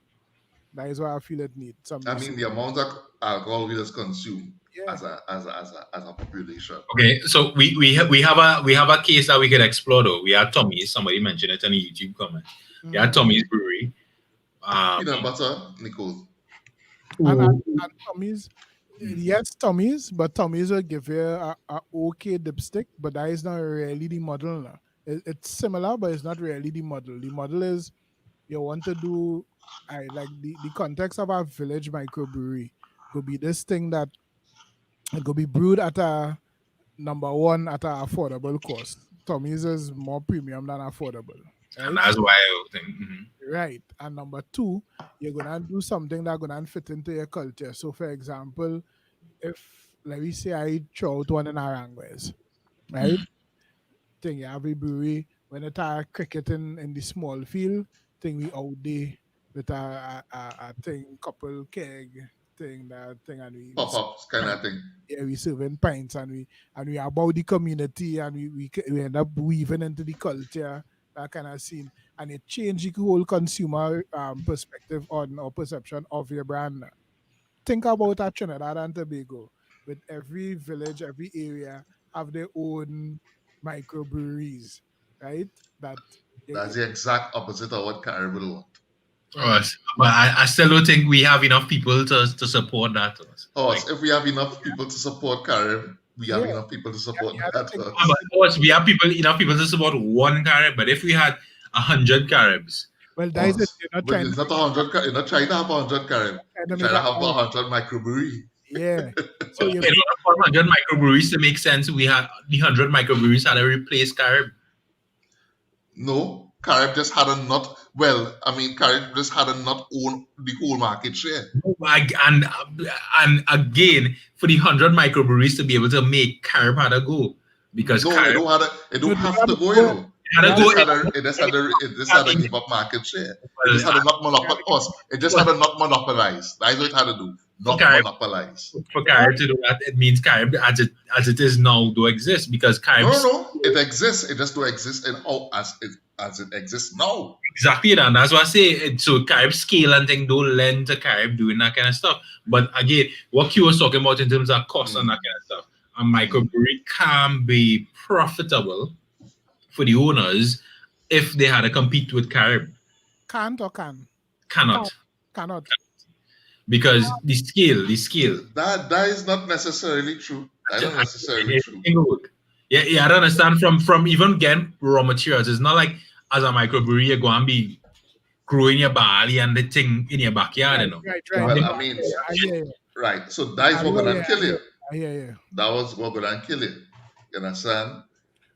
That is why I feel it needs some I mean, research. the amount of alcohol we just consume Yeah. as a population. Okay, so we have a case that we could explore though. We had Tommy's. Somebody mentioned it in a YouTube comment. We had Mhm. Tommy's Brewery. Um, Peanut butter, Nicole. And Tommy's, yes, Tommy's, but Tommy's will give you a okay dipstick, but that is not really the model now. It's similar, but it's not really the model. The model is you want to do, I like the context of our village microbrewery could be this thing that it could be brewed at a number one at a affordable cost. Tommy's is more premium than affordable, and right? that's why I think. Right. And number two, you're gonna do something that's gonna fit into your culture. So for example, if let me say I throw out one in Aranguez, right? Thing you have a brewery when it are cricketing in the small field, thing we out there with a thing couple keg thing, that thing, and we Pop ups kind pint. of thing. Yeah, we serving pints, and we about the community, and we end up weaving into the culture, that kind of scene, and it change the whole consumer perspective on or perception of your brand. Think about that Trinidad and Tobago, with every village, every area have their own microbreweries, right? That That's eh, the exact opposite of what Caribbean want. right. But I still don't think we have enough people to support that. Like, Us, if we have enough people to support Carib, we Yeah, have enough people to support you had to that think but us. us, we have enough people to support one Carib. But if we had 100 Caribs, well, that is it. Us. You're not But trying to it's not make 100, you're not trying to have 100 Carib. trying to You're make trying a to have Carib. 100 microbrewery. Yeah. So in you order for 100 microbreweries to make sense, we had the 100 microbreweries had to replace Carib. No, Carib just had a not, well, I mean, Carib just had a not own the whole market share. And again, for the 100 microbreweries to be able to make Carib had to go because No, Carib it no, don't they have had to to go, go. had They to had go to it just had to give up market share. It well, just had to not they had monopolize to us. It just had to not monopolize. That's what it had to do. for Not Carib monopolize. for Carib to do that, it means Carib as it is now do exist because No, Carib no, no. It exists. It just don't exist in how as it exists now. exactly that. That's what I say. So Carib scale and thing don't lend to Carib doing that kind of stuff. But again, what Q was talking about in terms of cost and that kind of stuff, a microbrewery can be profitable for the owners if they had to compete with Carib. can't or can. Can't, Cannot cannot. because the scale. That is not necessarily true. That's not necessarily true. It will work. Yeah, yeah, I don't understand from even getting raw materials. It's not like as a microbrewery you go and be growing your barley and the thing in your backyard, Right, you know. right, You right. want Well, to I mean, I hear you. right. So that is I what hear gonna you. kill you. I hear you. That was what gonna kill you. You understand?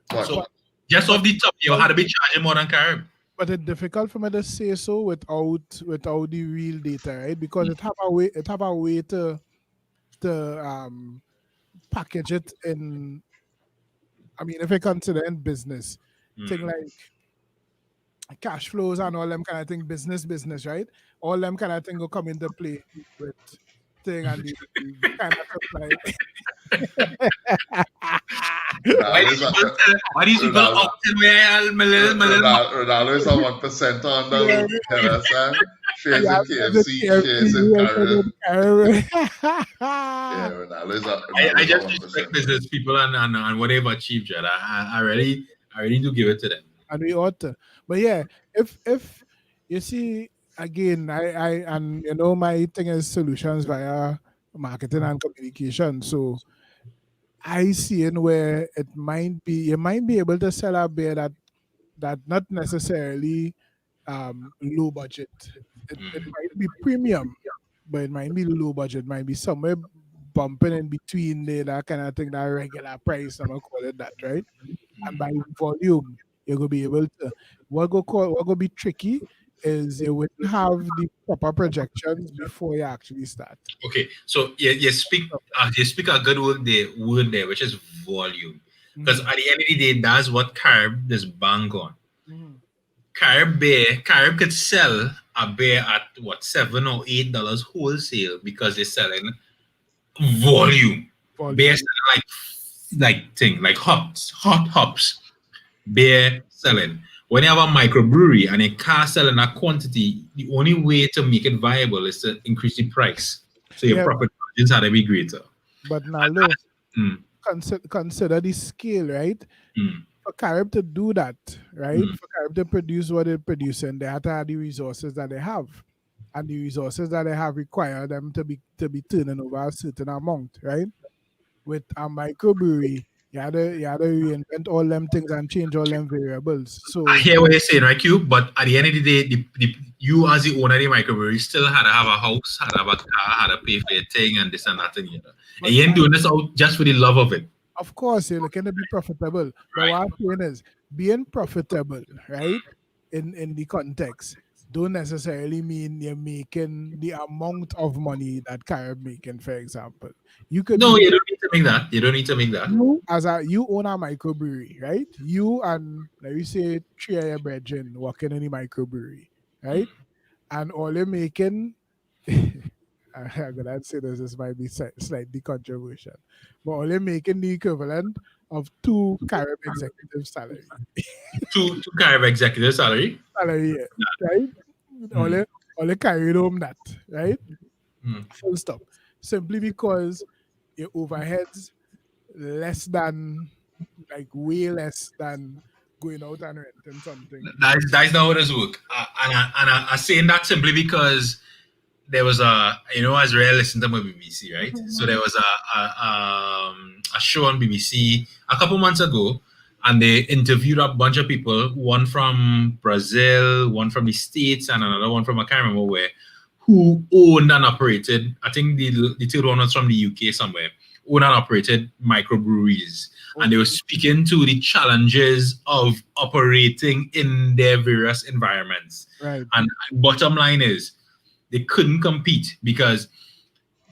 But so But just but off the top, you had to be charging more than Carib. but it's difficult for me to say so without the real data, right? Because it have a way to package it in. I mean, if I consider in business, thing Mm. like cash flows and all them kind of thing, business, right? All them kind of thing will come into play with thing and the kind of supply. Why Ronaldo these is a people why these people Ronaldo, often wear my little Ronaldo is a 1% on the Yeah, loop. You understand? Shares yeah, in the KFC, KFC, shares in Caribbean. yeah, Yeah, Ronaldo I is a just one respect percenter. business people and what they've achieved, Jed. I really do give it to them. and we ought to. But yeah, if you see again, I and you know my thing is solutions via marketing and communication. So I see in where it might be you might be able to sell a beer that not necessarily low budget. It Mm. might be premium, but it might be low budget, might be somewhere bumping in between there, that kind of thing, that regular price, I'm gonna call it that, right? And by volume, you're gonna be able to what gonna be tricky is you wouldn't have the proper projections before you actually start. Okay, so you speak a good word there, which is volume. Because Mhm. at the end of the day, that's what Carib is bank on. Mhm. Carib could sell a beer at what $7 or $8 wholesale because they're selling volume. Beer Volume. selling like hot hops. Beer selling. When you have a microbrewery and a car selling a quantity, the only way to make it viable is to increase the price. So your Yeah, profit margins had to be greater. but Naldo, Mm, consider the scale, right? mm, For Carib to do that, right? mm, For Carib to produce what they're producing, they have to have the resources that they have. And the resources that they have require them to be turning over a certain amount, right? With a microbrewery, you had to reinvent all them things and change all them variables. I So hear what you're saying, right, Q? But at the end of the day, you as the owner of the microbrewery still had to have a house, had to have a car, had to pay for your thing and this and that and the other. And but you ain't doing this out just for the love of it. of course you're looking to be profitable. But Right. what I'm saying is being profitable, right? In the context, don't necessarily mean you're making the amount of money that Carib making, for example. You could No, be you don't need to make that. You don't need to make that. you own a microbrewery, right? You and let me say three of your brethren working in the microbrewery, right? And all you're making I'm gonna say this might be slightly controversial, but all you're making the equivalent of two Carib executive Two kind of executive salary. salary, right? All Mm, you, all you carried home that, right? mm. Full stop. Simply because your overheads less than, like way less than going out and renting something. That's not how it does work. I saying that simply because there was as Ray listened to my BBC, right? So there was a show on BBC a couple months ago, and they interviewed a bunch of people, one from Brazil, one from the States, and another one from I can't remember where, who owned and operated. I think the third one was from the UK somewhere. Owned and operated microbreweries, and they were Okay. speaking to the challenges of operating in their various environments. Right. And bottom line is they couldn't compete because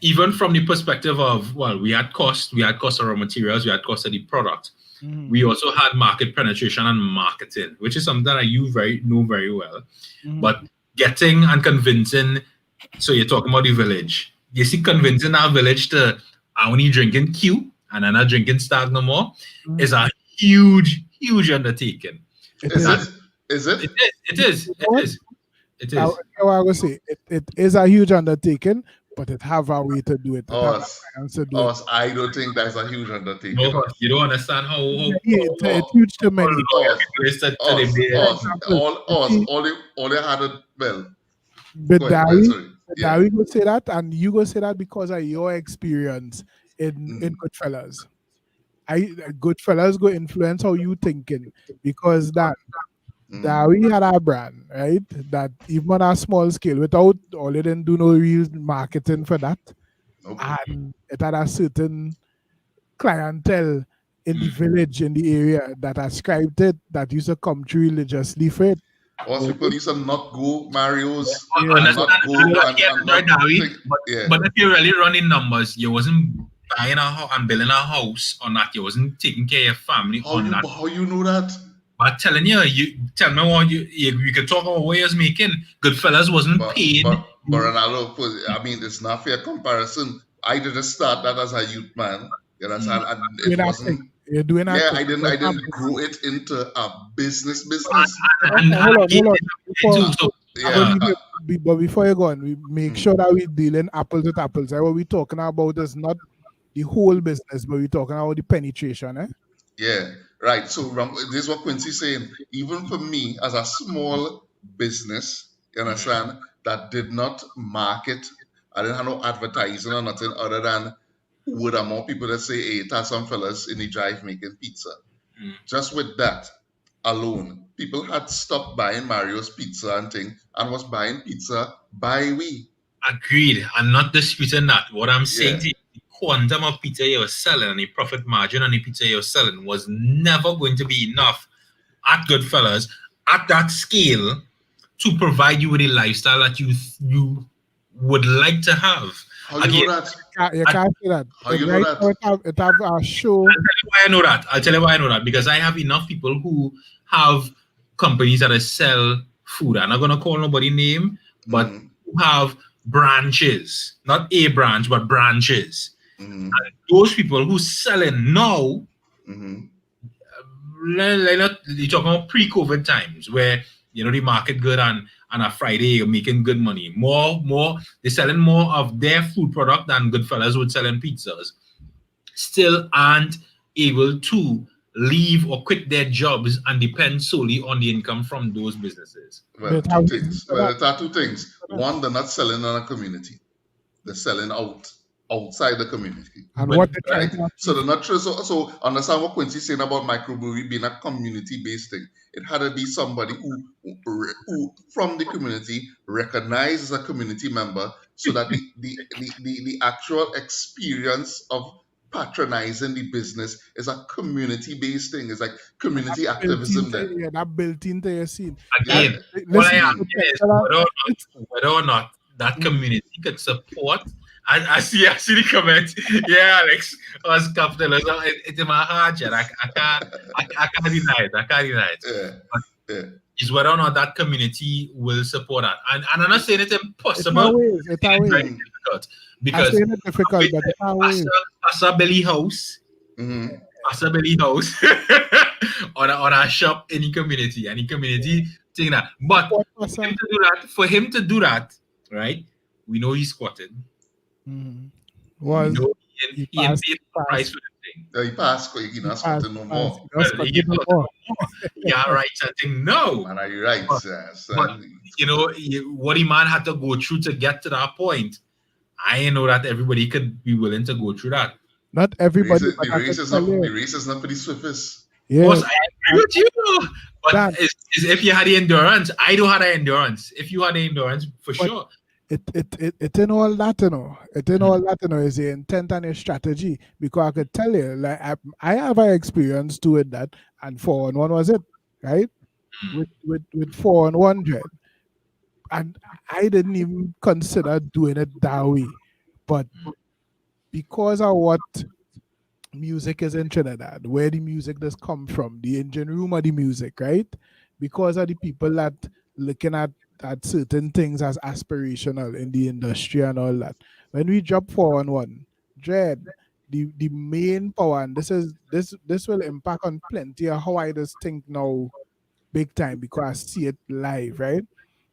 even from the perspective of we had cost of raw materials, we had cost of the product. Mhm. We also had market penetration and marketing, which is something that you know very well. Mhm. But getting and convincing, so you're talking about the village. You see, convincing that village to I only drinking Q and I'm not drinking Stag no more is Mhm. a huge undertaking. It Is is. That it? Is it? it is, You it know what? is, it I, is. what I would say, it is a huge undertaking, but it have a way to do it. It have a Us, science to do it. I don't think that's a huge undertaking. No, Us, you don't understand Yeah, it's oh, huge to many. loyal us, people is to the beer. For example, all you us, see, all they had it. Well, but go ahead, Dari, sorry. but Yeah. Dari would say that, and you go say that because of your experience in Goodfellas. Goodfellas go influence how you thinking, because that Mm, we had our brand, right? That even on a small scale, without all they didn't do no real marketing for that, nope. and it had a certain clientele in the Mm. village, in the area, that ascribed it, that used to come through religiously for it. Most people used to not go Mario's and Understand? not go Yeah, and that's right, not David. think. Yeah, But if you're really running numbers, you wasn't buying a house and building a house on that. You wasn't taking care of your family on that. how you know that? But telling you tell me what you could talk about what you're making. Goodfellas wasn't But paying but but you. Ronaldo, I mean, it's not fair comparison. I didn't start that as a youth man. You Mm. understand? And Doing it that thing. wasn't. You're doing that Yeah, thing. I That's not didn't grow it into a And, business. and hold on, hold again, on. Before, too. So but, Yeah. we, but before you go on, we make sure Mm, that we dealing apples with apples. Right? What we're talking about is not the whole business, but we're talking about the penetration. Eh? yeah. Right. So this is what Quincy's saying. Even for me, as a small business, you understand, that did not market, I didn't have no advertising or nothing other than would have more people that say, hey, it has some fellas in the drive making pizza. mm, Just with that alone, people had stopped buying Mario's pizza and thing and was buying pizza by we. agreed. I'm not disputing that. What I'm saying Yeah. to you, the quantum of pizza you're selling and the profit margin on the pizza you're selling was never going to be enough at Goodfellas at that scale to provide you with a lifestyle that you would like to have. How you know Again, that? You I, can't say that. How It you know right that? now, it have a show. why I know that. I'll tell you why I know that. Because I have enough people who have companies that sell food. I'm not gonna call nobody name, but Mm-hmm. who have branches, not a branch, but branches. Mm-hmm. Those people who selling now, Mm-hmm. you're talking about pre-COVID times where the market good and a Friday you're making good money. More they're selling more of their food product than Goodfellas would selling pizzas. Still aren't able to leave or quit their jobs and depend solely on the income from those businesses. Well, But two how reason things. for Well, that? there are two things. One, they're not selling in a community. They're selling outside the community. And But what they're trying Right? to So achieve. they're not true. So understand what Quincy's saying about microbrewery being a community-based thing. It had to be somebody who from the community recognized as a community member, so that the actual experience of patronizing the business is a community-based thing. It's like And that community built activism into, then. yeah, that built into your scene. That again, what I listen, am Mm. saying is tell whether or not that mm, community could support. I see the comment. Yeah, Alex, as capitalism, it's in my heart, Jen. I can't deny it. I can't deny it. Yeah. But Yeah. it's whether or not that community will support that. And I'm not saying it's it's impossible. our ways. It's our It's very ways. Mm. difficult I'm because saying it's difficult, but it's our ways. Pastor Billy House, Mm-hmm. Pastor Billy House, on a shop in the community, and the community thing that. But Support person. for him to do that, right? We know he's squatted. Mm-hmm. We Was know he he ain't passed? paid He the price passed. for the thing. Yeah, he passed, you He know, passed. squatting no He passed. more. He does Well, got he no got more. yeah, right. I think no. Man, are you right? But, Yeah, but sadly. what the man had to go through to get to that point, I ain't know that everybody could be willing to go through that. Not everybody, but I could tell The you. race is not for the swiftest. Yeah, Boss, I agree with you. But that. is if you had the endurance, I don't have the endurance. If you had the endurance, for But sure. it in all that, you know. It in Mhm. all that, you know, is the intent and the strategy. Because I could tell you, like I have an experience to it that, and 4-on-1 was it, right? With 4-on-1 dread. And I didn't even consider doing it that way. But because of what music is in Trinidad, where the music does come from, the engine room of the music, right? Because of the people that looking at certain things as aspirational in the industry and all that. When we drop 4-on-1, Dread, the main power, and this will impact on plenty of how I just think now big time because I see it live, right?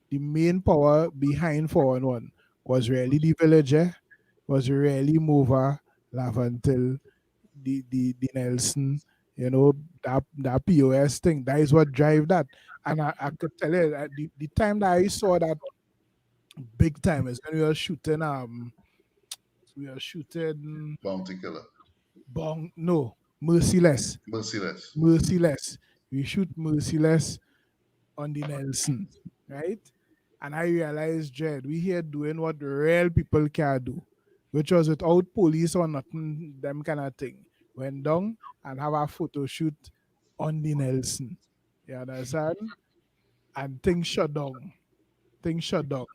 The main power behind 4-on-1 was really the villager, was really Mover, Lavantil, the Nelson, that POS thing. That is what drive that. And I could tell you that the time that I saw that big time is when we were shooting Bounty killer. Bong no. merciless, Merciless. merciless. We shoot merciless on the Nelson, right? And I realized, Jed, we here doing what real people can do, which was without police or nothing, them kind of thing. Went down and have a photo shoot on the Nelson. You understand? And things shut down. Things shut down,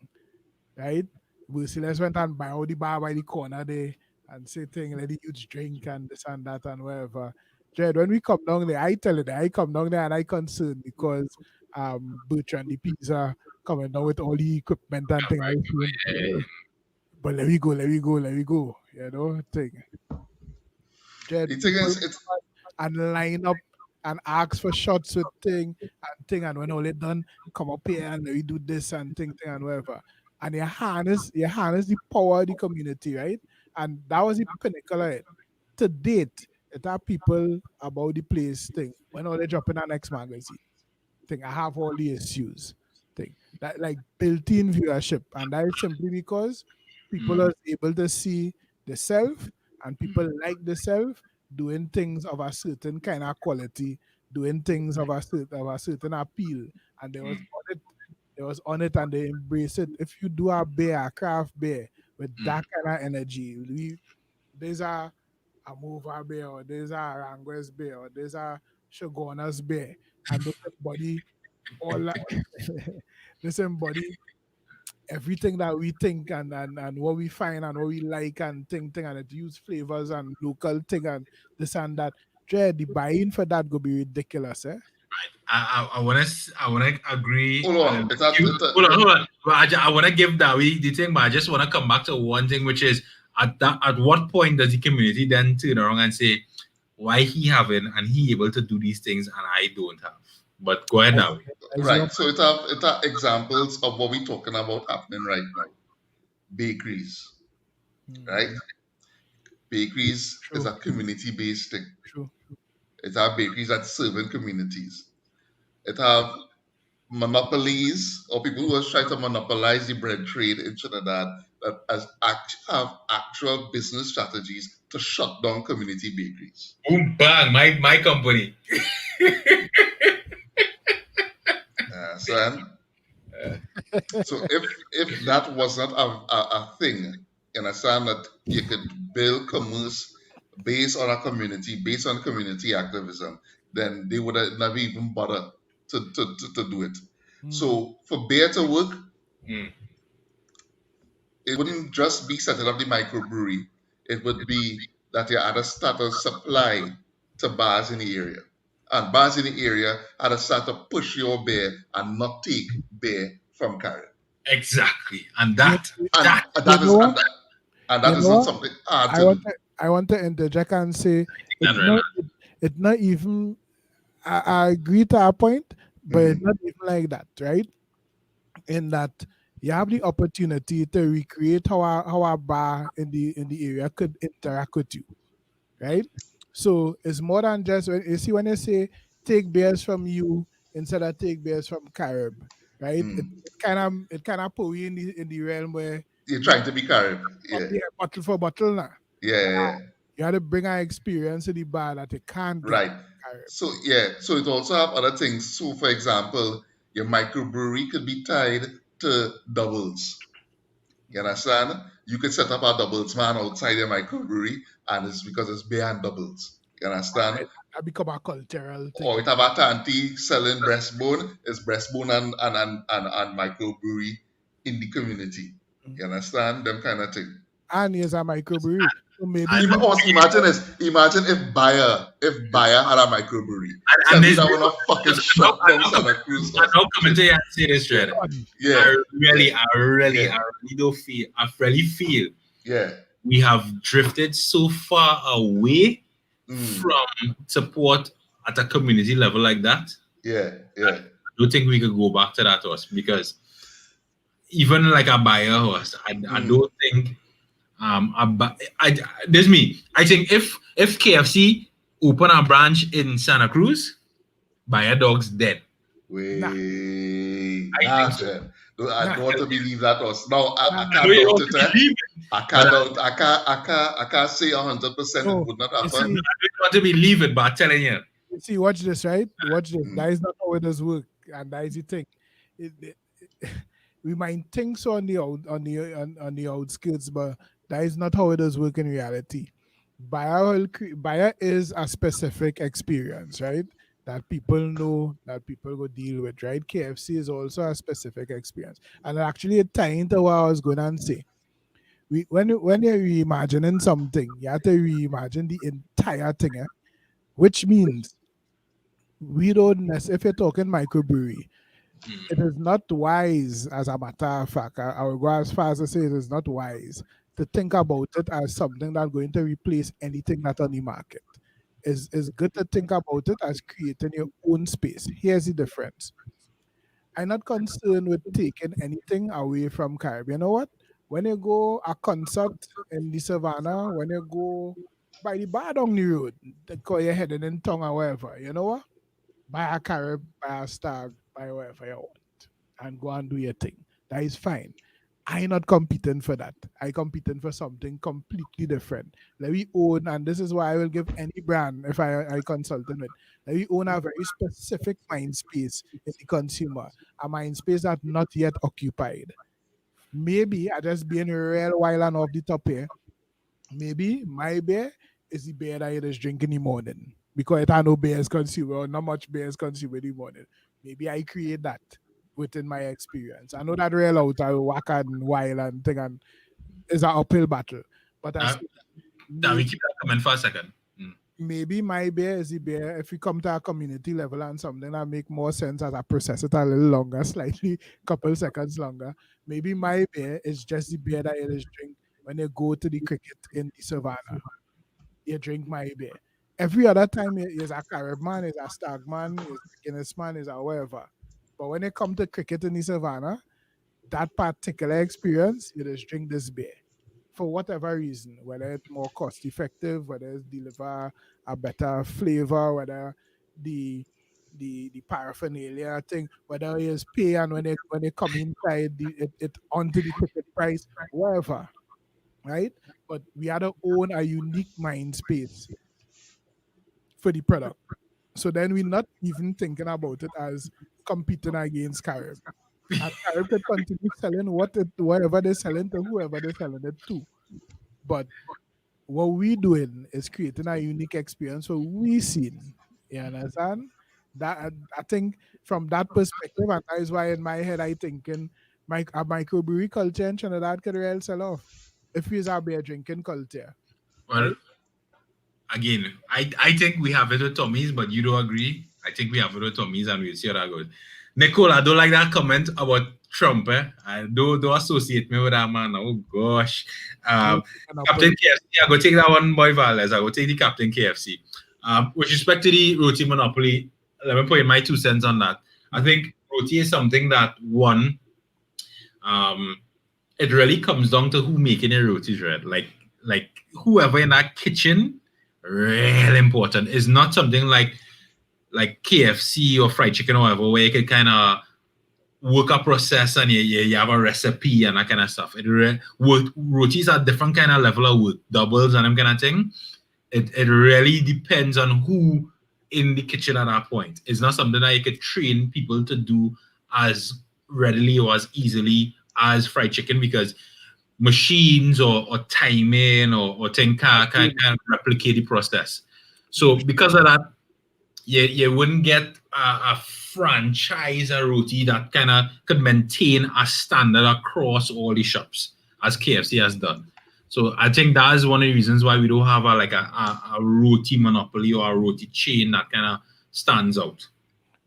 right? Merciless went and buy all the bar by the corner there and say thing, let the youths drink and this and that and whatever. Jed, when we come down there, I tell you that I come down there and I concerned because Bertrand the pizza coming down with all the equipment and thing. I feel, but let me go, let me go, let me go. You know, thing. Jed, The thing people is, it's and line up and ask for shots with thing, and when all it done, come up here and we do this and thing and whatever. And you harness the power of the community, right? And that was the pinnacle of it. To date, it are people about the place thing. When all they drop in our next magazine thing, I have all the issues thing. That like built-in viewership. And that is simply because people are able to see the self and people like the self doing things of a certain kind of quality, doing things of a certain appeal. And they was on it, they was on it and they embrace it. If you do a beer, a craft beer with that kind of energy, there's a Mover beer or there's a Ranguez beer or there's a Shoguna's beer. And this embody all that this embody everything that we think and what we find and what we like and thing and it use flavors and local thing and this and that. Dre, the buy-in for that go be ridiculous, eh? I wanna agree. hold on. It's not. Hold on. But I wanna give Dawi the thing, but I just wanna come back to one thing, which is at what point does the community then turn around and say why he having and he able to do these things and I don't have? But go ahead, Dawi. Right. So it have examples of what we're talking about happening right now. Bakeries, right? Bakeries is a community-based thing. True. It have bakeries that serve in communities. It have monopolies or people who are trying to monopolize the bread trade in Trinidad that have actual business strategies to shut down community bakeries. Boom, bang, my company. So if that was not a thing, you understand that you could build commerce based on a community, based on community activism, then they would have never even bothered to do it. So for beer to work, it wouldn't just be setting up the microbrewery. It would be that you had to start a supply to bars in the area. And bars in the area had to start to push your beer and not take beer from Carib. Exactly. And that is not something hard to do. I want to interject and say it's not even I agree to a point, but it's not even like that, right? In that you have the opportunity to recreate how a bar in the area could interact with you, right? So it's more than just when you say take beers from you instead of take beers from Carib, right? It kind of put you in the realm where you're trying to be Carib, bottle for bottle now. Yeah. You have to bring an experience to the bar that you can't get. Right. So it also have other things. So for example, your microbrewery could be tied to doubles. You understand? You could set up a doubles man outside your microbrewery, and it's because it's beer and doubles. You understand? That become a cultural thing. Or it have a tanty selling breastbone. It's breastbone and microbrewery in the community. You understand? Them kind of thing. And here's a microbrewery. So maybe imagine if Bayer had a microbrewery. And this that would not fucking shut down Santa Cruz. I don't come and say this straight. Yeah. I really feel we have drifted so far away from support at a community level like that. I don't think we could go back to that horse because even like a Bayer horse, I don't think there's me. I think if KFC open a branch in Santa Cruz, Bayer Dog's dead. I I Nah, don't want to believe that was no. I I know can't you doubt don't it. want to believe it, I but can't doubt. I can't say 100% it no. would not You happen. I see, don't want to believe it, but I'm telling you. watch this, right? Watch this. Mm. That is not how it does work, and that is the thing. We might think so on the on the outskirts, but that is not how it does work in reality. Buyer is a specific experience, right? That people know, that people go deal with, right? KFC is also a specific experience, and actually it tie into what I was going to say. When you're reimagining something, you have to reimagine the entire thing, which means we don't if you're talking microbrewery, it is not wise, as a matter of fact. I will go as far as to say it is not wise to think about it as something that's going to replace anything that's on the market. It's good to think about it as creating your own space. Here's the difference. I'm not concerned with taking anything away from Caribbean. You know what? When you go a concert in the savannah, when you go by the bar down the road, they call you heading in tongue or wherever, you know what? Buy a carib, buy a stag, buy whatever you want, and go and do your thing. That is fine. I not competing for that. I competing for something completely different. Let me own, and this is why I will give any brand if I consult them with. Let me own a very specific mind space in the consumer, a mind space that not yet occupied. Maybe I just being real while and off the top here. Maybe my beer is the beer that you just drink in the morning because it had no beers consumed or not much beers consumed in the morning. Maybe I create that within my experience. I know that real out I whack and wild and thing and is an uphill battle. But I Now, say now we maybe keep that coming for a second. maybe my beer is the beer if we come to a community level and something that make more sense as I process it a little longer, slightly couple seconds longer. Maybe my beer is just the beer that you just drink when you go to the cricket in the savannah. You drink my beer. Every other time is a Carib man, is a stag man, is a Guinness man, is a whatever. But when it come to cricket in the savannah, that particular experience, you just drink this beer for whatever reason, whether it's more cost effective, whether it's deliver a better flavor, whether the the paraphernalia thing, whether it's pay and when they come inside it onto the ticket price, whatever, right? But we had to own a unique mind space for the product. So then we're not even thinking about it as competing against Carib. And Carib could continue selling whatever they're selling to whoever they're selling it to. But what we doing is creating a unique experience for we seen. You understand? That I think from that perspective, and that is why in my head I thinking a microbrewery culture in Trinidad could really sell off. If we are beer drinking culture, Well, right? again, I think we have it with Tommy's, but you don't agree. I think we have it with Tommy's, and we'll see how that goes. Nicole, I don't like that comment about Trump. I don't associate me with that man. Oh gosh. Roti Um, Captain monopoly. KFC, I go take that one, boy Valdez. I go take the Captain KFC. With respect to the roti monopoly, let me put in my 2 cents on that. I think roti is something that um, it really comes down to who making the rotis, right? Like whoever in that kitchen, real important. It's not something like KFC or fried chicken or whatever, where you can kind of work a process and you have a recipe and that kind of stuff. Rotis are different kind of level of work, doubles and them kind of thing. It really depends on who in the kitchen at that point. It's not something that you could train people to do as readily or as easily as fried chicken because machines or timing or thing can't replicate the process. So because of that, you wouldn't get a franchise a roti that kind of could maintain a standard across all the shops as KFC has done. So I think that is one of the reasons why we don't have a roti monopoly or a roti chain that kind of stands out.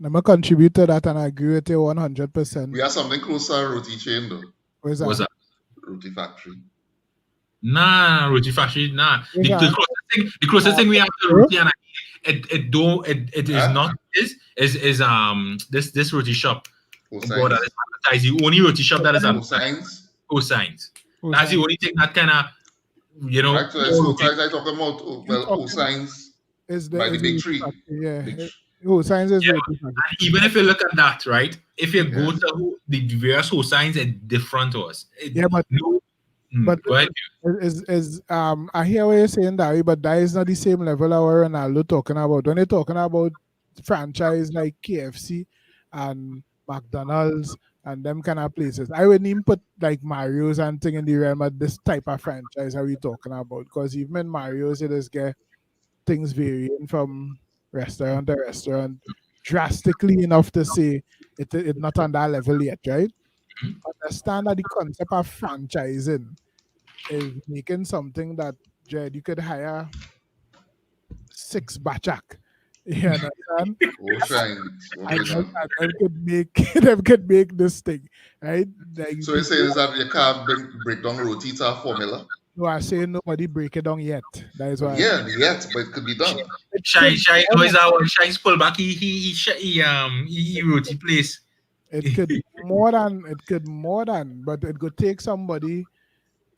I'm a contribute to that and I agree with you 100%. We have something close to a roti chain though. Where's Was that? that? Roti factory. Nah, roti factory. Nah, Where's the that? closest thing we have to roti and it is Huh? not this roti shop. Oh God, that Cosines. is advertised. The only roti shop that is advertised. Cosines. Cosines. Where's That's the that? only thing that kind of Right, so it's Oh, cosines I talking about. you Well, talking cosines is by the the big root tree. factor, yeah. Big Oh, science is Yeah, roti factory. and even if you look at that, right? If you go Yes. to the various host signs, are different to us. Yeah, No, but go ahead. is I hear what you're saying, Dari, but that is not the same level of what Ronaldo talking about. When they're talking about franchise like KFC and McDonald's and them kind of places, I wouldn't even put like Mario's and thing in the realm of this type of franchise are we talking about. Because even in Mario's, it is get things varying from restaurant to restaurant drastically enough to say it's not on that level yet, right? Understand that the concept of franchising is making something that Jed, you could hire six bachak. You understand? Oh, shines. What And going on? them could make them could make this thing, right? Like So you're people saying is that you can't break down roti to a formula? who are saying nobody break it down yet. That is why Yeah, yet, but it could be done. it Shine, could shine. more How than, is that one? Shine's pull back. He wrote the place. it could more than it could more than, but it could take somebody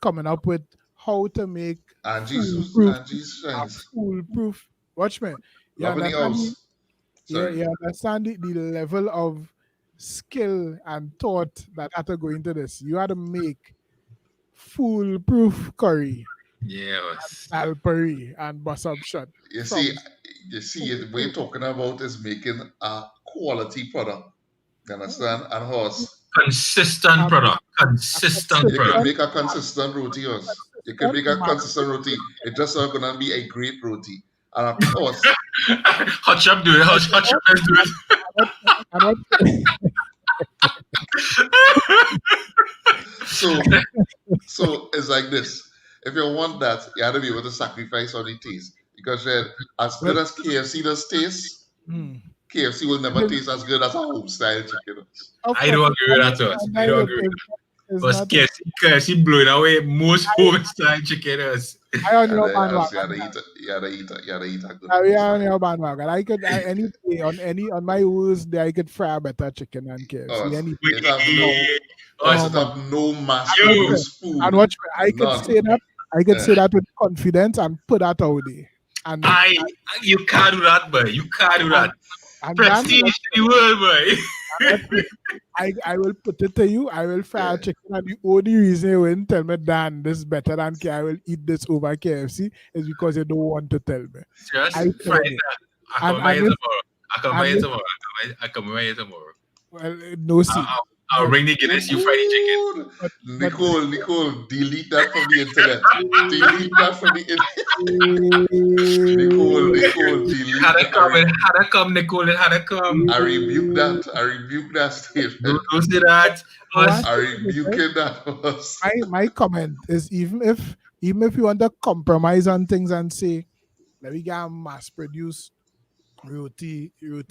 coming up with how to make foolproof Angie's a shines. foolproof. Watch me. You Love in the understand me? house. Yeah, Sorry. you understand the level of skill and thought that had to go into this. You had to make foolproof curry, Yes. alpari, and bus up shot You from see, what you're talking about is making a quality product. You understand? And horse. Consistent um, product. a Consistent You could product. consistent, make a consistent roti, horse. You could make a mass consistent roti. It's just not gonna be a great roti. And of course, Hot shop do it. Hot shop let's do it. and what so so it's like this. If you want that, you have to be able to sacrifice on the taste. Because as well, good as KFC does taste, hmm. KFC will never taste as good as a home style chicken. Of I course, don't agree with that, Toss. I don't agree with that. it's Because not. KFC blowing away most home style chickeners. I on your You bandwagon. gotta eat it. You gotta eat a good We home are on style. your bandwagon. Any day on my rules day I could fry a better chicken than KFC. Us. Any It have no Wait. no Us, it man. have no mass And yo. produced and food. watch me. None. I could Eh. say that with confidence and put that out there. And I you can't do that, boy. You can't do and that. and Dan, Prestige to the world, boy. watch me. I will put it to you. I will fry a Yeah. chicken, and the only reason you wouldn't tell me, Dan, this is better than K. I will eat this over KFC is because you don't want to tell me. I Just tell Friday. you. I And come by and here if tomorrow. I come by and here if tomorrow. I come by here tomorrow. well, no I'll, see. I'll, I'll But bring the Guinness, you fry the chicken. Ooh, but Nicole, delete that from the internet. Delete that from the internet. Nicole, Had delete to that. come, it had to come, Nicole, it had to come. I rebuke that. I rebuke that Don't, statement. don't say that. one Us, I thing is, rebuke right? that. Was. My comment is even if you want to compromise on things and say let me get a mass produce roti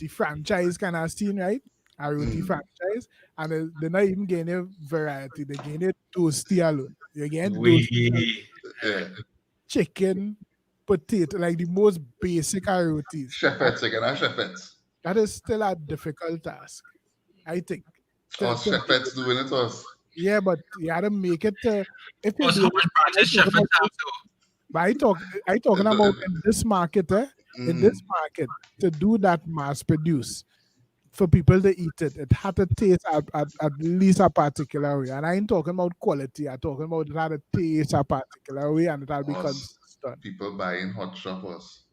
franchise kind of scene, right? A roti Mm, franchise, and they're not even getting a variety. They're getting it toasty alone. You're getting toasty we. yeah. chicken, potato, like the most basic of rotis. Shepherd's again. I shepherds. That is still a difficult task, I think. Us To make shepherds doing it us. Yeah, but you gotta make it. If you Us, do how it, much and I branches talking Shepherds about have this, but I talking It- about it- in this market, in mm, this market to do that mass produce for people to eat it, it had to taste at least a particular way. And I ain't talking about quality. I'm talking about it had to taste a particular way, and it'll be us consistent. people buying hot shoppers.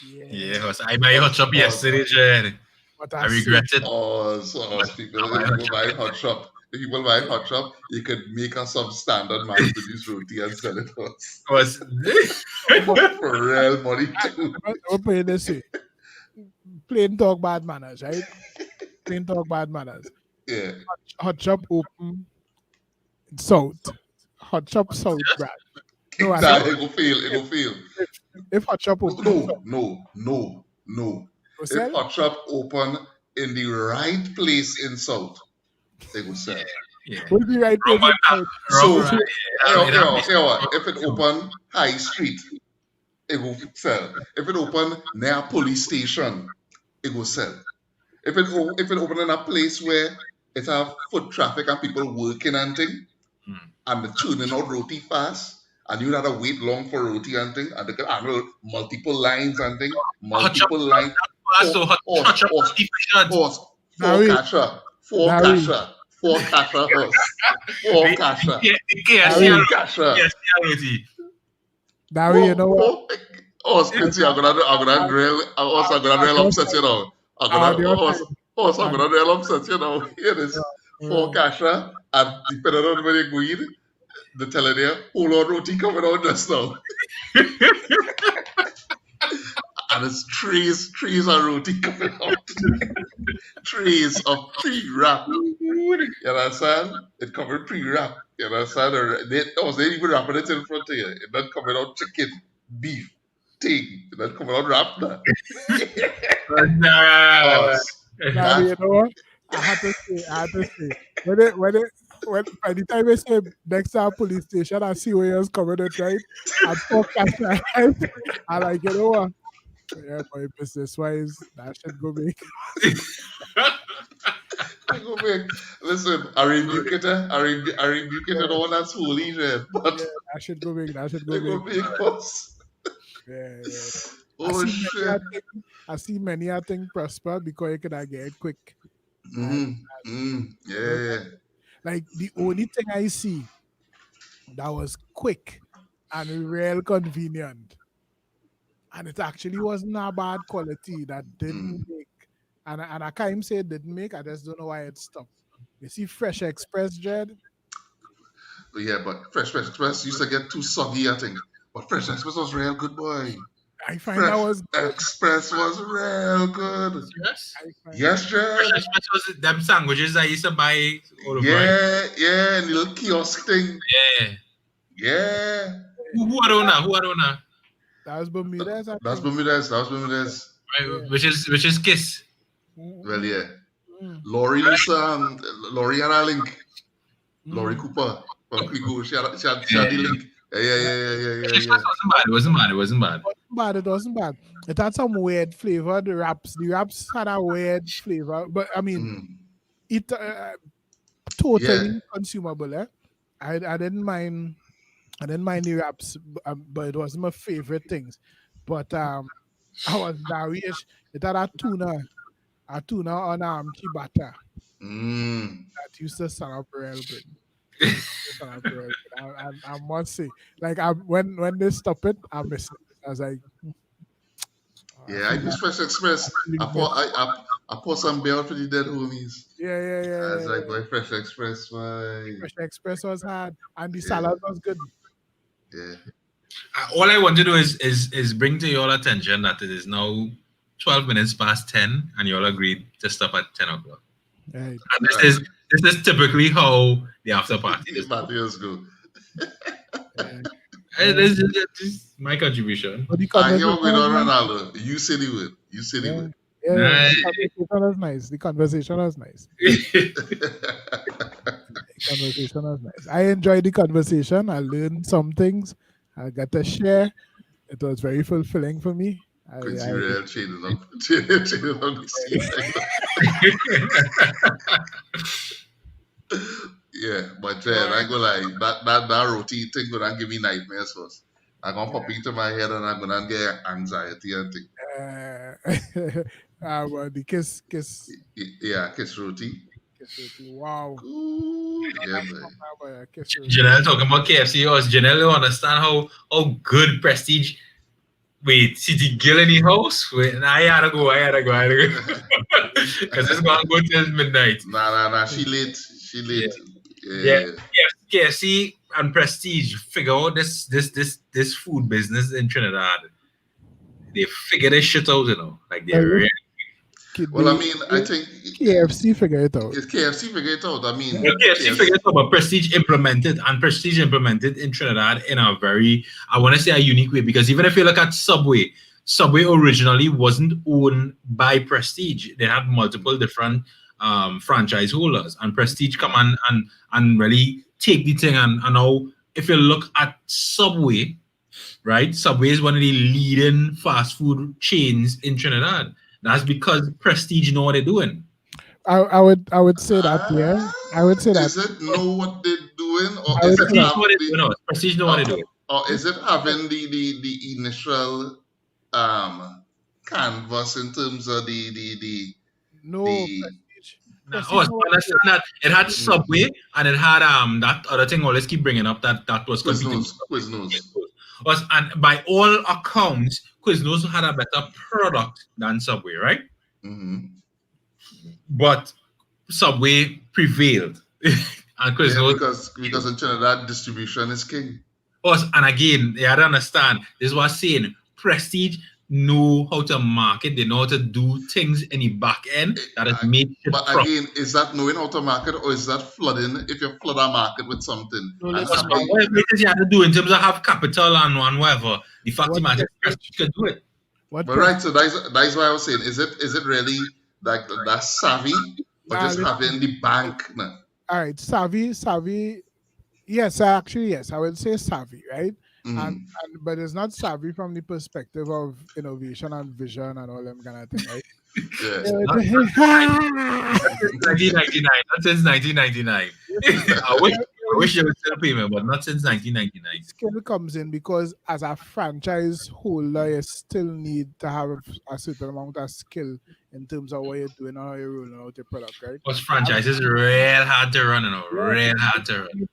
Yeah, Yeah, us. I buy hot Us shop yesterday, Jen. but I I regret say, it. But us people. I buy If hot people shop buying hot yesterday. shop, if people buying hot shop, you could make a substandard mass produced roti and sell it to us Was but for real money too. I'll put it this way: plain talk, bad manners, right? Plain talk, bad manners. Yeah. Hot shop open South. Hot shop South brand. No, I so said Nah, it go fail. It if, go fail. if Hot shop No, open in South, no. go If sell. hot shop open in the right place in South, they will sell. yeah. Will be right Wrong place by in South. wrong So it have to if it open High Street, it will sell. If it open near a police station, it will sell. If it open in a place where it have foot traffic and people working and thing, and the churning out roti fast, and you have to wait long for roti and thing, and they can handle multiple lines and thing, hot shop multiple lines. fast, so hot, touch up horse, efficient. horse, four Dari, kasha, four Dari, kasha, four kasha horse, four kasha, The KFC Dari, four and kasha. KFC already. Dari, you know what? Horse, I, Quincy, I'm gonna grill. Also, I'm gonna on grill your upset, you side, know. I'm gonna on your horse, side, horse, I'm on, gonna grill upset, you know. Here it is, four uh, kasha, and depending on where you're going, the telling you, hold on, roti coming out just now. And it's trees of roti coming out. Trees of pre-wrap. You understand? It covered pre-wrap. You understand? Or they even wrapping it in front of you. It not coming out chicken, beef, thing. It not coming out wrapped now. Oh, Dari, you that know what? I had to say, when by the time I say next time police station, I see where you're coming at, right? I talk after I like, you know what? Yeah, boy, business wise, that should go big. I go back. Listen, I rebuke it. I rebuke it. Yeah, And all that's holy, man. yeah, But that should go big. That should they go go big. big us. Yeah, yeah. I Oh see many shit. a thing. I see many a thing prosper because you can get it quick. And you know, Yeah. like the only thing I see that was quick and real convenient, and it actually wasn't a bad quality that didn't Mm. make. And I can't even say it didn't make. I just don't know why it stopped. You see, Fresh Express, Jed. But yeah, but Fresh Express used to get too soggy, I think. But Fresh Express was real good, boy. I find that Fresh was good. Express was real good. Yes. I find Yes, Fresh Jed. Express was them sandwiches I used to buy all over. Yeah, little kiosk thing. Yeah. Yeah. Who I don't know? Who I don't know? that was Bermudez, I That's think. Bermudez. That was Bermudez. Yeah. Which is Kiss. Well, yeah. Mm, Laurie used to, Laurie had a link. Laurie mm. Cooper from Clico. She Yeah. had the link. Fresh Yeah. Express wasn't bad. It wasn't bad. It wasn't bad. Bad, it wasn't bad. It had some weird flavor. The wraps had a weird flavor, but I mean, Mm. it Yeah. totally consumable. I didn't mind. I didn't mind the wraps, but it wasn't my favorite things. But I was Darius. It had a tuna on chibata Mm. that used to sound up real good. Sound up real good. I must say, like when they stop it, I miss it. I was like, I Yeah, I feel miss that. Fresh I Express. really I miss. pour I pour some bail for the dead homies. Yeah, yeah, yeah, I was yeah, like, yeah. boy, Fresh Express, why? Fresh Express was hard, and the Yeah, salad was good. yeah. All I want to do is bring to your attention that it is now 12 minutes past 10, and you all agreed to stop at 10 o'clock. Right. And this is typically how the after party is. Matthews go. Yeah. This is my contribution. But the I hear conversation what going was on, nice. Ronaldo. You said it would. You said it Yeah. would. Yeah, yeah. Nice. The conversation was nice. The conversation was nice. I enjoyed the conversation. I learned some things. I got to share. It was very fulfilling for me. Quincy I Real changing up the scene. Yeah, but I go like that roti thing gonna give me nightmares first. I'm gonna pop into my head and I'm gonna get anxiety and think. well, the kiss. Yeah, kiss roti. Wow. Good, yeah, man. Kiss Janelle talking about KFC. Or Janelle don't understand how good Prestige. Wait, City Gill in the house? Wait, nah, I gotta go. Because it's gonna go till midnight. Nah. She late. Yeah. KFC and Prestige figure out this food business in Trinidad. They figure this shit out, you know. Like they're really. Well, I mean, I think KFC figure it out. It's KFC figure it out. I mean, Well, KFC figured it out, but Prestige implemented in Trinidad in a very, I want to say, a unique way. Because even if you look at Subway originally wasn't owned by Prestige. They had multiple different franchise holders, and Prestige come and really take the thing. And now, if you look at Subway, right? Subway is one of the leading fast food chains in Trinidad. That's because Prestige know what they're doing. I would say that, yeah. I would say that. Is it know what they're doing, or I is would it say have Prestige know what they the, do. No, Prestige know what they do. or is it having the initial canvas in terms of No, the Prestige. Oh, Prestige so no I one understand that it had mm, Subway and it had that other thing always keep bringing up that was competing with Subway. Quiznos. And by all accounts, Quiznos had a better product than Subway, right? Mm-hmm. But Subway prevailed, and Yeah, Quiznos. because in Trinidad distribution is king. Us, and again, you have to understand, this is what I'm saying. Prestige know how to market, they know how to do things in the back end Eh, that is I- made it But profit. again, is that knowing how to market or is that flooding? If you flood a market with something no and Because listen. having whatever it is you have to do in terms of have capital and whatever, the fact of the What matter is Prestige? Prestige can do it. What but right, so Prestige? that's why I was saying, is it really like that savvy or Nah, just listen. having the bank? Nah. All right, savvy. Yes, actually, yes, I would say savvy, right? And, Mm. but it's not savvy from the perspective of innovation and vision and all them kind of thing, right? Yeah. Not since 1999. Not since 1999. I wish I wish they would still pay me, but not since 1999. skill comes in because as a franchise holder, you still need to have a certain amount of skill in terms of what you're doing and how you're rolling out your product, right? Because franchises real hard to run, Yeah, real hard to run.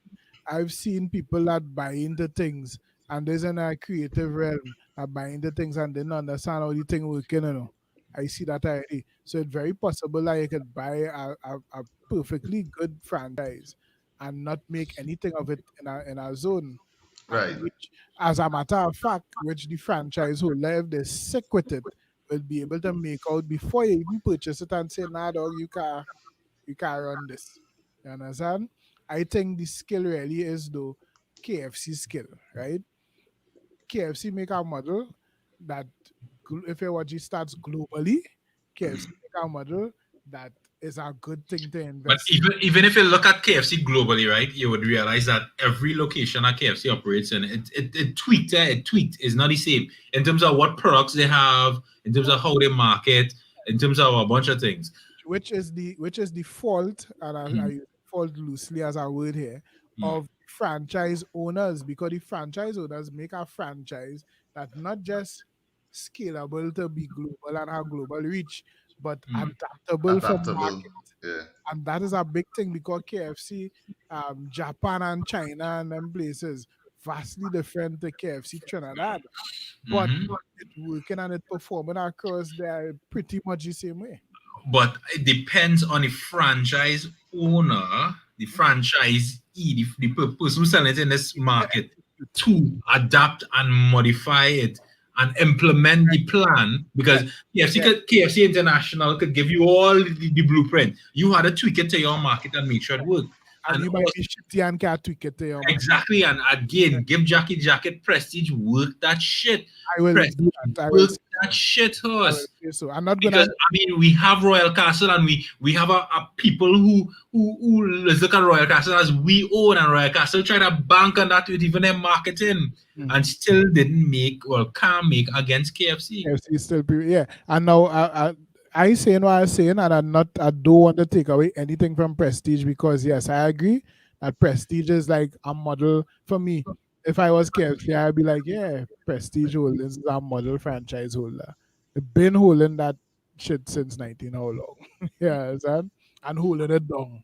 I've seen people that buy into things and there's in a creative realm that buy into things and didn't understand how the thing working. I see that already. So it's very possible that you could buy a perfectly good franchise and not make anything of it in a zone. Right. Which, as a matter of fact, which the franchise holder, if they're sick with it, will be able to make out before you even purchase it and say, nah, dog, you can't run this. You understand? I think the skill really is the KFC skill, right? KFC make a model that if you watch it starts globally, KFC make a model that is a good thing to But invest even if you look at KFC globally, right, you would realize that every location that KFC operates in, it tweaked, it tweaked. It's not the same in terms of what products they have, in terms of how they market, in terms of a bunch of things. which is the fault, and I Mm, use fault loosely as a word here, mm, of franchise owners, because the franchise owners make a franchise that not just scalable to be global and have global reach, but mm. adaptable for Adaptable. market. Yeah. And that is a big thing because KFC, Japan and China and them places vastly different to KFC Trinidad, but Mhm. it working and it performing across there pretty much the same way. But it depends on the franchise owner, the franchisee, the person who's selling it in this market to adapt and modify it and implement the plan, because Yes, KFC, yes. KFC International could give you all the blueprint. You had to tweak it to your market and make sure it worked. And And you might be shitty and can't tweak it to your market. exactly, and again, give Jackie Jacket Prestige work that shit. I will do Prestige that. I will work say that shit, I will horse. say so. I'm not Because gonna I mean, we have Royal Castle, and we have a people who look at Royal Castle as we own, and Royal Castle try to bank on that with even their marketing, and still didn't make or can't make against KFC. KFC still yeah. And now I saying what I'm saying, and I don't want to take away anything from Prestige because yes, I agree that Prestige is like a model for me. If I was KFC, I'd be like, yeah, Prestige Holdings is a model franchise holder. They've been holding that shit since 19 how long? Yeah, understand? And holding it down.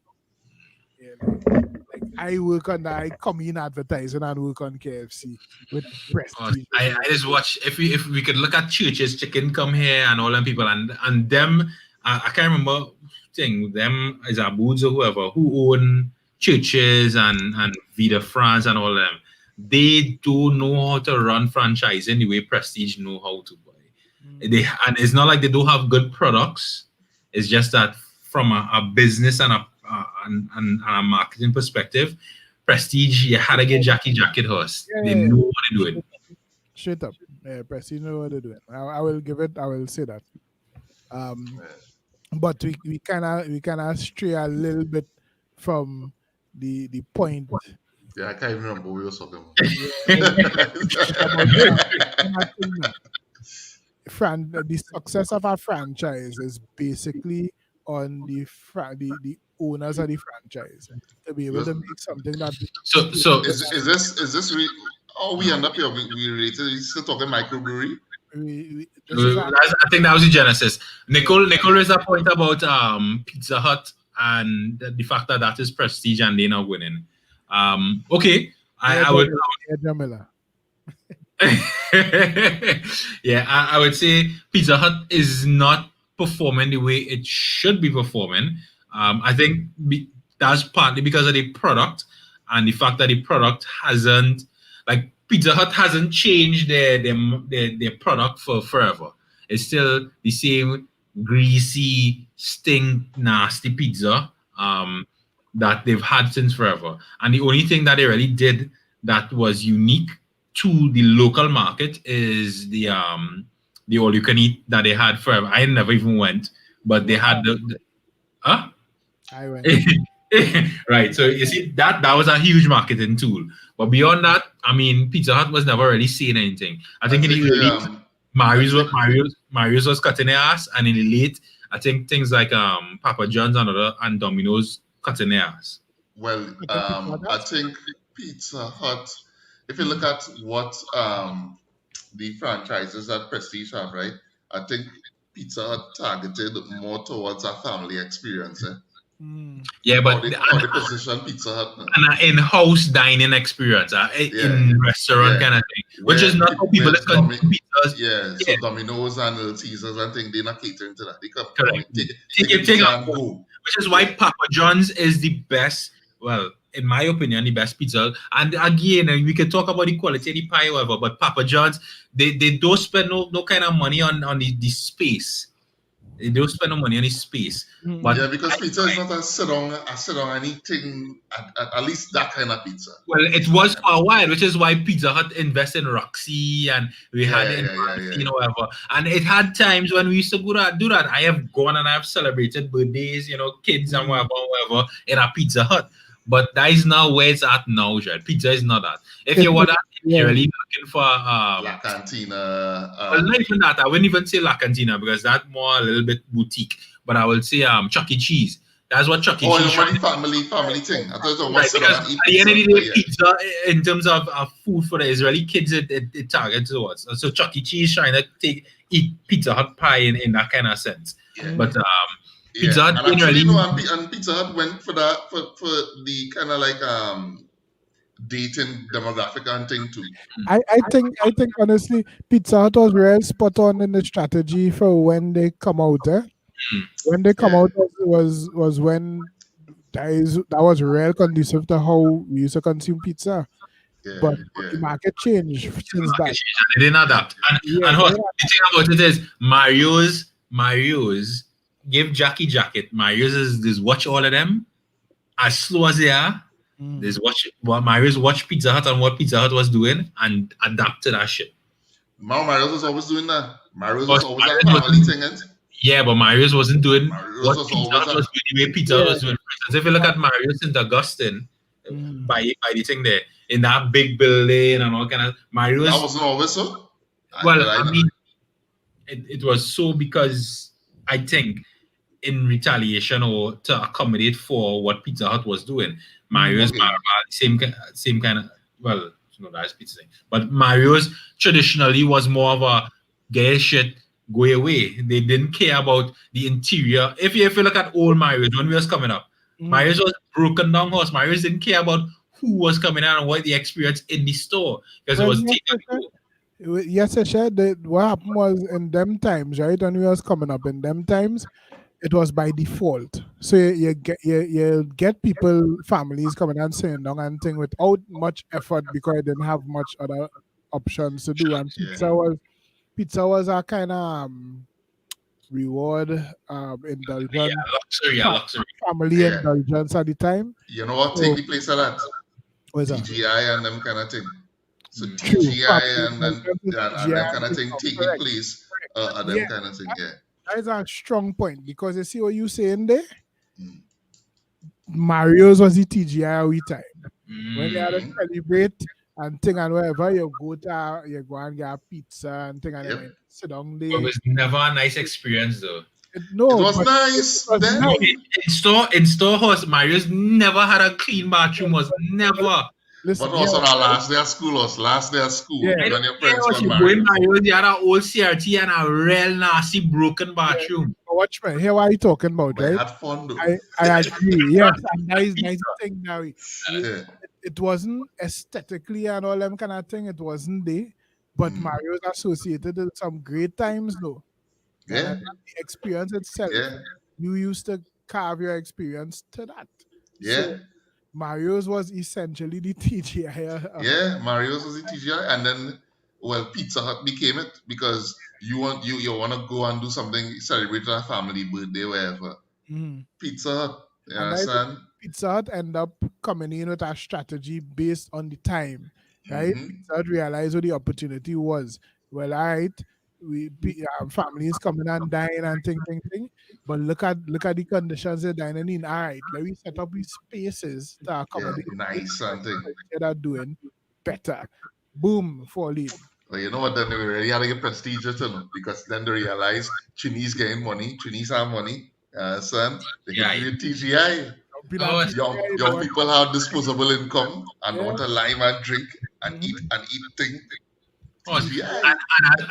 Yeah, like I work on that. I come in advertising and work on KFC with Prestige. I just watch if we could look at churches, chicken come here and all them people and them. I can't remember thing them is Aboods or whoever who own churches and Vida France and all them. They don't know how to run franchise anyway. Prestige know how to buy. They and it's not like they don't have good products. It's just that from a business and and a marketing perspective, Prestige, you had to get Jackie Jacket Horse. Yeah, They yeah, yeah. know what they're doing. Straight up. Yeah, Prestige know what they're doing. I will give it. I will say that. Um, but we kinda stray a little bit from the point. Yeah, I can't even remember what we were talking Yeah, it's about market. And I think that the success of a franchise is basically on the owners of the franchise to be able about. to make something that So so Is this oh we end up here we related we still talking microbrewery? This is I think that was the genesis. Nicole raised a point about Pizza Hut and the fact that that is prestige and they're not winning. Okay, I would. Jamila. Yeah, I would say Pizza Hut is not performing the way it should be performing. I think that's partly because of the product and the fact that the product hasn't, like Pizza Hut hasn't changed their product for forever. It's still the same greasy, stink, nasty pizza that they've had since forever. And the only thing that they really did that was unique to the local market is the all you can eat that they had forever. I never even went, but they had the huh? I went. Right. So you see that was a huge marketing tool. But beyond that, I mean, Pizza Hut was never really saying anything. I think in the early Marius was cutting their ass, and in the late, I think things like Papa John's and Domino's cutting their ass. Well, I think Pizza Hut, if you look at what the franchises that Prestige have, right? I think Pizza Hut targeted more towards a family experience. Yeah, but how they position Pizza Hut now. An in-house dining experience, in restaurant kind of thing, which is not how people consume pizzas. Yeah, so Domino's and Little Caesars and things, they're not catering to that. They come take and go. Which is why Papa John's is the best, well, in my opinion, the best pizza. And again, we can talk about the quality of the pie, whatever, but Papa John's, they don't spend no kind of money on the space. They don't spend no money on his space. But yeah, because pizza is not a sit down anything, at least that kind of pizza. Well, it was for a while, which is why Pizza Hut invested in Roxy and we had whatever. And it had times when we used to do that. I have gone and I have celebrated birthdays, kids and whatever in a Pizza Hut. But that is not where it's at now, right? Pizza is not that. If you want that, you're really looking for La Cantina. Well, not even that. I wouldn't even say La Cantina because that's more a little bit boutique. But I would say Chuck E. Cheese. That's what Chuck E. Cheese. Oh, family thing. I thought it was right, because at the end of the day, pizza in terms of food for the Israeli kids, it targets towards. So Chuck E. Cheese trying to eat Pizza Hut pie in that kind of sense. Yeah. But Pizza Hut and actually, and Pizza Hut went for that for the kind of like dating demographic and thing too. I think honestly, Pizza Hut was real spot on in the strategy for when they come out. When they come out was when that was real conducive to how we used to consume pizza. But the market changed since that. They didn't adapt. And the thing about it is Mario's give Jackie jacket. Mario's is watch all of them as slow as they are. There's Mario's watch Pizza Hut and what Pizza Hut was doing and adapt to that shit. Mario's was always doing that. Mario's was always a family thing. Yeah, but Mario's wasn't doing what Pizza Hut was doing the way Pizza Hut was doing. So if you look at Mario's St. Augustine, by the thing there, in that big building and all kind of Mario's. That wasn't always so? Well, I mean, it was so because I think in retaliation or to accommodate for what Pizza Hut was doing, Mario's same kind of, well, that's pizza thing. But Mario's traditionally was more of a get shit, go away. They didn't care about the interior. If you look at old Mario's when we was coming up, Mario's was broken down house. Mario's didn't care about who was coming out and what the experience in the store because it was taken. Yes, I shared what happened was in them times, right? When we was coming up in them times, it was by default. So you get people, families coming and sitting down and thing without much effort because they didn't have much other options to do. And pizza was a kind of reward, indulgence, luxury. family indulgence at the time. You know what? Take the place of that. What's that? TGI and them kind of thing. So TGI and them kind of thing take the place of them kind of thing. Yeah. That is a strong point because you see what you saying there. Mario's was the TGI time. When they had to celebrate and thing and wherever you go and get a pizza and thing and then sit down there. It was never a nice experience though. It was nice. In store house, Mario's never had a clean bathroom. Was never. listen, But here, also our last day of school, yeah, I you don't and your care parents what got you married. going Mario. They had an old CRT and a real nasty broken yeah. bathroom. Watch me. Here, what are you talking about, But I right? had fun though. I agree. Yes, and that is nice thing now. Yeah. It wasn't aesthetically and all them kind of thing. It wasn't there, but Mm. Mario's associated with some great times though. And Yeah. the experience itself, Yeah. you used to carve your experience to that. Yeah. So Mario's was essentially the TGI. Yeah. Mario's was the TGI, and then well, Pizza Hut became it because you want to go and do something, celebrate a family birthday, wherever. Mhm. Pizza Hut. You And I understand? Pizza Hut end up coming in with a strategy based on the time, right? Mm-hmm. Pizza Hut realized what the opportunity was. Well, all right, families coming and dine and thing. But look at the conditions they're dining in. All right, let me set up these spaces to Yeah. accommodate this Nice and thing. that are doing better. Boom, fall in. But you know what? Then they really had to get prestige, you know, because then they realize Chinese getting money, Chinese have money, son. They can Yeah. give you TGI. Jumping at Oh, TGI, Young people have disposable income and yeah. want to lime and drink and Mhm. eat thing. oh. TGI.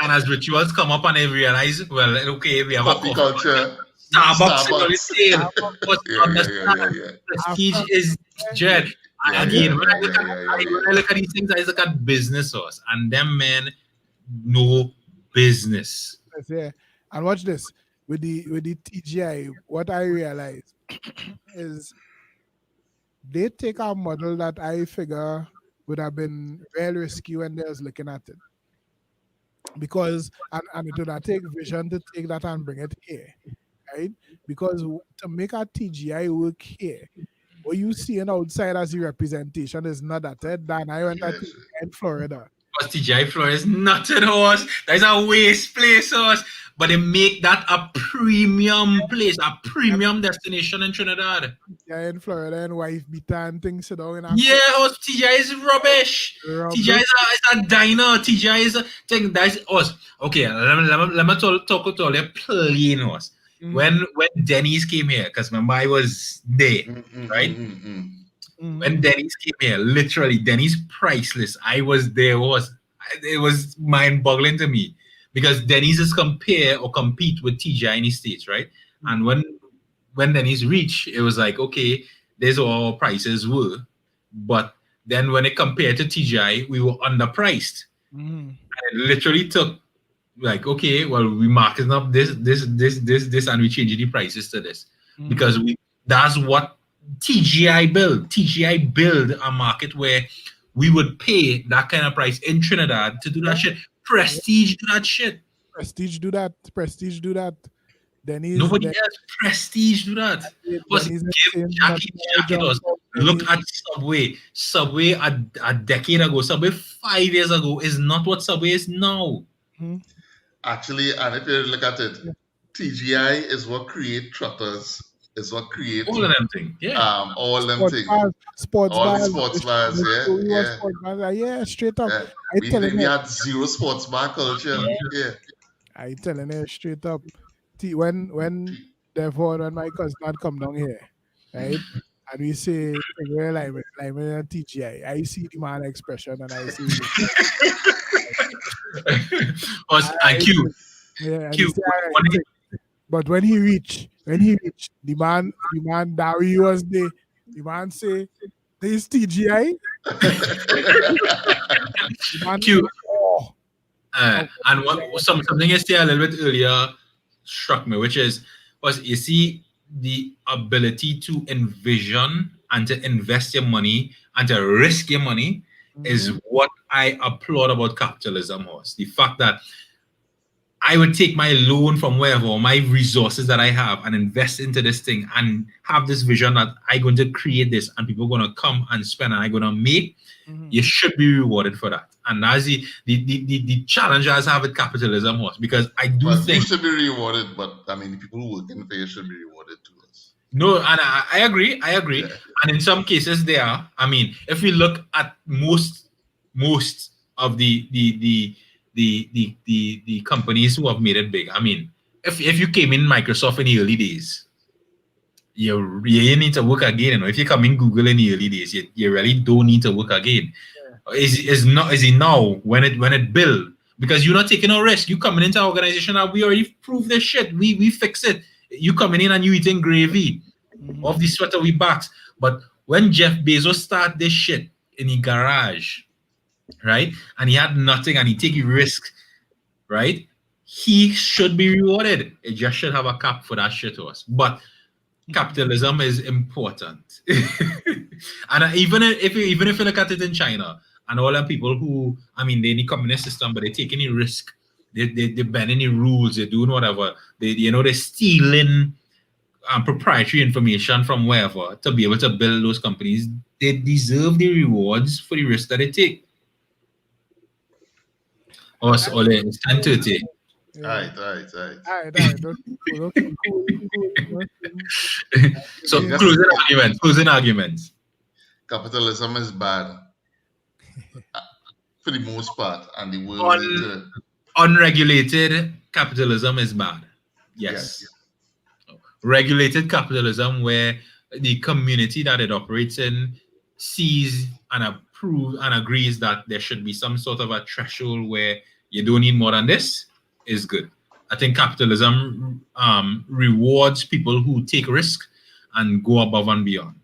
And as rituals come up and they realize, well, okay, we have a Coffee coffee. culture. Starbucks is on the Starbucks. sale. But Yeah. understand, prestige After is dread. Yeah, Again, yeah, when yeah, I look yeah, at yeah, yeah, yeah. when I look at these things, I look at business source, and them men know business. yeah. And watch this with the TGI. What I realize is they take a model that I figure would have been very risky when they was looking at it. Because and it would not take vision to take that and bring it here. Right? Because to make a TGI work here, what you seeing outside as the representation is not that. Dan, I went to Yes. TGI in Florida. Because TGI Floor is not a horse. That is a waste place horse. But they make that a premium place, a premium destination in Trinidad. Yeah, in Florida and wife beater and things sit down in a Yeah, horse, TGI is rubbish. TGI rubbish. is a diner. TGI is a thing. That's us. Okay, let me talk to all you plain horse. Mhm. When Denny's came here, because remember I was there, right? When Mhm. Denny's came here, literally Denny's priceless. I was there. It was mind-boggling to me because Denny's is compare or compete with TGI in the States, right? And when Denny's reached, it was like, okay, there's all prices were, but then when it compared to TGI, we were underpriced. Mhm. And it literally took like, okay, well, we marking up this, and we changing the prices to this Mhm. because that's what TGI build a market where we would pay that kind of price in Trinidad to do that shit. Prestige do that shit. Prestige do that. Prestige do that. Denny's Nobody else. Prestige do that. Was Denny's give insane. Jackie us. Look at Subway. Subway a decade ago, Subway 5 years ago is not what Subway is now. Actually, and if you look at it, TGI is what create trotters, is what create All of them thing. Yeah. all them Sports things. bars, sports All the bars. sports bars, We was yeah. sports bars. Yeah, straight up. Yeah. I telling We you, had zero sports bar culture. Yeah. I telling you straight up. When therefore when my cousin had come down here, right? And we say where like TGI. I see the man expression and I see And Q. yeah, and he Q. say, all right, but when he reach, the man Dowie was there. The man say, "This TGI." The man, Q. oh, And something you said a little bit earlier struck me, which was you see the ability to envision and to invest your money and to risk your money is what I applaud about capitalism was the fact that I would take my loan from wherever, or my resources that I have, and invest into this thing and have this vision that I'm going to create this and people are going to come and spend and I'm going to make. You should be rewarded for that. And that's the challenge I have with capitalism was because I do Well, think you should be rewarded, but I mean, the people who work in there should be rewarded too. no, and I agree. Yeah. And in some cases they are. I mean, if we look at most of the companies who have made it big. I mean, if you came in Microsoft in the early days, you need to work again. You know, if you come in Google in the early days, you really don't need to work again. Is it now when it build, because you're not taking no risk. You coming into an organization that we already proved this shit. We fix it. You coming in and you eating gravy off the sweat of we backs. But when Jeff Bezos start this shit in the garage, right, and he had nothing and he take a risk, right, he should be rewarded. It just should have a cap for that shit to us. But capitalism is important. And even if you look at it in China, and all the people who, I mean, they in the communist system, but they take any risk, they bend any rules, they're doing whatever, they're stealing proprietary information from wherever to be able to build those companies. They deserve the rewards for the risk that they take. Or it's 10:30. Right. Cool. So Yes. closing arguments. Capitalism is bad for the most part, and the world need to. Unregulated capitalism is bad. Yes. Regulated capitalism, where the community that it operates in sees and approves and agrees that there should be some sort of a threshold where you don't need more than this, is good. I think capitalism rewards people who take risk and go above and beyond.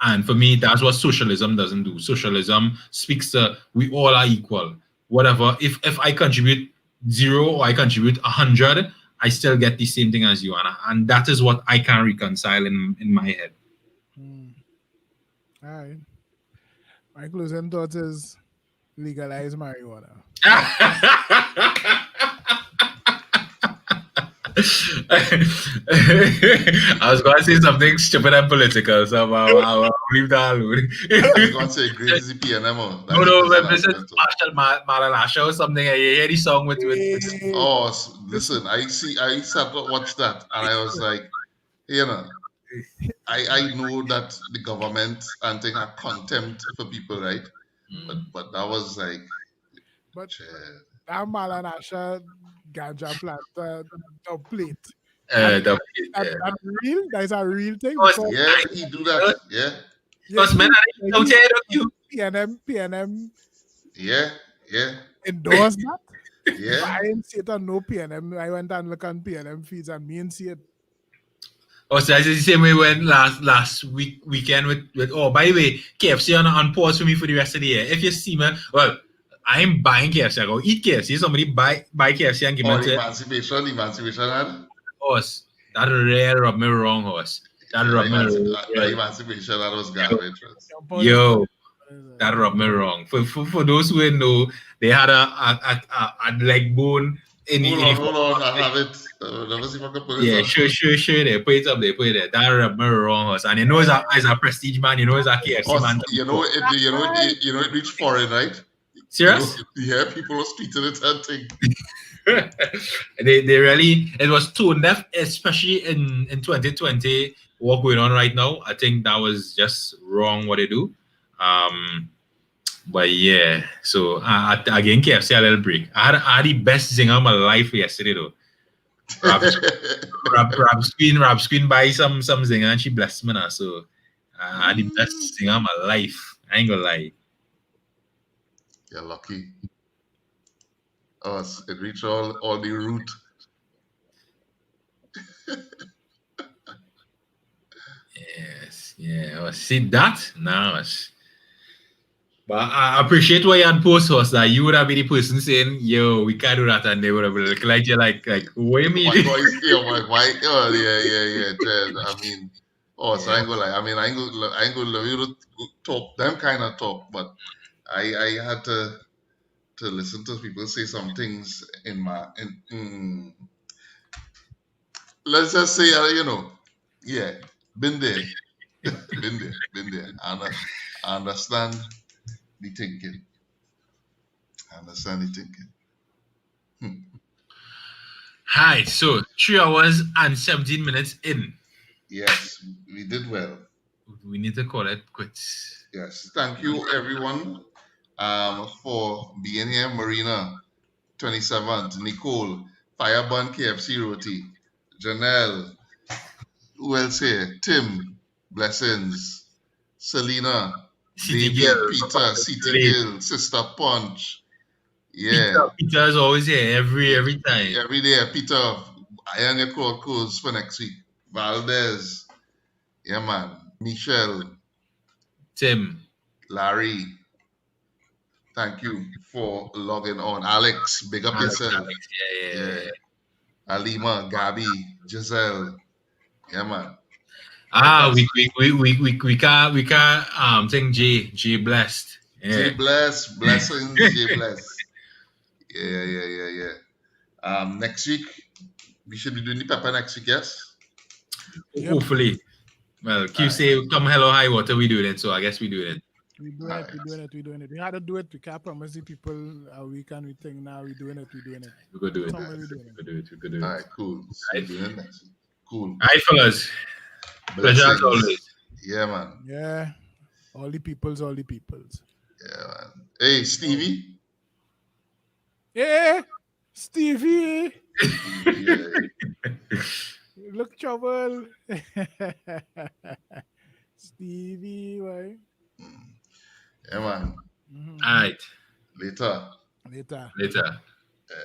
And for me, that's what socialism doesn't do. Socialism speaks to we all are equal. Whatever. If I contribute 0 or I contribute 100, I still get the same thing as you, and that is what I can reconcile in my head. All right. My closing thought is legalize marijuana. I was going to say something stupid and political, so I'll leave that alone. I was going to say crazy PNM. No, this is Malalasha or something. I hear the song with. Oh, listen, I sat to watch that, and I was like, you know, I know that the government and thing have contempt for people, right? But that was like, but that Malanasha ganja plant, the plate. That real? That is a real thing. Yeah, he do that. Yeah. Because men are don't care of you. PNM. Yeah. Endorse that. Yeah. But I didn't see it on no PNM. I went and looked on PNM feeds and me and see it. Oh, so that's the same way we went last weekend with by the way, KFC on pause for me for the rest of the year. If you see me, well, I'm buying KFC. I go eat KFC. Somebody buy KFC and give me the emancipation, horse. That really rubbed me wrong, horse. That rubbed me wrong. Emancipation, that was garbage. Yo, that rubbed me wrong. For those who didn't know, they had a leg bone in Hold on, I have it. Let me see if I can put it up. Sure. They put it up. That rubbed me wrong, horse. And you know, as a prestige man, you know, as a KFC man. You know, it reached foreign, right? Serious? Yeah, people were tweeting it and thing. They really, it was tone deaf, especially in 2020. What going on right now? I think that was just wrong what they do. But yeah, so again, KFC a little break. I had the best thing of my life yesterday though. Rab Screen buy some zinger and she blessed me now. So I had the best thing of my life. I ain't gonna lie. You're lucky. Oh, it reached all the route. Yes, yeah. See that? Now, but I appreciate what you had posted us that you would have been the person saying, "Yo, we can't do that," and they would have been like you like, what do you mean? Why? Oh, yeah. I mean, so I ain't gonna lie. I mean, I ain't gonna love you to talk them kind of talk, but I had to listen to people say some things let's just say, yeah, been there. been there. I understand the thinking. Hi, so 3 hours and 17 minutes in. Yes, we did well. We need to call it quits. Yes, thank you everyone for being here. Marina, 27th, Nicole, Firebun KFC Roti, Janelle, Who else here? Tim, blessings. Selena, City David, Girl, Peter, City late. Gill, Sister Punch. Peter, Yeah. Peter is always here every Yeah. time. Every day, Peter. Iron your call codes for next week. Valdez. Yeah, man. Michelle, Tim, Larry. Thank you for logging on. Alex, big up Alex, yourself. Alex, yeah. Yeah. Alima, Gabby, Giselle. Yeah, man. Let Ah, us. we can't think J blessed. J Yeah. Bless, blessings, J Bless. Yeah. Next week we should be doing the pepper next week, yes? Yep. Hopefully. Well, All Q right, say come hello high water, we do it, so I guess we do it. We all doing it, right. we doing it, we doing it. We had to do it. We can't promise the people a week and we think now we doing it, we doing it. We could do it. Somewhere we doing We it. could do it. We could do All it. right, cool. So we're Right? doing it next week. Cool. Alright, fellas. Pleasure as Blessings. always. Yeah, man. Yeah. All the peoples, all the peoples. Yeah, man. Hey, Oh. Stevie. Hey, Stevie. Yeah. Look trouble. Stevie, why? Yeah, man. Mhm. Alright. Later. Later. Later. Yeah.